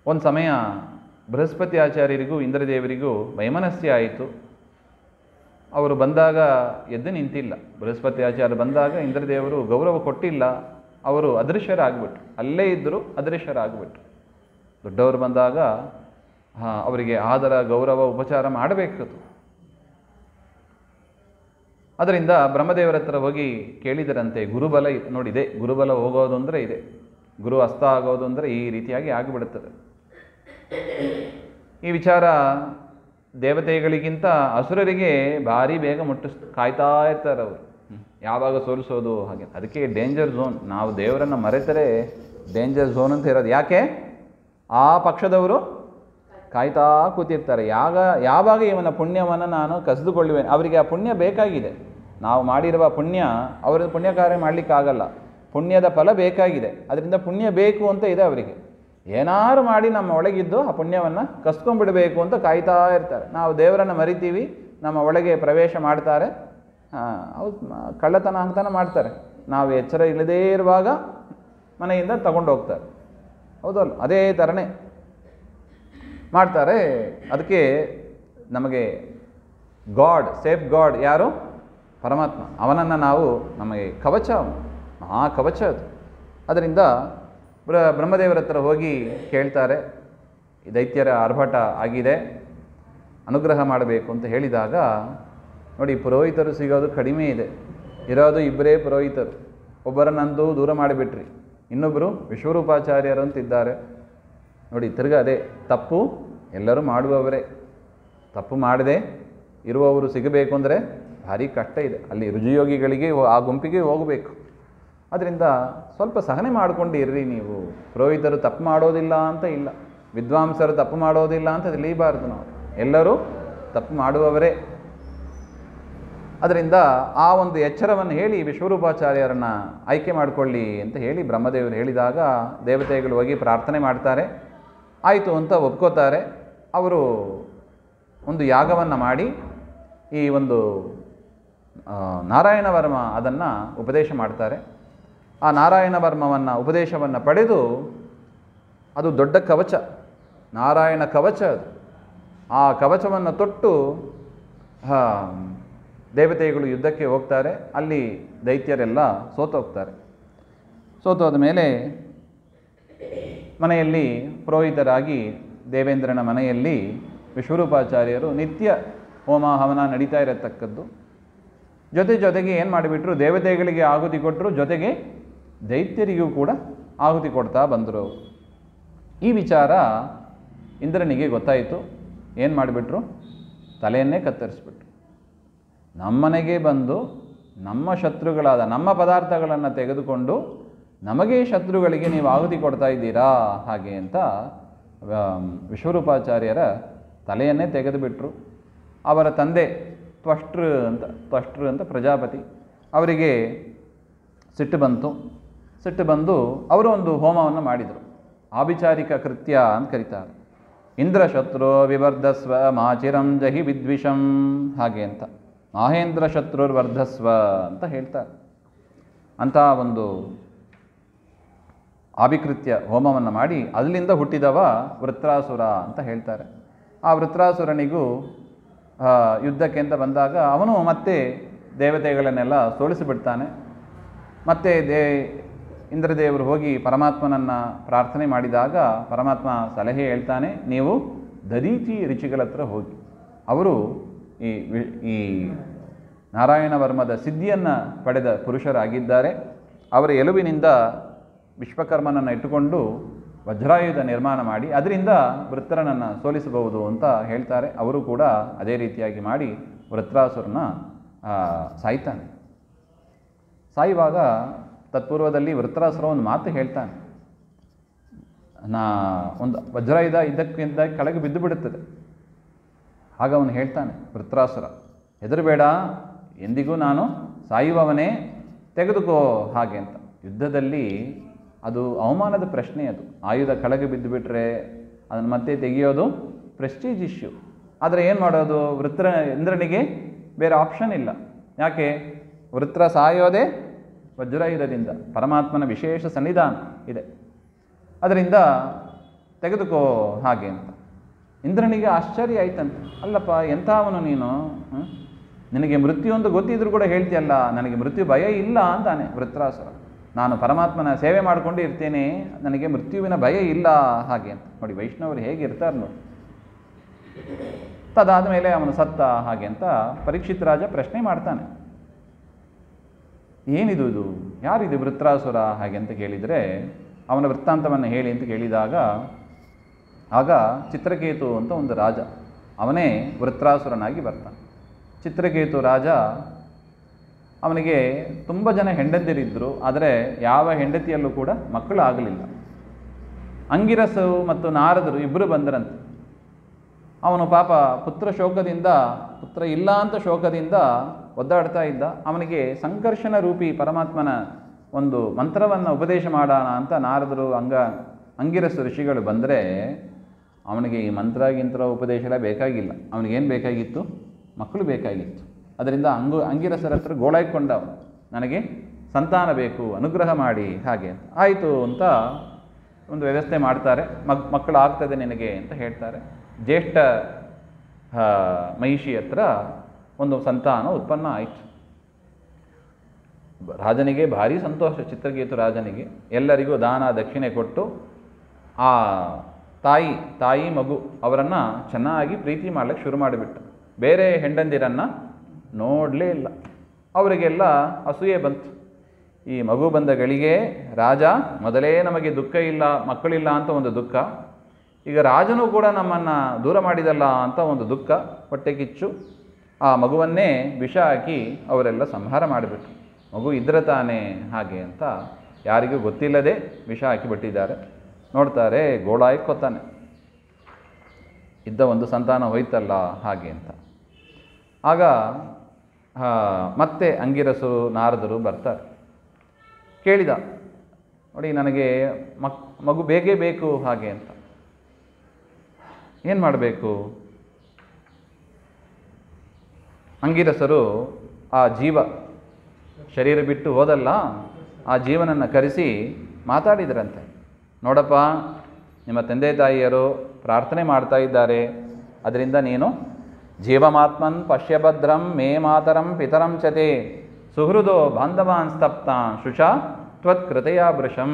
ಒಂದು ಸಮಯ ಬೃಹಸ್ಪತಿ ಆಚಾರ್ಯರಿಗೂ ಇಂದ್ರದೇವರಿಗೂ ವೈಮನಸ್ಯ ಆಯಿತು. ಅವರು ಬಂದಾಗ ಎದ್ದು ನಿಂತಿಲ್ಲ. ಬೃಹಸ್ಪತಿ ಆಚಾರ್ಯ ಬಂದಾಗ ಇಂದ್ರದೇವರು ಗೌರವ ಕೊಟ್ಟಿಲ್ಲ. ಅವರು ಅದೃಶ್ಯರಾಗ್ಬಿಟ್ರು. ಅಲ್ಲೇ ಇದ್ದರು, ಅದೃಶ್ಯರಾಗ್ಬಿಟ್ರು. ದೊಡ್ಡವರು ಬಂದಾಗ ಅವರಿಗೆ ಆದರ ಗೌರವ ಉಪಚಾರ ಮಾಡಬೇಕಿತ್ತು. ಅದರಿಂದ ಬ್ರಹ್ಮದೇವರ ಹತ್ರ ಹೋಗಿ ಕೇಳಿದರಂತೆ. ಗುರುಬಲ ನೋಡಿದೆ, ಗುರುಬಲ ಹೋಗೋದು ಅಂದರೆ ಇದೆ, ಗುರು ಅಸ್ತ ಆಗೋದು ಅಂದರೆ ಈ ರೀತಿಯಾಗಿ ಆಗಿಬಿಡುತ್ತದೆ. ಈ ವಿಚಾರ ದೇವತೆಗಳಿಗಿಂತ ಅಸುರರಿಗೆ ಭಾರಿ ಬೇಗ ಕಾಯ್ತಾ ಇರ್ತಾರೆ ಅವರು. ಯಾವಾಗ ಸೋಲಿಸೋದು ಹಾಗೆ. ಅದಕ್ಕೆ ಡೇಂಜರ್ ಝೋನ್. ನಾವು ದೇವರನ್ನು ಮರೆತರೆ ಡೇಂಜರ್ ಝೋನ್ ಅಂತ ಇರೋದು. ಯಾಕೆ? ಆ ಪಕ್ಷದವರು ಕಾಯ್ತಾ ಕೂತಿರ್ತಾರೆ. ಯಾವಾಗ ಇವನ ಪುಣ್ಯವನ್ನು ನಾನು ಕಸಿದುಕೊಳ್ಳುವೇನೆ. ಅವರಿಗೆ ಆ ಪುಣ್ಯ ಬೇಕಾಗಿದೆ. ನಾವು ಮಾಡಿರುವ ಪುಣ್ಯ ಅವರ ಪುಣ್ಯ ಕಾರ್ಯ ಮಾಡಲಿಕ್ಕಾಗಲ್ಲ. ಪುಣ್ಯದ ಫಲ ಬೇಕಾಗಿದೆ. ಅದರಿಂದ ಪುಣ್ಯ ಬೇಕು ಅಂತ ಇದೆ ಅವರಿಗೆ. ಏನಾರು ಮಾಡಿ ನಮ್ಮ ಒಳಗಿದ್ದು ಆ ಪುಣ್ಯವನ್ನು ಕಸ್ಕೊಂಡ್ಬಿಡಬೇಕು ಅಂತ ಕಾಯ್ತಾ ಇರ್ತಾರೆ. ನಾವು ದೇವರನ್ನು ಮರಿತೀವಿ, ನಮ್ಮ ಒಳಗೆ ಪ್ರವೇಶ ಮಾಡ್ತಾರೆ, ಹೌದು, ಕಳ್ಳತನ ಅಂತಾನೆ ಮಾಡ್ತಾರೆ. ನಾವು ಎಚ್ಚರ ಇಲ್ಲದೇ ಇರುವಾಗ ಮನೆಯಿಂದ ತಗೊಂಡು ಹೋಗ್ತಾರೆ. ಹೌದಲ್ಲ? ಅದೇ ಥರನೇ ಮಾಡ್ತಾರೆ. ಅದಕ್ಕೆ ನಮಗೆ ಸೇಫ್ ಗಾಡ್ ಯಾರು? ಪರಮಾತ್ಮ. ಅವನನ್ನು ನಾವು ನಮಗೆ ಕವಚ, ಮಹಾ ಕವಚ ಅದು. ಅದರಿಂದ ಬ್ರಹ್ಮದೇವರ ಹತ್ರ ಹೋಗಿ ಕೇಳ್ತಾರೆ, ದೈತ್ಯರ ಆರ್ಭಟ ಆಗಿದೆ, ಅನುಗ್ರಹ ಮಾಡಬೇಕು ಅಂತ ಹೇಳಿದಾಗ, ನೋಡಿ, ಪುರೋಹಿತರು ಸಿಗೋದು ಕಡಿಮೆ ಇದೆ. ಇರೋದು ಇಬ್ಬರೇ ಪುರೋಹಿತರು. ಒಬ್ಬರನ್ನಂತೂ ದೂರ ಮಾಡಿಬಿಟ್ರಿ. ಇನ್ನೊಬ್ಬರು ವಿಶ್ವರೂಪಾಚಾರ್ಯರು ಅಂತಿದ್ದಾರೆ. ನೋಡಿ, ತಿರ್ಗ ಅದೇ ತಪ್ಪು ಎಲ್ಲರೂ ಮಾಡುವವರೇ. ತಪ್ಪು ಮಾಡದೆ ಇರುವವರು ಸಿಗಬೇಕು ಅಂದರೆ ಭಾರಿ ಕಷ್ಟ ಇದೆ. ಅಲ್ಲಿ ರುಜಿಯೋಗಿಗಳಿಗೆ ಆ ಗುಂಪಿಗೆ ಹೋಗಬೇಕು. ಅದರಿಂದ ಸ್ವಲ್ಪ ಸಹನೆ ಮಾಡಿಕೊಂಡು ಇರ್ರಿ ನೀವು. ಪುರೋಹಿತರು ತಪ್ಪು ಮಾಡೋದಿಲ್ಲ ಅಂತ ಇಲ್ಲ, ವಿದ್ವಾಂಸರು ತಪ್ಪು ಮಾಡೋದಿಲ್ಲ ಅಂತ ತಿಳಿಯಬಾರ್ದು. ನಾವು ಎಲ್ಲರೂ ತಪ್ಪು ಮಾಡುವವರೇ. ಅದರಿಂದ ಆ ಒಂದು ಎಚ್ಚರವನ್ನು ಹೇಳಿ ವಿಶ್ವರೂಪಾಚಾರ್ಯರನ್ನು ಆಯ್ಕೆ ಮಾಡಿಕೊಳ್ಳಿ ಅಂತ ಹೇಳಿ ಬ್ರಹ್ಮದೇವರು ಹೇಳಿದಾಗ ದೇವತೆಗಳು ಹೋಗಿ ಪ್ರಾರ್ಥನೆ ಮಾಡ್ತಾರೆ. ಆಯಿತು ಅಂತ ಒಪ್ಕೋತಾರೆ. ಅವರು ಒಂದು ಯಾಗವನ್ನು ಮಾಡಿ ಈ ಒಂದು ನಾರಾಯಣ ವರ್ಮ ಅದನ್ನು ಉಪದೇಶ ಮಾಡ್ತಾರೆ. ಆ ನಾರಾಯಣ ವರ್ಮವನ್ನು ಉಪದೇಶವನ್ನು ಪಡೆದು, ಅದು ದೊಡ್ಡ ಕವಚ, ನಾರಾಯಣ ಕವಚ ಅದು. ಆ ಕವಚವನ್ನು ತೊಟ್ಟು ದೇವತೆಗಳು ಯುದ್ಧಕ್ಕೆ ಹೋಗ್ತಾರೆ. ಅಲ್ಲಿ ದೈತ್ಯರೆಲ್ಲ ಸೋತೋಗ್ತಾರೆ. ಸೋತೋದ ಮೇಲೆ ಮನೆಯಲ್ಲಿ ಪುರೋಹಿತರಾಗಿ ದೇವೇಂದ್ರನ ಮನೆಯಲ್ಲಿ ವಿಶ್ವರೂಪಾಚಾರ್ಯರು ನಿತ್ಯ ಹೋಮ ಹವನ ನಡೀತಾ ಇರತಕ್ಕದ್ದು. ಜೊತೆಗೆ ಏನು ಮಾಡಿಬಿಟ್ರು, ದೇವತೆಗಳಿಗೆ ಆಹುತಿ ಕೊಟ್ಟರು, ಜೊತೆಗೆ ದೈತ್ಯರಿಗೂ ಕೂಡ ಆಹುತಿ ಕೊಡ್ತಾ ಬಂದರು. ಈ ವಿಚಾರ ಇಂದ್ರನಿಗೆ ಗೊತ್ತಾಯಿತು. ಏನು ಮಾಡಿಬಿಟ್ರು, ತಲೆಯನ್ನೇ ಕತ್ತರಿಸ್ಬಿಟ್ರು. ನಮ್ಮನೆಗೆ ಬಂದು ನಮ್ಮ ಶತ್ರುಗಳಾದ ನಮ್ಮ ಪದಾರ್ಥಗಳನ್ನು ತೆಗೆದುಕೊಂಡು ನಮಗೆ ಶತ್ರುಗಳಿಗೆ ನೀವು ಆಹುತಿ ಕೊಡ್ತಾ ಇದ್ದೀರಾ ಹಾಗೆ ಅಂತ ವಿಶ್ವರೂಪಾಚಾರ್ಯರ ತಲೆಯನ್ನೇ ತೆಗೆದುಬಿಟ್ರು. ಅವರ ತಂದೆ ತ್ವಷ್ಟೃ ಅಂತ ಪ್ರಜಾಪತಿ, ಅವರಿಗೆ ಸಿಟ್ಟು ಬಂದು ಅವರು ಒಂದು ಹೋಮವನ್ನು ಮಾಡಿದರು. ಆಭಿಚಾರಿಕ ಕೃತ್ಯ ಅಂತ ಕರೀತಾರೆ. ಇಂದ್ರ ಶತ್ರು ವಿವರ್ಧಸ್ವ ಮಾಚಿರಂ ಜಹಿ ವಿದ್ವಿಷಂ ಹಾಗೆ ಅಂತ, ಮಹೇಂದ್ರ ಶತ್ರುರ್ವರ್ಧಸ್ವ ಅಂತ ಹೇಳ್ತಾರೆ. ಅಂಥ ಒಂದು ಆಭಿಕೃತ್ಯ ಹೋಮವನ್ನು ಮಾಡಿ ಅಲ್ಲಿಂದ ಹುಟ್ಟಿದವ ವೃತ್ರಾಸುರ ಅಂತ ಹೇಳ್ತಾರೆ. ಆ ವೃತ್ರಾಸುರನಿಗೂ ಯುದ್ಧಕ್ಕೆ ಅಂತ ಬಂದಾಗ ಅವನು ಮತ್ತೆ ದೇವತೆಗಳನ್ನೆಲ್ಲ ಸೋಲಿಸಿಬಿಡ್ತಾನೆ. ಮತ್ತೆ ಇಂದ್ರದೇವರು ಹೋಗಿ ಪರಮಾತ್ಮನನ್ನು ಪ್ರಾರ್ಥನೆ ಮಾಡಿದಾಗ ಪರಮಾತ್ಮ ಸಲಹೆ ಹೇಳ್ತಾನೆ, ನೀವು ದದೀಚಿ ಋಷಿಗಳ ಹತ್ರ ಹೋಗಿ. ಅವರು ಈ ನಾರಾಯಣ ವರ್ಮದ ಸಿದ್ಧಿಯನ್ನು ಪಡೆದ ಪುರುಷರಾಗಿದ್ದಾರೆ. ಅವರ ಎಲುಬಿನಿಂದ ವಿಶ್ವಕರ್ಮನನ್ನು ಇಟ್ಟುಕೊಂಡು ವಜ್ರಾಯುಧ ನಿರ್ಮಾಣ ಮಾಡಿ ಅದರಿಂದ ವೃತ್ರನನ್ನು ಸೋಲಿಸಬಹುದು ಅಂತ ಹೇಳ್ತಾರೆ. ಅವರು ಕೂಡ ಅದೇ ರೀತಿಯಾಗಿ ಮಾಡಿ ವೃತ್ರಾಸುರನ ಸಾಯ್ತಾನೆ. ಸಾಯುವಾಗ ತತ್ಪೂರ್ವದಲ್ಲಿ ವೃತ್ರಾಸುರ ಒಂದು ಮಾತು ಹೇಳ್ತಾನೆ. ಒಂದು ವಜ್ರಾಯುಧ ಇದ್ದಕ್ಕಿಂತ ಕೆಳಗೆ ಬಿದ್ದು ಬಿಡುತ್ತದೆ. ಆಗ ಅವನು ಹೇಳ್ತಾನೆ, ವೃತ್ರಾಸುರ ಹೆದರಬೇಡ, ಎಂದಿಗೂ ನಾನು ಸಾಯುವವನೇ, ತೆಗೆದುಕೋ ಹಾಗೆ ಅಂತ. ಯುದ್ಧದಲ್ಲಿ ಅದು ಅವಮಾನದ ಪ್ರಶ್ನೆ. ಅದು ಆಯುಧ ಕೆಳಗೆ ಬಿದ್ದು ಬಿಟ್ಟರೆ ಅದನ್ನು ಮತ್ತೆ ತೆಗೆಯೋದು ಪ್ರೆಸ್ಟೀಜ್ ಇಶ್ಯೂ. ಆದರೆ ಏನು ಮಾಡೋದು, ಇಂದ್ರನಿಗೆ ಬೇರೆ ಆಪ್ಷನ್ ಇಲ್ಲ. ಯಾಕೆ? ವೃತ್ರ ಸಾಯೋದೇ ವಜ್ರಾಯುಧದಿಂದ, ಪರಮಾತ್ಮನ ವಿಶೇಷ ಸನ್ನಿಧಾನ ಇದೆ. ಅದರಿಂದ ತೆಗೆದುಕೋ ಹಾಗೆ ಅಂತ. ಇಂದ್ರನಿಗೆ ಆಶ್ಚರ್ಯ ಆಯ್ತಂತೆ. ಅಲ್ಲಪ್ಪ, ಎಂಥವನು ನೀನು, ನಿನಗೆ ಮೃತ್ಯು ಅಂತ ಗೊತ್ತಿದ್ರು ಕೂಡ ಹೇಳ್ತೀಯಲ್ಲ, ನನಗೆ ಮೃತ್ಯು ಭಯ ಇಲ್ಲ ಅಂತಾನೆ ವೃತ್ರಾಸುರ. ನಾನು ಪರಮಾತ್ಮನ ಸೇವೆ ಮಾಡಿಕೊಂಡು ಇರ್ತೇನೆ, ನನಗೆ ಮೃತ್ಯುವಿನ ಭಯ ಇಲ್ಲ ಹಾಗೆ ಅಂತ. ನೋಡಿ ವೈಷ್ಣವರು ಹೇಗಿರ್ತಾರೆ ನೋಡಿ. ತದಾದ ಮೇಲೆ ಅವನು ಸತ್ತ ಹಾಗೆ ಅಂತ ಪರೀಕ್ಷಿತ್ ರಾಜ ಪ್ರಶ್ನೆ ಮಾಡ್ತಾನೆ, ಏನಿದು, ಯಾರಿದು ವೃತ್ರಾಸುರ ಹಾಗೆ ಅಂತ ಕೇಳಿದರೆ ಅವನ ವೃತ್ತಾಂತವನ್ನು ಹೇಳಿ ಅಂತ ಕೇಳಿದಾಗ ಆಗ ಚಿತ್ರಕೇತು ಅಂತ ಒಂದು ರಾಜ, ಅವನೇ ವೃತ್ರಾಸುರನಾಗಿ ಬರ್ತಾನೆ. ಚಿತ್ರಕೇತು ರಾಜ, ಅವನಿಗೆ ತುಂಬ ಜನ ಹೆಂಡತಿಯರಿದ್ದರು, ಆದರೆ ಯಾವ ಹೆಂಡತಿಯಲ್ಲೂ ಕೂಡ ಮಕ್ಕಳು ಆಗಲಿಲ್ಲ. ಅಂಗಿರಸು ಮತ್ತು ನಾರದರು ಇಬ್ಬರು ಬಂದರಂತೆ. ಅವನು ಪಾಪ ಪುತ್ರ ಇಲ್ಲ ಅಂತ ಶೋಕದಿಂದ ಒದ್ದಾಡ್ತಾ ಇದ್ದ. ಅವನಿಗೆ ಸಂಕರ್ಷಣ ರೂಪಿ ಪರಮಾತ್ಮನ ಒಂದು ಮಂತ್ರವನ್ನು ಉಪದೇಶ ಮಾಡೋಣ ಅಂತ ನಾರದರು ಅಂಗಿರಸು ಋಷಿಗಳು ಬಂದರೆ, ಅವನಿಗೆ ಈ ಮಂತ್ರ ಉಪದೇಶ ಎಲ್ಲ ಬೇಕಾಗಿಲ್ಲ. ಅವನಿಗೇನು ಬೇಕಾಗಿತ್ತು? ಮಕ್ಕಳು ಬೇಕಾಗಿತ್ತು. ಅದರಿಂದ ಅಂಗಿರಸರ ಹತ್ರ ಗೋಳಾಯ್ಕೊಂಡ, ನನಗೆ ಸಂತಾನ ಬೇಕು, ಅನುಗ್ರಹ ಮಾಡಿ ಹಾಗೆ. ಆಯಿತು ಅಂತ ಒಂದು ವ್ಯವಸ್ಥೆ ಮಾಡ್ತಾರೆ. ಮಕ್ಕಳು ಆಗ್ತದೆ ನಿನಗೆ ಅಂತ ಹೇಳ್ತಾರೆ. ಜ್ಯೇಷ್ಠ ಮಹಿಷಿ ಹತ್ರ ಒಂದು ಸಂತಾನ ಉತ್ಪನ್ನ ಆಯಿತು. ರಾಜನಿಗೆ ಭಾರಿ ಸಂತೋಷ, ಚಿತ್ರಕೇತು ರಾಜನಿಗೆ. ಎಲ್ಲರಿಗೂ ದಾನ ದಕ್ಷಿಣೆ ಕೊಟ್ಟು ಆ ತಾಯಿ ಮಗು ಅವರನ್ನು ಚೆನ್ನಾಗಿ ಪ್ರೀತಿ ಮಾಡಲಿಕ್ಕೆ ಶುರು ಮಾಡಿಬಿಟ್ಟ. ಬೇರೆ ಹೆಂಡಂದಿರನ್ನು ನೋಡಲೇ ಇಲ್ಲ. ಅವರಿಗೆಲ್ಲ ಅಸೂಯೆ ಬಂತು. ಈ ಮಗು ಬಂದ ಗಳಿಗೆ ರಾಜ ಮೊದಲೇ ನಮಗೆ ದುಃಖ ಇಲ್ಲ, ಮಕ್ಕಳಿಲ್ಲ ಅಂತ ಒಂದು ದುಃಖ, ಈಗ ರಾಜನೂ ಕೂಡ ನಮ್ಮನ್ನು ದೂರ ಮಾಡಿದಲ್ಲ ಅಂತ ಒಂದು ದುಃಖ, ಹೊಟ್ಟೆ ಕಿಚ್ಚು. ಆ ಮಗುವನ್ನೇ ವಿಷ ಹಾಕಿ ಅವರೆಲ್ಲ ಸಂಹಾರ ಮಾಡಿಬಿಟ್ರು. ಮಗು ಇದ್ರೆ ತಾನೇ ಹಾಗೆ ಅಂತ ಯಾರಿಗೂ ಗೊತ್ತಿಲ್ಲದೆ ವಿಷ ಹಾಕಿಬಿಟ್ಟಿದ್ದಾರೆ. ನೋಡ್ತಾರೆ, ಗೋಳಾಯ್ಕೊತಾನೆ, ಇದ್ದ ಒಂದು ಸಂತಾನ ಹೋಯ್ತಲ್ಲ ಹಾಗೆ ಅಂತ. ಆಗ ಮತ್ತೆ ಅಂಗಿರಸು ನಾರದರು ಬರ್ತಾರೆ. ಕೇಳಿದ, ನೋಡಿ ನನಗೆ ಮಗು ಬೇಕೇ ಬೇಕು ಹಾಗೆ ಅಂತ. ಏನು ಮಾಡಬೇಕು? ಅಂಗಿರಸರು ಆ ಜೀವ ಶರೀರ ಬಿಟ್ಟು ಹೋದಲ್ಲ, ಆ ಜೀವನನ್ನು ಕರೆಸಿ ಮಾತಾಡಿದ್ರಂತೆ. ನೋಡಪ್ಪ, ನಿಮ್ಮ ತಂದೆ ತಾಯಿಯರು ಪ್ರಾರ್ಥನೆ ಮಾಡ್ತಾ ಇದ್ದಾರೆ, ಅದರಿಂದ ನೀನು ಜೀವಮಾತ್ಮನ್ ಪಶ್ಯಭದ್ರಂ ಮೇ ಮಾತರಂ ಪಿತರಂ ಚತೆ ಸುಹೃದೋ ಬಾಂಧವಾನ್ ಸ್ತಪ್ತಾನ್ ಶುಷಾ ತ್ವತ್ಕೃತೆಯ ವೃಷಂ.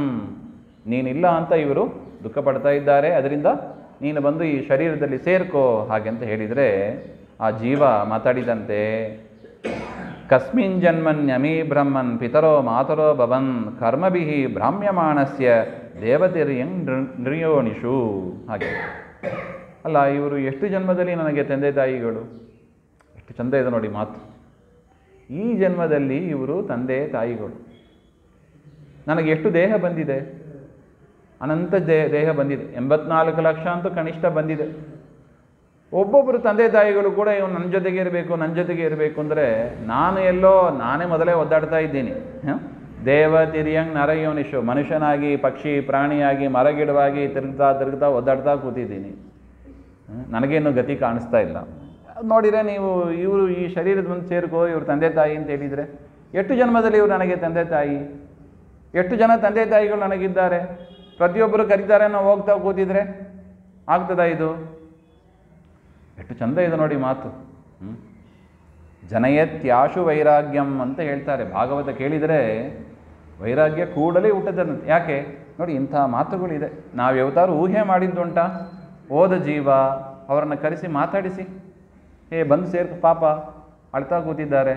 ನೀನಿಲ್ಲ ಅಂತ ಇವರು ದುಃಖ ಪಡ್ತಾ ಇದ್ದಾರೆ, ಅದರಿಂದ ನೀನು ಬಂದು ಈ ಶರೀರದಲ್ಲಿ ಸೇರ್ಕೋ ಹಾಗೆ ಅಂತ ಹೇಳಿದರೆ, ಆ ಜೀವ ಮಾತಾಡಿದಂತೆ, ಕಸ್ಮಿನ್ ಜನ್ಮನ್ಯಮೀ ಬ್ರಹ್ಮನ್ ಪಿತರೋ ಮಾತರೋ ಭವನ್ ಕರ್ಮಭಿಃ ಭ್ರಾಮ್ಯಮಾಣಸ್ಯ ದೇವತಿರ್ಯಂಗ್ ನೃಯೋನಿಷು ಹಾಗೆ. ಅಲ್ಲ, ಇವರು ಎಷ್ಟು ಜನ್ಮದಲ್ಲಿ ನನಗೆ ತಂದೆ ತಾಯಿಗಳು, ಎಷ್ಟು ಚಂದ ಇದೆ ನೋಡಿ ಮಾತು. ಈ ಜನ್ಮದಲ್ಲಿ ಇವರು ತಂದೆ ತಾಯಿಗಳು. ನನಗೆ ಎಷ್ಟು ದೇಹ ಬಂದಿದೆ? ಅನಂತ ದೇಹ ಬಂದಿದೆ. 84 ಲಕ್ಷ ಅಂತೂ ಕನಿಷ್ಠ ಬಂದಿದೆ. ಒಬ್ಬೊಬ್ಬರು ತಂದೆ ತಾಯಿಗಳು ಕೂಡ ಇವನು ನನ್ನ ಜೊತೆಗೆ ಇರಬೇಕು ಅಂದರೆ, ನಾನು ಎಲ್ಲೋ ನಾನೇ ಮೊದಲೇ ಒದ್ದಾಡ್ತಾ ಇದ್ದೀನಿ. ದೇವತಿರ್ಯಂಗ್ ನರಯೋನಿಷು, ಮನುಷ್ಯನಾಗಿ ಪಕ್ಷಿ ಪ್ರಾಣಿಯಾಗಿ ಮರಗಿಡವಾಗಿ ತಿರುಗ್ತಾ ಒದ್ದಾಡ್ತಾ ಕೂತಿದ್ದೀನಿ. ನನಗೇನು ಗತಿ ಕಾಣಿಸ್ತಾ ಇಲ್ಲ. ನೋಡಿದರೆ ನೀವು ಇವರು ಈ ಶರೀರದ ಮುಂದೆ ಸೇರ್ಕೋ, ಇವ್ರ ತಂದೆ ತಾಯಿ ಅಂತ ಹೇಳಿದರೆ, ಎಷ್ಟು ಜನ್ಮದಲ್ಲಿ ಇವರು ನನಗೆ ತಂದೆ ತಾಯಿ? ಎಷ್ಟು ಜನ ತಂದೆ ತಾಯಿಗಳು ನನಗಿದ್ದಾರೆ? ಪ್ರತಿಯೊಬ್ಬರು ಕರೀತಾರೆ, ನಾವು ಹೋಗ್ತಾ ಕೂತಿದ್ರೆ ಆಗ್ತದಾ ಇದು? ಎಷ್ಟು ಚಂದ ಇದೆ ನೋಡಿ ಮಾತು. ಜನಯತ್ಯಾಶು ವೈರಾಗ್ಯಂ ಅಂತ ಹೇಳ್ತಾರೆ. ಭಾಗವತ ಕೇಳಿದರೆ ವೈರಾಗ್ಯ ಕೂಡಲೇ ಹುಟ್ಟದಂತೆ. ಯಾಕೆ ನೋಡಿ, ಇಂಥ ಮಾತುಗಳಿದೆ. ನಾವು ಯಾವತ್ತಾರು ಊಹೆ ಮಾಡಿದ್ದುಂಟಾ? ಓದ ಜೀವ ಅವರನ್ನು ಕರೆಸಿ ಮಾತಾಡಿಸಿ, ಬಂದು ಸೇರು, ಪಾಪ ಅಳ್ತಾ ಕೂತಿದ್ದಾರೆ,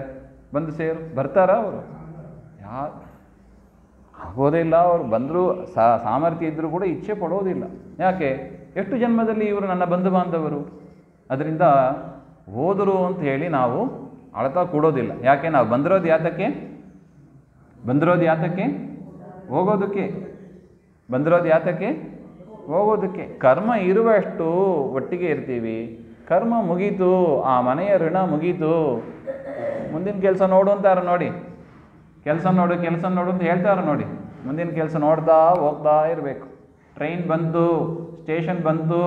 ಬಂದು ಸೇರು, ಬರ್ತಾರಾ ಅವರು? ಆಗೋದೇ ಇಲ್ಲ. ಅವರು ಬಂದರೂ ಸಾಮರ್ಥ್ಯ ಇದ್ದರೂ ಕೂಡ ಇಚ್ಛೆ ಪಡೋದಿಲ್ಲ. ಯಾಕೆ? ಎಷ್ಟು ಜನ್ಮದಲ್ಲಿ ಇವರು ನನ್ನ ಬಂಧು ಬಾಂಧವರು. ಅದರಿಂದ ಹೋದರು ಅಂತ ಹೇಳಿ ನಾವು ಅಳ್ತಾ ಕೂಡೋದಿಲ್ಲ. ಯಾಕೆ? ನಾವು ಬಂದಿರೋದು ಯಾತಕ್ಕೆ? ಹೋಗೋದಕ್ಕೆ. ಬಂದಿರೋದು ಯಾತಕ್ಕೆ? ಹೋಗೋದಕ್ಕೆ. ಕರ್ಮ ಇರುವಷ್ಟು ಒಟ್ಟಿಗೆ ಇರ್ತೀವಿ. ಕರ್ಮ ಮುಗೀತು, ಆ ಮನೆಯ ಋಣ ಮುಗೀತು, ಮುಂದಿನ ಕೆಲಸ ನೋಡು ಅಂತಾರೆ ನೋಡಿ. ಕೆಲಸ ನೋಡು ಅಂತ ಹೇಳ್ತಾರೆ ನೋಡಿ. ಮುಂದಿನ ಕೆಲಸ ನೋಡ್ತಾ ಹೋಗ್ತಾ ಇರಬೇಕು. ಟ್ರೈನ್ ಬಂತು, ಸ್ಟೇಷನ್ ಬಂತು,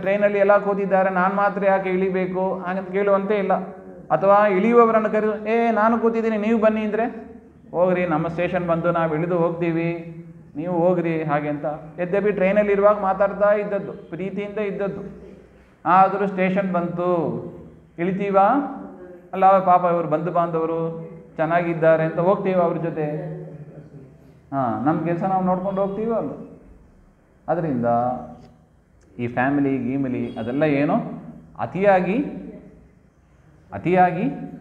ಟ್ರೈನಲ್ಲಿ ಎಲ್ಲ ಕೂತಿದ್ದಾರೆ, ನಾನು ಮಾತ್ರ ಯಾಕೆ ಇಳಿಬೇಕು ಹಾಗಂತ ಕೇಳುವಂತೆ ಇಲ್ಲ. ಅಥವಾ ಇಳಿಯುವವರನ್ನು ಕರೆದು, ನಾನು ಕೂತಿದ್ದೀನಿ, ನೀವು ಬನ್ನಿ ಅಂದರೆ, ಹೋಗ್ರಿ, ನಮ್ಮ ಸ್ಟೇಷನ್ ಬಂತು, ನಾವು ಇಳಿದು ಹೋಗ್ತೀವಿ, ನೀವು ಹೋಗ್ರಿ ಹಾಗೆ ಅಂತ. ಯದ್ಯಪಿ ಟ್ರೈನಲ್ಲಿ ಇರುವಾಗ ಮಾತಾಡ್ತಾ ಇದ್ದದ್ದು, ಪ್ರೀತಿಯಿಂದ ಇದ್ದದ್ದು. ಆದರೂ ಸ್ಟೇಷನ್ ಬಂತು, ಇಳಿತೀವಾ? ಅಲ್ಲ, ಪಾಪ ಇವರು ಬಂಧು ಬಾಂಧವರು ಚೆನ್ನಾಗಿದ್ದಾರೆ ಅಂತ ಹೋಗ್ತೀವ ಅವ್ರ ಜೊತೆ. ನಮ್ಮ ಕೆಲಸ ನಾವು ನೋಡ್ಕೊಂಡು ಹೋಗ್ತೀವ ಅಲ್ಲ. ಅದರಿಂದ ಈ ಗೀಮಿಲಿ ಅದೆಲ್ಲ ಏನು ಅತಿಯಾಗಿ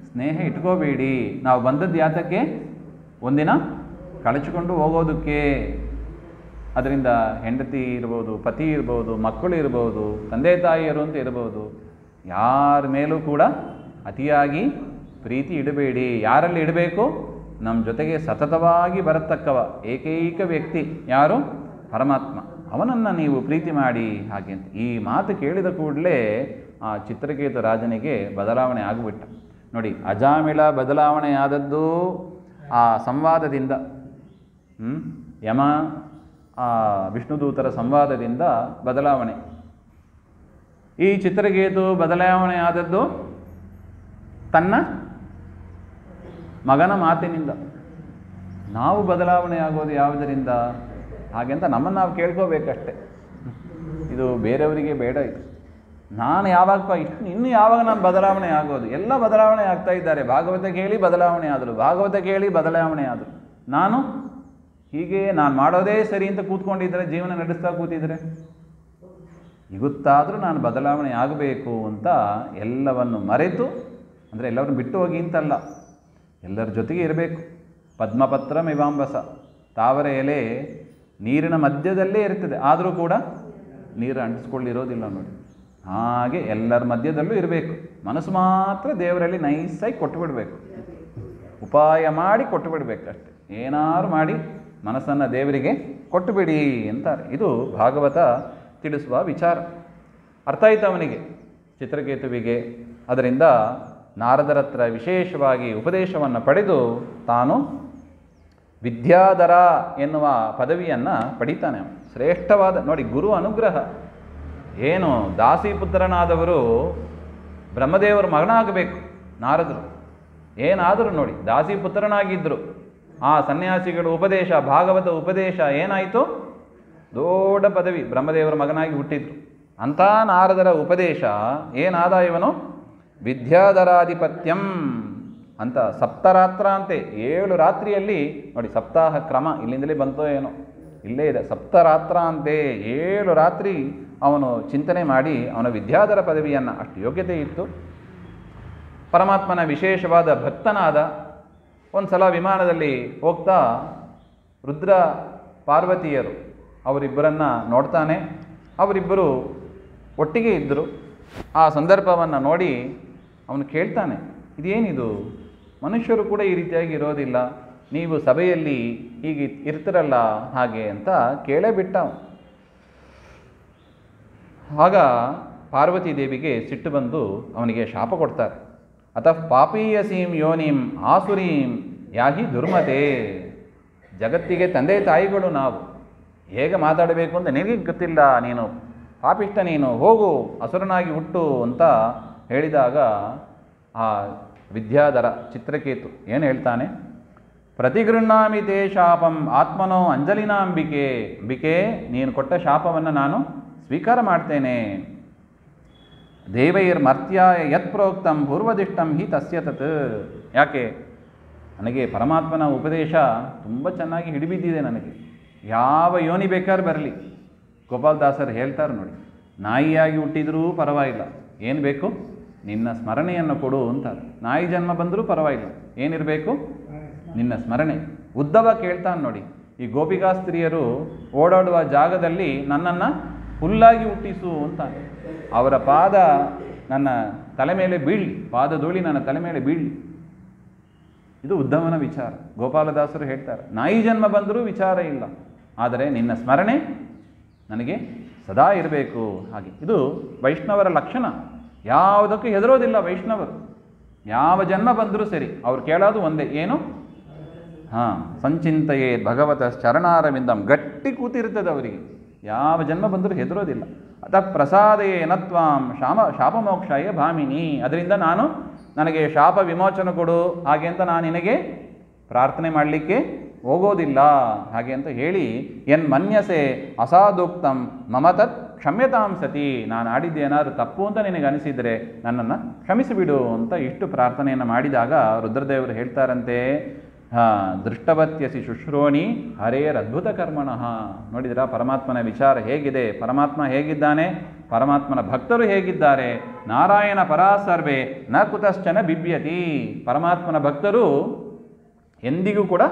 ಸ್ನೇಹ ಇಟ್ಕೋಬೇಡಿ. ನಾವು ಬಂದದ್ದು ಯಾತಕ್ಕೆ? ಒಂದಿನ ಕಳಚಿಕೊಂಡು ಹೋಗೋದಕ್ಕೆ. ಅದರಿಂದ ಹೆಂಡತಿ ಇರ್ಬೋದು, ಪತಿ ಇರ್ಬೋದು, ಮಕ್ಕಳು ಇರ್ಬೋದು, ತಂದೆ ತಾಯಿಯರು ಅಂತ ಇರ್ಬೋದು, ಯಾರ ಮೇಲೂ ಕೂಡ ಅತಿಯಾಗಿ ಪ್ರೀತಿ ಇಡಬೇಡಿ. ಯಾರಲ್ಲಿ ಇಡಬೇಕು? ನಮ್ಮ ಜೊತೆಗೆ ಸತತವಾಗಿ ಬರತಕ್ಕವ ಏಕೈಕ ವ್ಯಕ್ತಿ ಯಾರು? ಪರಮಾತ್ಮ. ಅವನನ್ನು ನೀವು ಪ್ರೀತಿ ಮಾಡಿ ಹಾಗೆ ಅಂತ. ಈ ಮಾತು ಕೇಳಿದ ಕೂಡಲೇ ಆ ಚಿತ್ರಕೇತು ರಾಜನಿಗೆ ಬದಲಾವಣೆ ಆಗಿಬಿಟ್ಟ. ನೋಡಿ, ಅಜಾಮಿಳ ಬದಲಾವಣೆ ಆದದ್ದು ಆ ಸಂವಾದದಿಂದ, ಯಮ ವಿಷ್ಣುದೂತರ ಸಂವಾದದಿಂದ ಬದಲಾವಣೆ. ಈ ಚಿತ್ರಕೇತು ಬದಲಾವಣೆ ಆದದ್ದು ತನ್ನ ಮಗನ ಮಾತಿನಿಂದ. ನಾವು ಬದಲಾವಣೆ ಆಗೋದು ಯಾವುದರಿಂದ? ಹಾಗೆ ಅಂತ ನಮ್ಮನ್ನು ನಾವು ಕೇಳ್ಕೋಬೇಕಷ್ಟೆ. ಇದು ಬೇರೆಯವರಿಗೆ ಬೇಡ. ಇದು ನಾನು ಯಾವಾಗಪ್ಪ ಇನ್ನು ಯಾವಾಗ ನಾನು ಬದಲಾವಣೆ ಆಗೋದು? ಎಲ್ಲ ಬದಲಾವಣೆ ಆಗ್ತಾ ಇದ್ದಾರೆ. ಭಾಗವತ ಕೇಳಿ ಬದಲಾವಣೆ ಆದರು, ಭಾಗವತ ಕೇಳಿ ಬದಲಾವಣೆ ಆದರು. ನಾನು ಹೀಗೆ ನಾನು ಮಾಡೋದೇ ಸರಿ ಅಂತ ಕೂತ್ಕೊಂಡಿದ್ದರೆ, ಜೀವನ ನಡೆಸ್ತಾ ಕೂತಿದ್ರೆ, ಇವತ್ತಾದರೂ ನಾನು ಬದಲಾವಣೆ ಆಗಬೇಕು ಅಂತ ಎಲ್ಲವನ್ನು ಮರೆತು, ಅಂದರೆ ಎಲ್ಲರನ್ನು ಬಿಟ್ಟು ಹೋಗಿ ಅಂತಲ್ಲ, ಎಲ್ಲರ ಜೊತೆಗೆ ಇರಬೇಕು. ಪದ್ಮಪತ್ರ ಮಿವಾಂಬಸ, ತಾವರೆ ಎಲೆ ನೀರಿನ ಮಧ್ಯದಲ್ಲೇ ಇರ್ತದೆ, ಆದರೂ ಕೂಡ ನೀರು ಅಂಟಿಸ್ಕೊಳ್ಳಿರೋದಿಲ್ಲ ನೋಡಿ. ಹಾಗೆ ಎಲ್ಲರ ಮಧ್ಯದಲ್ಲೂ ಇರಬೇಕು. ಮನಸ್ಸು ಮಾತ್ರ ದೇವರಲ್ಲಿ ನೈಸಾಗಿ ಕೊಟ್ಟುಬಿಡಬೇಕು, ಉಪಾಯ ಮಾಡಿ ಕೊಟ್ಟುಬಿಡ್ಬೇಕು ಅಷ್ಟೆ. ಏನಾರು ಮಾಡಿ ಮನಸ್ಸನ್ನು ದೇವರಿಗೆ ಕೊಟ್ಟುಬಿಡಿ ಅಂತಾರೆ. ಇದು ಭಾಗವತ ತಿಳಿಸುವ ವಿಚಾರ. ಅರ್ಥ ಆಯ್ತು ಅವನಿಗೆ, ಚಿತ್ರಕೇತುವಿಗೆ. ಅದರಿಂದ ನಾರದರ ಹತ್ರ ವಿಶೇಷವಾಗಿ ಉಪದೇಶವನ್ನು ಪಡೆದು ತಾನು ವಿದ್ಯಾಧರ ಎನ್ನುವ ಪದವಿಯನ್ನು ಪಡಿತಾನೆ. ಶ್ರೇಷ್ಠವಾದ ನೋಡಿ, ಗುರು ಅನುಗ್ರಹ. ಏನು ದಾಸಿಪುತ್ರನಾದವರು ಬ್ರಹ್ಮದೇವರ ಮಗನಾಗಬೇಕು ನಾರದರು. ಏನಾದರೂ ನೋಡಿ, ದಾಸಿಪುತ್ರನಾಗಿದ್ದರು. ಆ ಸನ್ಯಾಸಿಗಳ ಉಪದೇಶ, ಭಾಗವತ ಉಪದೇಶ ಏನಾಯಿತು? ದೊಡ್ಡ ಪದವಿ, ಬ್ರಹ್ಮದೇವರ ಮಗನಾಗಿ ಹುಟ್ಟಿದ್ರು. ಅಂಥ ನಾರದರ ಉಪದೇಶ ಏನಾದ? ಇವನು ವಿದ್ಯಾಧರಾಧಿಪತ್ಯಂ ಅಂತ ಸಪ್ತರಾತ್ರ ಅಂತೆ, 7 ರಾತ್ರಿಯಲ್ಲಿ ನೋಡಿ, ಸಪ್ತಾಹ ಕ್ರಮ ಇಲ್ಲಿಂದಲೇ ಬಂತೋ ಏನೋ, ಇಲ್ಲೇ ಇದೆ. ಸಪ್ತರಾತ್ರ ಅಂತೆ, 7 ರಾತ್ರಿ ಅವನು ಚಿಂತನೆ ಮಾಡಿ ಅವನ ವಿದ್ಯಾಧರ ಪದವಿಯನ್ನು, ಅಷ್ಟು ಯೋಗ್ಯತೆ ಇತ್ತು. ಪರಮಾತ್ಮನ ವಿಶೇಷವಾದ ಭಕ್ತನಾದ. ಒಂದು ಸಲ ವಿಮಾನದಲ್ಲಿ ಹೋಗ್ತಾ ರುದ್ರ ಪಾರ್ವತಿಯರು ಅವರಿಬ್ಬರನ್ನು ನೋಡ್ತಾನೆ. ಅವರಿಬ್ಬರು ಒಟ್ಟಿಗೆ ಇದ್ದರು. ಆ ಸಂದರ್ಭವನ್ನು ನೋಡಿ ಅವನು ಕೇಳ್ತಾನೆ, ಇದೇನಿದು? ಮನುಷ್ಯರು ಕೂಡ ಈ ರೀತಿಯಾಗಿ ಇರೋದಿಲ್ಲ, ನೀವು ಸಭೆಯಲ್ಲಿ ಹೀಗೆ ಇರ್ತಿರಲ್ಲ ಹಾಗೆ ಅಂತ ಕೇಳೇ ಬಿಟ್ಟ. ಆಗ ಪಾರ್ವತಿ ದೇವಿಗೆ ಸಿಟ್ಟು ಬಂದು ಅವನಿಗೆ ಶಾಪ ಕೊಡ್ತಾರೆ. ಅತಃ ಪಾಪೀಯಸೀಂ ಯೋನಿಂ ಆಸುರೀಂ ಯಾಹಿ ದುರ್ಮತೆ. ಜಗತ್ತಿಗೆ ತಂದೆ ತಾಯಿಗಳು ನಾವು, ಹೇಗೆ ಮಾತಾಡಬೇಕು ಅಂತ ನಿನಗೆ ಗೊತ್ತಿಲ್ಲ, ನೀನು ಪಾಪಿಷ್ಟ, ನೀನು ಹೋಗು, ಅಸುರನಾಗಿ ಹುಟ್ಟು ಅಂತ ಹೇಳಿದಾಗ ಆ ವಿದ್ಯಾಧರ ಚಿತ್ರಕೇತು ಏನು ಹೇಳ್ತಾನೆ? ಪ್ರತಿಗೃಹ್ಣಾಮಿ ತೇ ಶಾಪಂ ಆತ್ಮನೋ ಅಂಜಲಿನಾಂಬಿಕೆ. ಅಂಬಿಕೆ, ನೀನು ಕೊಟ್ಟ ಶಾಪವನ್ನು ನಾನು ಸ್ವೀಕಾರ ಮಾಡ್ತೇನೆ. ದೇವೈರ್ಮರ್ತ್ಯಾಯ ಯತ್ ಪ್ರೋಕ್ತಂ ಪೂರ್ವದಿಷ್ಟಂ ಹಿ ತಸ್ಯ ತತ್. ಯಾಕೆ? ನನಗೆ ಪರಮಾತ್ಮನ ಉಪದೇಶ ತುಂಬ ಚೆನ್ನಾಗಿ ಹಿಡಿಬಿದ್ದಿದೆ. ನನಗೆ ಯಾವ ಯೋನಿ ಬೇಕಾದ್ರೂ ಬರಲಿ, ಗೋಪಾಲದಾಸರು ಹೇಳ್ತಾರೆ ನೋಡಿ, ನಾಯಿಯಾಗಿ ಹುಟ್ಟಿದರೂ ಪರವಾಗಿಲ್ಲ, ಏನು ಬೇಕು? ನಿನ್ನ ಸ್ಮರಣೆಯನ್ನು ಕೊಡು ಅಂತಾರೆ. ನಾಯಿ ಜನ್ಮ ಬಂದರೂ ಪರವಾಗಿಲ್ಲ, ಏನಿರಬೇಕು? ನಿನ್ನ ಸ್ಮರಣೆ. ಉದ್ದವ ಕೇಳ್ತಾನೆ ನೋಡಿ, ಈ ಗೋಪಿಕಾಸ್ತ್ರೀಯರು ಓಡಾಡುವ ಜಾಗದಲ್ಲಿ ನನ್ನನ್ನು ಹುಲ್ಲಾಗಿ ಹುಟ್ಟಿಸು ಅಂತಾನೆ. ಅವರ ಪಾದ ನನ್ನ ತಲೆ ಮೇಲೆ ಬೀಳಲಿ, ಪಾದ ಧೂಳಿ ನನ್ನ ತಲೆ ಮೇಲೆ ಬೀಳಲಿ. ಇದು ಉದ್ದವನ ವಿಚಾರ. ಗೋಪಾಲದಾಸರು ಹೇಳ್ತಾರೆ, ನಾಯಿ ಜನ್ಮ ಬಂದರೂ ವಿಚಾರ ಇಲ್ಲ, ಆದರೆ ನಿನ್ನ ಸ್ಮರಣೆ ನನಗೆ ಸದಾ ಇರಬೇಕು. ಹಾಗೆ ಇದು ವೈಷ್ಣವರ ಲಕ್ಷಣ. ಯಾವುದಕ್ಕೂ ಹೆದರೋದಿಲ್ಲ ವೈಷ್ಣವರು. ಯಾವ ಜನ್ಮ ಬಂದರೂ ಸರಿ, ಅವ್ರು ಕೇಳೋದು ಒಂದೇ, ಏನು? ಸಂಚಿಂತೆಯೇ ಭಗವತ ಚರಣಾರವಿಂದಂ. ಗಟ್ಟಿ ಕೂತಿರ್ತದೆ ಅವರಿಗೆ, ಯಾವ ಜನ್ಮ ಬಂದರೂ ಹೆದರೋದಿಲ್ಲ. ಅತಃ ಪ್ರಸಾದಯೇ ನತ್ವಾಂ ಶಾಪಮೋಕ್ಷಾಯ ಭಾಮಿನಿ. ಅದರಿಂದ ನನಗೆ ಶಾಪ ವಿಮೋಚನೆ ಕೊಡು ಹಾಗೆ ಅಂತ ನಾನು ನಿನಗೆ ಪ್ರಾರ್ಥನೆ ಮಾಡಲಿಕ್ಕೆ ಹೋಗೋದಿಲ್ಲ ಹಾಗೆ ಅಂತ ಹೇಳಿ, ಎನ್ ಮನ್ಯಸೆ ಅಸಾಧೋಕ್ತಂ ಮಮತತ್ ಕ್ಷಮ್ಯತಾಂ ಸತಿ. ನಾನು ಆಡಿದ್ದೇನಾದ್ರು ತಪ್ಪು ಅಂತ ನಿನಗೆ ಅನಿಸಿದರೆ ನನ್ನನ್ನು ಕ್ಷಮಿಸಿಬಿಡು ಅಂತ ಇಷ್ಟು ಪ್ರಾರ್ಥನೆಯನ್ನು ಮಾಡಿದಾಗ ರುದ್ರದೇವರು ಹೇಳ್ತಾರಂತೆ, ದೃಷ್ಟವತ್ಯಸಿ ಶುಶ್ರೋಣಿ ಹರೇರ್ ಅದ್ಭುತ ಕರ್ಮಣಃ. ನೋಡಿದಿರಾ ಪರಮಾತ್ಮನ ವಿಚಾರ ಹೇಗಿದೆ? ಪರಮಾತ್ಮ ಹೇಗಿದ್ದಾನೆ? ಪರಮಾತ್ಮನ ಭಕ್ತರು ಹೇಗಿದ್ದಾರೆ? ನಾರಾಯಣ ಪರಾಸರ್ವೇ ನ ಕುತಶ್ಚನ ಬಿಭ್ಯತಿ. ಪರಮಾತ್ಮನ ಭಕ್ತರು ಎಂದಿಗೂ ಕೂಡ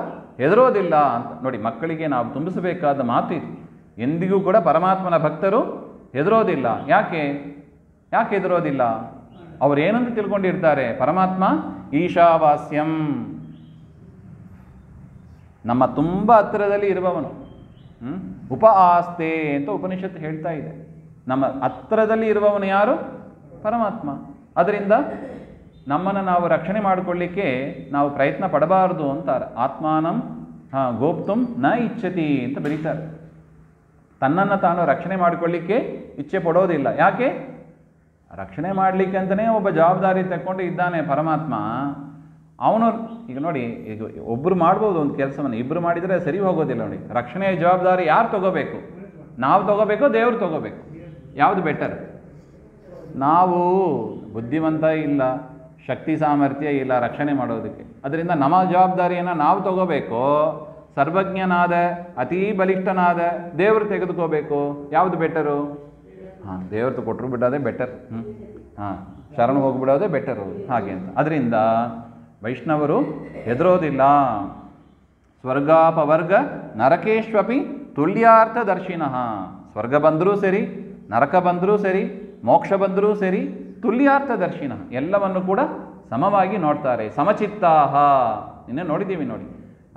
ಹೆದರೋದಿಲ್ಲ ಅಂತ ನೋಡಿ. ಮಕ್ಕಳಿಗೆ ನಾವು ತುಂಬಿಸಬೇಕಾದ ಮಾತು ಇದು. ಎಂದಿಗೂ ಕೂಡ ಪರಮಾತ್ಮನ ಭಕ್ತರು ಹೆದರೋದಿಲ್ಲ. ಯಾಕೆ ಹೆದರೋದಿಲ್ಲ? ಅವರೇನಂತ ತಿಳ್ಕೊಂಡಿರ್ತಾರೆ? ಪರಮಾತ್ಮ ಈಶಾವಾಸ್ಯಂ, ನಮ್ಮ ತುಂಬ ಹತ್ತಿರದಲ್ಲಿ ಇರುವವನು. ಉಪ ಆಸ್ತೆ ಅಂತ ಉಪನಿಷತ್ತು ಹೇಳ್ತಾ ಇದೆ. ನಮ್ಮ ಹತ್ತಿರದಲ್ಲಿ ಇರುವವನು ಯಾರು? ಪರಮಾತ್ಮ. ಅದರಿಂದ ನಮ್ಮನ್ನು ನಾವು ರಕ್ಷಣೆ ಮಾಡಿಕೊಳ್ಳಿಕ್ಕೆ ನಾವು ಪ್ರಯತ್ನ ಪಡಬಾರದು ಅಂತಾರೆ. ಆತ್ಮಾನಂ ಗೋಪ್ತುಂ ನ ಇಚ್ಛತಿ ಅಂತ ಬರೀತಾರೆ. ತನ್ನನ್ನು ತಾನು ರಕ್ಷಣೆ ಮಾಡಿಕೊಳ್ಳಿಕ್ಕೆ ಇಚ್ಛೆ ಪಡೋದಿಲ್ಲ. ಯಾಕೆ? ರಕ್ಷಣೆ ಮಾಡಲಿಕ್ಕೆ ಅಂತಲೇ ಒಬ್ಬ ಜವಾಬ್ದಾರಿ ತಗೊಂಡು ಇದ್ದಾನೆ ಪರಮಾತ್ಮ. ಅವನು ಈಗ ನೋಡಿ, ಈಗ ಒಬ್ಬರು ಮಾಡ್ಬೋದು ಒಂದು ಕೆಲಸವನ್ನು, ಇಬ್ಬರು ಮಾಡಿದರೆ ಸರಿ ಹೋಗೋದಿಲ್ಲ. ನೋಡಿ, ರಕ್ಷಣೆಯ ಜವಾಬ್ದಾರಿ ಯಾರು ತಗೋಬೇಕು? ನಾವು ತಗೋಬೇಕು, ದೇವರು ತಗೋಬೇಕು? ಯಾವುದು ಬೆಟರ್? ನಾವು ಬುದ್ಧಿವಂತ ಇಲ್ಲ, ಶಕ್ತಿ ಸಾಮರ್ಥ್ಯ ಇಲ್ಲ ರಕ್ಷಣೆ ಮಾಡೋದಕ್ಕೆ. ಅದರಿಂದ ನಮ್ಮ ಜವಾಬ್ದಾರಿಯನ್ನು ನಾವು ತಗೋಬೇಕು. ಸರ್ವಜ್ಞನಾದ ಅತೀ ಬಲಿಷ್ಠನಾದ ದೇವರು ತೆಗೆದುಕೋಬೇಕು. ಯಾವುದು ಬೆಟರು? ದೇವ್ರದ್ದು ಕೊಟ್ಟರು ಬಿಡೋದೇ ಬೆಟರ್. ಶರಣ ಹೋಗಿಬಿಡೋದೇ ಬೆಟರು ಹಾಗೆ ಅಂತ. ಅದರಿಂದ ವೈಷ್ಣವರು ಹೆದರೋದಿಲ್ಲ. ಸ್ವರ್ಗಾಪವರ್ಗ ನರಕೇಶ್ವಪಿ ತುಲ್ಯಾರ್ಥ ದರ್ಶಿನಃ. ಸ್ವರ್ಗ ಬಂದರೂ ಸರಿ, ನರಕ ಬಂದರೂ ಸರಿ, ಮೋಕ್ಷ ಬಂದರೂ ಸರಿ, ತುಲ್ಯಾರ್ಥ ದರ್ಶಿನಃ, ಎಲ್ಲವನ್ನು ಕೂಡ ಸಮವಾಗಿ ನೋಡ್ತಾರೆ. ಸಮಚಿತ್ತಾಹ, ನಿನ್ನೆ ನೋಡಿದ್ದೀವಿ ನೋಡಿ,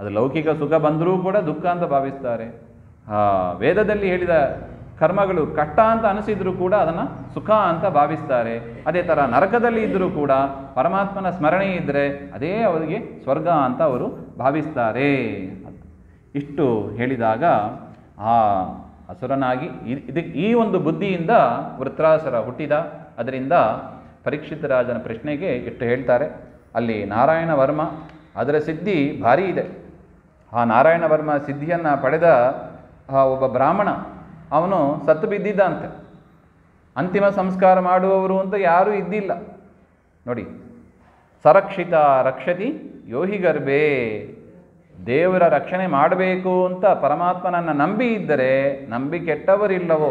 ಅದು ಲೌಕಿಕ ಸುಖ ಬಂದರೂ ಕೂಡ ದುಃಖ ಅಂತ ಭಾವಿಸ್ತಾರೆ. ವೇದದಲ್ಲಿ ಹೇಳಿದ ಕರ್ಮಗಳು ಕಷ್ಟ ಅಂತ ಅನಿಸಿದರೂ ಕೂಡ ಅದನ್ನು ಸುಖ ಅಂತ ಭಾವಿಸ್ತಾರೆ. ಅದೇ ಥರ ನರಕದಲ್ಲಿ ಇದ್ದರೂ ಕೂಡ ಪರಮಾತ್ಮನ ಸ್ಮರಣೆ ಇದ್ದರೆ ಅದೇ ಅವರಿಗೆ ಸ್ವರ್ಗ ಅಂತ ಅವರು ಭಾವಿಸ್ತಾರೆ. ಇಷ್ಟು ಹೇಳಿದಾಗ ಆ ಅಸುರನಾಗಿ ಈ ಒಂದು ಬುದ್ಧಿಯಿಂದ ವೃತ್ರಾಸುರ ಹುಟ್ಟಿದ. ಅದರಿಂದ ಪರೀಕ್ಷಿತ ರಾಜನ ಪ್ರಶ್ನೆಗೆ ಇಷ್ಟು ಹೇಳ್ತಾರೆ. ಅಲ್ಲಿ ನಾರಾಯಣ ವರ್ಮ ಅದರ ಸಿದ್ಧಿ ಭಾರಿ ಇದೆ. ಆ ನಾರಾಯಣ ವರ್ಮ ಸಿದ್ಧಿಯನ್ನು ಪಡೆದ ಒಬ್ಬ ಬ್ರಾಹ್ಮಣ ಅವನು ಸತ್ತು ಬಿದ್ದಿದ್ದಂತೆ. ಅಂತಿಮ ಸಂಸ್ಕಾರ ಮಾಡುವವರು ಅಂತ ಯಾರೂ ಇದ್ದಿಲ್ಲ ನೋಡಿ. ಸರಕ್ಷಿತ ರಕ್ಷತಿ ಯೋಹಿ ಗರ್ಭೆ. ದೇವರ ರಕ್ಷಣೆ ಮಾಡಬೇಕು ಅಂತ ಪರಮಾತ್ಮನನ್ನು ನಂಬಿ ಇದ್ದರೆ, ನಂಬಿ ಕೆಟ್ಟವರಿಲ್ಲವೋ,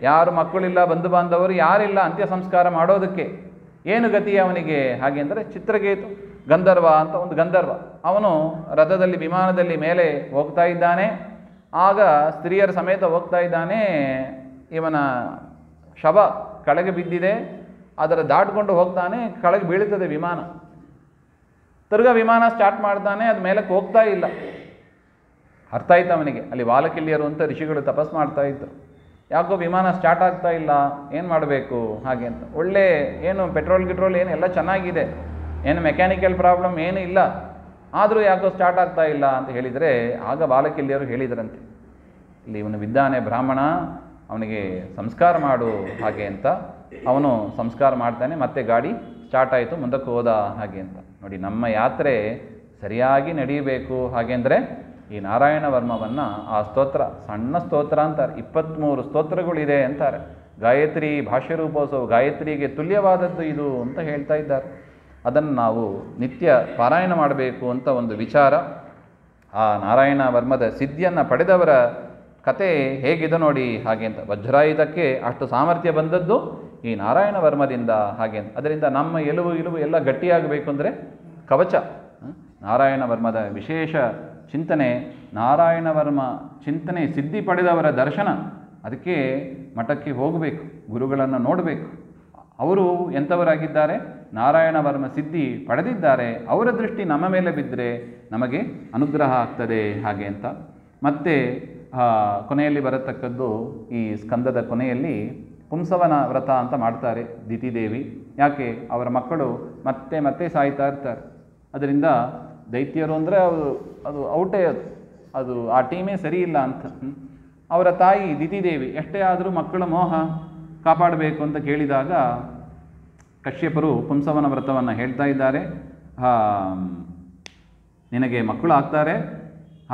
ಯಾರು ಮಕ್ಕಳಿಲ್ಲ, ಬಂಧು ಬಾಂಧವರು ಯಾರಿಲ್ಲ ಅಂತ್ಯ ಸಂಸ್ಕಾರ ಮಾಡೋದಕ್ಕೆ, ಏನು ಗತಿ ಅವನಿಗೆ? ಹಾಗೆ ಅಂದರೆ ಚಿತ್ರಕೇತು ಗಂಧರ್ವ ಅಂತ ಒಂದು ಗಂಧರ್ವ, ಅವನು ರಥದಲ್ಲಿ ವಿಮಾನದಲ್ಲಿ ಮೇಲೆ ಹೋಗ್ತಾ ಇದ್ದಾನೆ. ಆಗ ಸ್ತ್ರೀಯರ ಸಮೇತ ಹೋಗ್ತಾ ಇದ್ದಾನೆ. ಇವನ ಶವ ಕೆಳಗೆ ಬಿದ್ದಿದೆ. ಅದರ ದಾಟ್ಕೊಂಡು ಹೋಗ್ತಾನೆ, ಕೆಳಗೆ ಬೀಳುತ್ತದೆ ವಿಮಾನ. ತಿರ್ಗಾ ವಿಮಾನ ಸ್ಟಾರ್ಟ್ ಮಾಡ್ತಾನೆ, ಅದು ಮೇಲಕ್ಕೆ ಹೋಗ್ತಾ ಇಲ್ಲ. ಅರ್ಥ ಆಯ್ತು ಅವನಿಗೆ. ಅಲ್ಲಿ ವಾಲಕಿಲ್ಯರು ಅಂತ ಋಷಿಗಳು ತಪಸ್ ಮಾಡ್ತಾ ಇದ್ರು. ಯಾಕೋ ವಿಮಾನ ಸ್ಟಾರ್ಟ್ ಆಗ್ತಾ ಇಲ್ಲ, ಏನು ಮಾಡಬೇಕು ಹಾಗೆ ಅಂತ. ಒಳ್ಳೆ ಏನು ಪೆಟ್ರೋಲ್ ಏನು ಎಲ್ಲ ಚೆನ್ನಾಗಿದೆ, ಏನು ಮೆಕ್ಯಾನಿಕಲ್ ಪ್ರಾಬ್ಲಮ್ ಏನೂ ಇಲ್ಲ, ಆದರೂ ಯಾಕೋ ಸ್ಟಾರ್ಟ್ ಆಗ್ತಾ ಇಲ್ಲ ಅಂತ ಹೇಳಿದರೆ, ಆಗ ಬಾಲಕಿಲ್ಯರು ಹೇಳಿದ್ರಂತೆ, ಇಲ್ಲಿ ಇವನು ವಿದ್ದಾನೆ ಬ್ರಾಹ್ಮಣ, ಅವನಿಗೆ ಸಂಸ್ಕಾರ ಮಾಡು ಹಾಗೆ ಅಂತ. ಅವನು ಸಂಸ್ಕಾರ ಮಾಡ್ತಾನೆ. ಮತ್ತೆ ಗಾಡಿ ಸ್ಟಾರ್ಟ್ ಆಯಿತು, ಮುಂದಕ್ಕೆ ಹೋದ ಹಾಗೆ ಅಂತ. ನೋಡಿ, ನಮ್ಮ ಯಾತ್ರೆ ಸರಿಯಾಗಿ ನಡೆಯಬೇಕು. ಹಾಗೆಂದರೆ ಈ ನಾರಾಯಣ ವರ್ಮವನ್ನು ಆ ಸ್ತೋತ್ರ, ಸಣ್ಣ ಸ್ತೋತ್ರ ಅಂತಾರೆ, 23 ಸ್ತೋತ್ರಗಳಿದೆ ಅಂತಾರೆ. ಗಾಯತ್ರಿ ಭಾಷ್ಯರೂಪೋತ್ಸವ, ಗಾಯತ್ರಿಗೆ ತುಲ್ಯವಾದದ್ದು ಇದು ಅಂತ ಹೇಳ್ತಾ ಇದ್ದಾರೆ. ಅದನ್ನು ನಾವು ನಿತ್ಯ ಪಾರಾಯಣ ಮಾಡಬೇಕು ಅಂತ ಒಂದು ವಿಚಾರ. ಆ ನಾರಾಯಣ ವರ್ಮದ ಸಿದ್ಧಿಯನ್ನು ಪಡೆದವರ ಕತೆ ಹೇಗಿದೆ ನೋಡಿ ಹಾಗೆ ಅಂತ. ವಜ್ರಾಯುಧಕ್ಕೆ ಅಷ್ಟು ಸಾಮರ್ಥ್ಯ ಬಂದದ್ದು ಈ ನಾರಾಯಣ ವರ್ಮದಿಂದ ಹಾಗೆ ಅಂತ. ಅದರಿಂದ ನಮ್ಮ ಎಲುಬು ಎಲ್ಲ ಗಟ್ಟಿಯಾಗಬೇಕು ಅಂದರೆ ಕವಚ ನಾರಾಯಣ ವರ್ಮದ ವಿಶೇಷ ಚಿಂತನೆ, ನಾರಾಯಣ ವರ್ಮ ಚಿಂತನೆ, ಸಿದ್ಧಿ ಪಡೆದವರ ದರ್ಶನ. ಅದಕ್ಕೆ ಮಠಕ್ಕೆ ಹೋಗಬೇಕು, ಗುರುಗಳನ್ನು ನೋಡಬೇಕು. ಅವರು ಎಂಥವರಾಗಿದ್ದಾರೆ? ನಾರಾಯಣ ವರ್ಮ ಸಿದ್ಧಿ ಪಡೆದಿದ್ದಾರೆ. ಅವರ ದೃಷ್ಟಿ ನಮ್ಮ ಮೇಲೆ ಬಿದ್ದರೆ ನಮಗೆ ಅನುಗ್ರಹ ಆಗ್ತದೆ ಹಾಗೆ ಅಂತ. ಮತ್ತು ಕೊನೆಯಲ್ಲಿ ಬರತಕ್ಕದ್ದು ಈ ಸ್ಕಂದದ ಕೊನೆಯಲ್ಲಿ ಪುಂಸವನ ವ್ರತ ಅಂತ ಮಾಡ್ತಾರೆ ದಿತಿದೇವಿ. ಯಾಕೆ? ಅವರ ಮಕ್ಕಳು ಮತ್ತೆ ಮತ್ತೆ ಸಾಯ್ತಾ ಇರ್ತಾರೆ. ಅದರಿಂದ ದೈತ್ಯರು ಅಂದರೆ ಅದು ಔಟೇ, ಅದು ಆ ಟೀಮೇ ಸರಿ ಇಲ್ಲ ಅಂತ. ಅವರ ತಾಯಿ ದಿತಿದೇವಿ ಎಷ್ಟೇ ಆದರೂ ಮಕ್ಕಳ ಮೋಹ ಕಾಪಾಡಬೇಕು ಅಂತ ಕೇಳಿದಾಗ ಕಶ್ಯಪರು ಪುಂಸವನ ವ್ರತವನ್ನು ಹೇಳ್ತಾ ಇದ್ದಾರೆ. ನಿನಗೆ ಮಕ್ಕಳು ಆಗ್ತಾರೆ,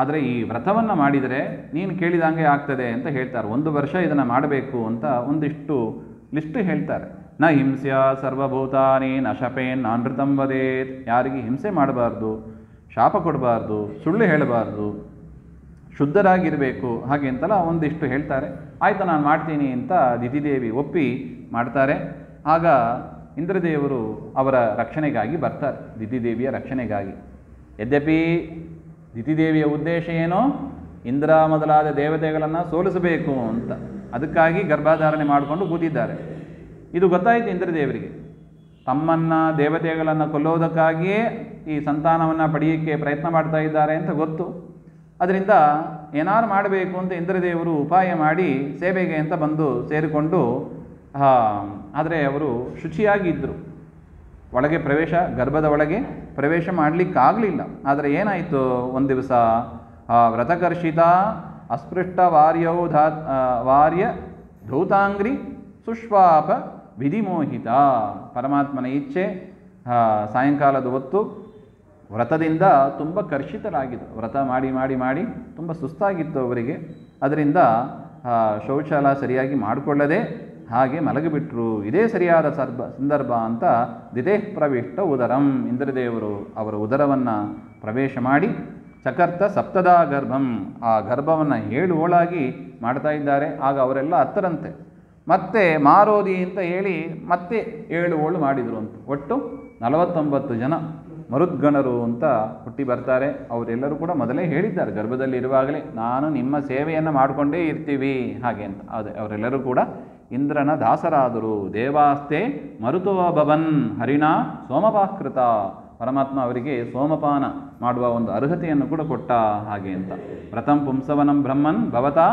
ಆದರೆ ಈ ವ್ರತವನ್ನು ಮಾಡಿದರೆ ನೀನು ಕೇಳಿದಂಗೆ ಆಗ್ತದೆ ಅಂತ ಹೇಳ್ತಾರೆ. 1 ವರ್ಷ ಇದನ್ನು ಮಾಡಬೇಕು ಅಂತ ಒಂದಿಷ್ಟು ಲಿಸ್ಟು ಹೇಳ್ತಾರೆ. ನ ಹಿಂಸ್ಯ ಸರ್ವಭೂತಾನಿ ನ ಶಪೇನ್ ನಾನೃತಂ ವದೇತ್. ಯಾರಿಗೆ ಹಿಂಸೆ ಮಾಡಬಾರ್ದು, ಶಾಪ ಕೊಡಬಾರ್ದು, ಸುಳ್ಳು ಹೇಳಬಾರ್ದು, ಶುದ್ಧರಾಗಿರಬೇಕು ಹಾಗೆ ಅಂತೆಲ್ಲ ಒಂದಿಷ್ಟು ಹೇಳ್ತಾರೆ. ಆಯಿತು ನಾನು ಮಾಡ್ತೀನಿ ಅಂತ ದಿತಿದೇವಿ ಒಪ್ಪಿ ಮಾಡ್ತಾರೆ. ಆಗ ಇಂದ್ರದೇವರು ಅವರ ರಕ್ಷಣೆಗಾಗಿ ಬರ್ತಾರೆ, ದಿತಿದೇವಿಯ ರಕ್ಷಣೆಗಾಗಿ. ಯದ್ಯಪಿ ದಿತಿದೇವಿಯ ಉದ್ದೇಶ ಏನೋ ಇಂದ್ರ ಮೊದಲಾದ ದೇವತೆಗಳನ್ನು ಸೋಲಿಸಬೇಕು ಅಂತ, ಅದಕ್ಕಾಗಿ ಗರ್ಭಧಾರಣೆ ಮಾಡಿಕೊಂಡು ಕೂತಿದ್ದಾರೆ. ಇದು ಗೊತ್ತಾಯಿತು ಇಂದ್ರದೇವರಿಗೆ. ತಮ್ಮನ್ನು ದೇವತೆಗಳನ್ನು ಕೊಲ್ಲೋದಕ್ಕಾಗಿಯೇ ಈ ಸಂತಾನವನ್ನು ಪಡೆಯೋಕ್ಕೆ ಪ್ರಯತ್ನ ಮಾಡ್ತಾ ಇದ್ದಾರೆ ಅಂತ ಗೊತ್ತು. ಅದರಿಂದ ಏನಾರು ಮಾಡಬೇಕು ಅಂತ ಇಂದ್ರದೇವರು ಉಪಾಯ ಮಾಡಿ ಸೇವೆಗೆ ಅಂತ ಬಂದು ಸೇರಿಕೊಂಡು, ಆದರೆ ಅವರು ಶುಚಿಯಾಗಿದ್ದರು. ಒಳಗೆ ಪ್ರವೇಶ, ಗರ್ಭದ ಒಳಗೆ ಪ್ರವೇಶ ಮಾಡಲಿಕ್ಕಾಗಲಿಲ್ಲ. ಆದರೆ ಏನಾಯಿತು, ಒಂದು ದಿವಸ ವ್ರತಕರ್ಷಿತ ಅಸ್ಪೃಷ್ಟ ವಾರ್ಯ ಧೌತಾಂಗ್ರಿ ಸುಶ್ವಾಪ ವಿಧಿಮೋಹಿತ. ಪರಮಾತ್ಮನ ಇಚ್ಛೆ, ಸಾಯಂಕಾಲದ ಹೊತ್ತು ವ್ರತದಿಂದ ತುಂಬ ಕರ್ಷಿತರಾಗಿದ್ದರು. ವ್ರತ ಮಾಡಿ ಮಾಡಿ ಮಾಡಿ ತುಂಬ ಸುಸ್ತಾಗಿತ್ತು ಅವರಿಗೆ. ಅದರಿಂದ ಶೌಚಾಲ ಸರಿಯಾಗಿ ಮಾಡಿಕೊಳ್ಳದೆ ಹಾಗೆ ಮಲಗಿಬಿಟ್ರು. ಇದೇ ಸರಿಯಾದ ಸಂದರ್ಭ ಅಂತ ದಿದೇಹ್ ಪ್ರವಿಷ್ಟ ಉದರಂ, ಇಂದ್ರದೇವರು ಅವರ ಉದರವನ್ನು ಪ್ರವೇಶ ಮಾಡಿ ಚಕರ್ತ ಸಪ್ತದಾ ಗರ್ಭಂ, ಆ ಗರ್ಭವನ್ನು 7 ಓಳಾಗಿ ಮಾಡ್ತಾ ಇದ್ದಾರೆ. ಆಗ ಅವರೆಲ್ಲ ಹತ್ತರಂತೆ. ಮತ್ತೆ ಮಾರೋದಿ ಅಂತ ಹೇಳಿ ಮತ್ತೆ 7 ಓಳು ಮಾಡಿದರು ಅಂತ. ಒಟ್ಟು 49 ಜನ ಮರುದ್ಗಣರು ಅಂತ ಹುಟ್ಟಿ ಬರ್ತಾರೆ. ಅವರೆಲ್ಲರೂ ಕೂಡ ಮೊದಲೇ ಹೇಳಿದ್ದಾರೆ ಗರ್ಭದಲ್ಲಿ ಇರುವಾಗಲೇ, ನಾನು ನಿಮ್ಮ ಸೇವೆಯನ್ನು ಮಾಡಿಕೊಂಡೇ ಇರ್ತೀವಿ ಹಾಗೆ ಅಂತ. ಅದೇ ಅವರೆಲ್ಲರೂ ಕೂಡ ಇಂದ್ರನ ದಾಸರಾದರು. ದೇವಾಸ್ತೆ ಮರುತೋ ಭವನ್ ಹರಿಣಾ ಸೋಮಪಾಕೃತ. ಪರಮಾತ್ಮ ಅವರಿಗೆ ಸೋಮಪಾನ ಮಾಡುವ ಒಂದು ಅರ್ಹತೆಯನ್ನು ಕೂಡ ಕೊಟ್ಟ ಹಾಗೆ ಅಂತ. ವ್ರತಂ ಪುಂಸವನಂ ಬ್ರಹ್ಮನ್ ಭವತಾ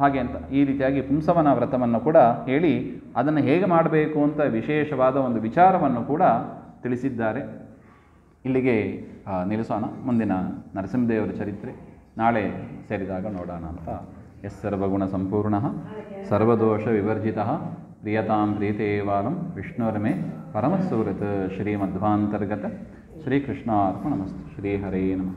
ಹಾಗೆ ಅಂತ ಈ ರೀತಿಯಾಗಿ ಪುಂಸವನ ವ್ರತವನ್ನು ಕೂಡ ಹೇಳಿ ಅದನ್ನು ಹೇಗೆ ಮಾಡಬೇಕು ಅಂತ ವಿಶೇಷವಾದ ಒಂದು ವಿಚಾರವನ್ನು ಕೂಡ ತಿಳಿಸಿದ್ದಾರೆ. ಇಲ್ಲಿಗೆ ನಿಲ್ಲಿಸೋಣ. ಮುಂದಿನ ನರಸಿಂಹದೇವರ ಚರಿತ್ರೆ ನಾಳೆ ಸೇರಿದಾಗ ನೋಡೋಣ ಅಂತ. ಎಸ್ ಸರ್ವಗುಣ ಸಂಪೂರ್ಣ ಸರ್ವದೋಷ ವಿವರ್ಜಿತ ಪ್ರಿಯತಾಂ ಪ್ರೀತೇವಾಲಂ ವಿಷ್ಣುರ್ಮೇ ಪರಮಸುಹೃತ್ ಶ್ರೀಮಧ್ವಾಂತರ್ಗತ ಶ್ರೀಕೃಷ್ಣಾರ್ಪಣಮಸ್ತು. ಶ್ರೀಹರೇ ನಮಃ.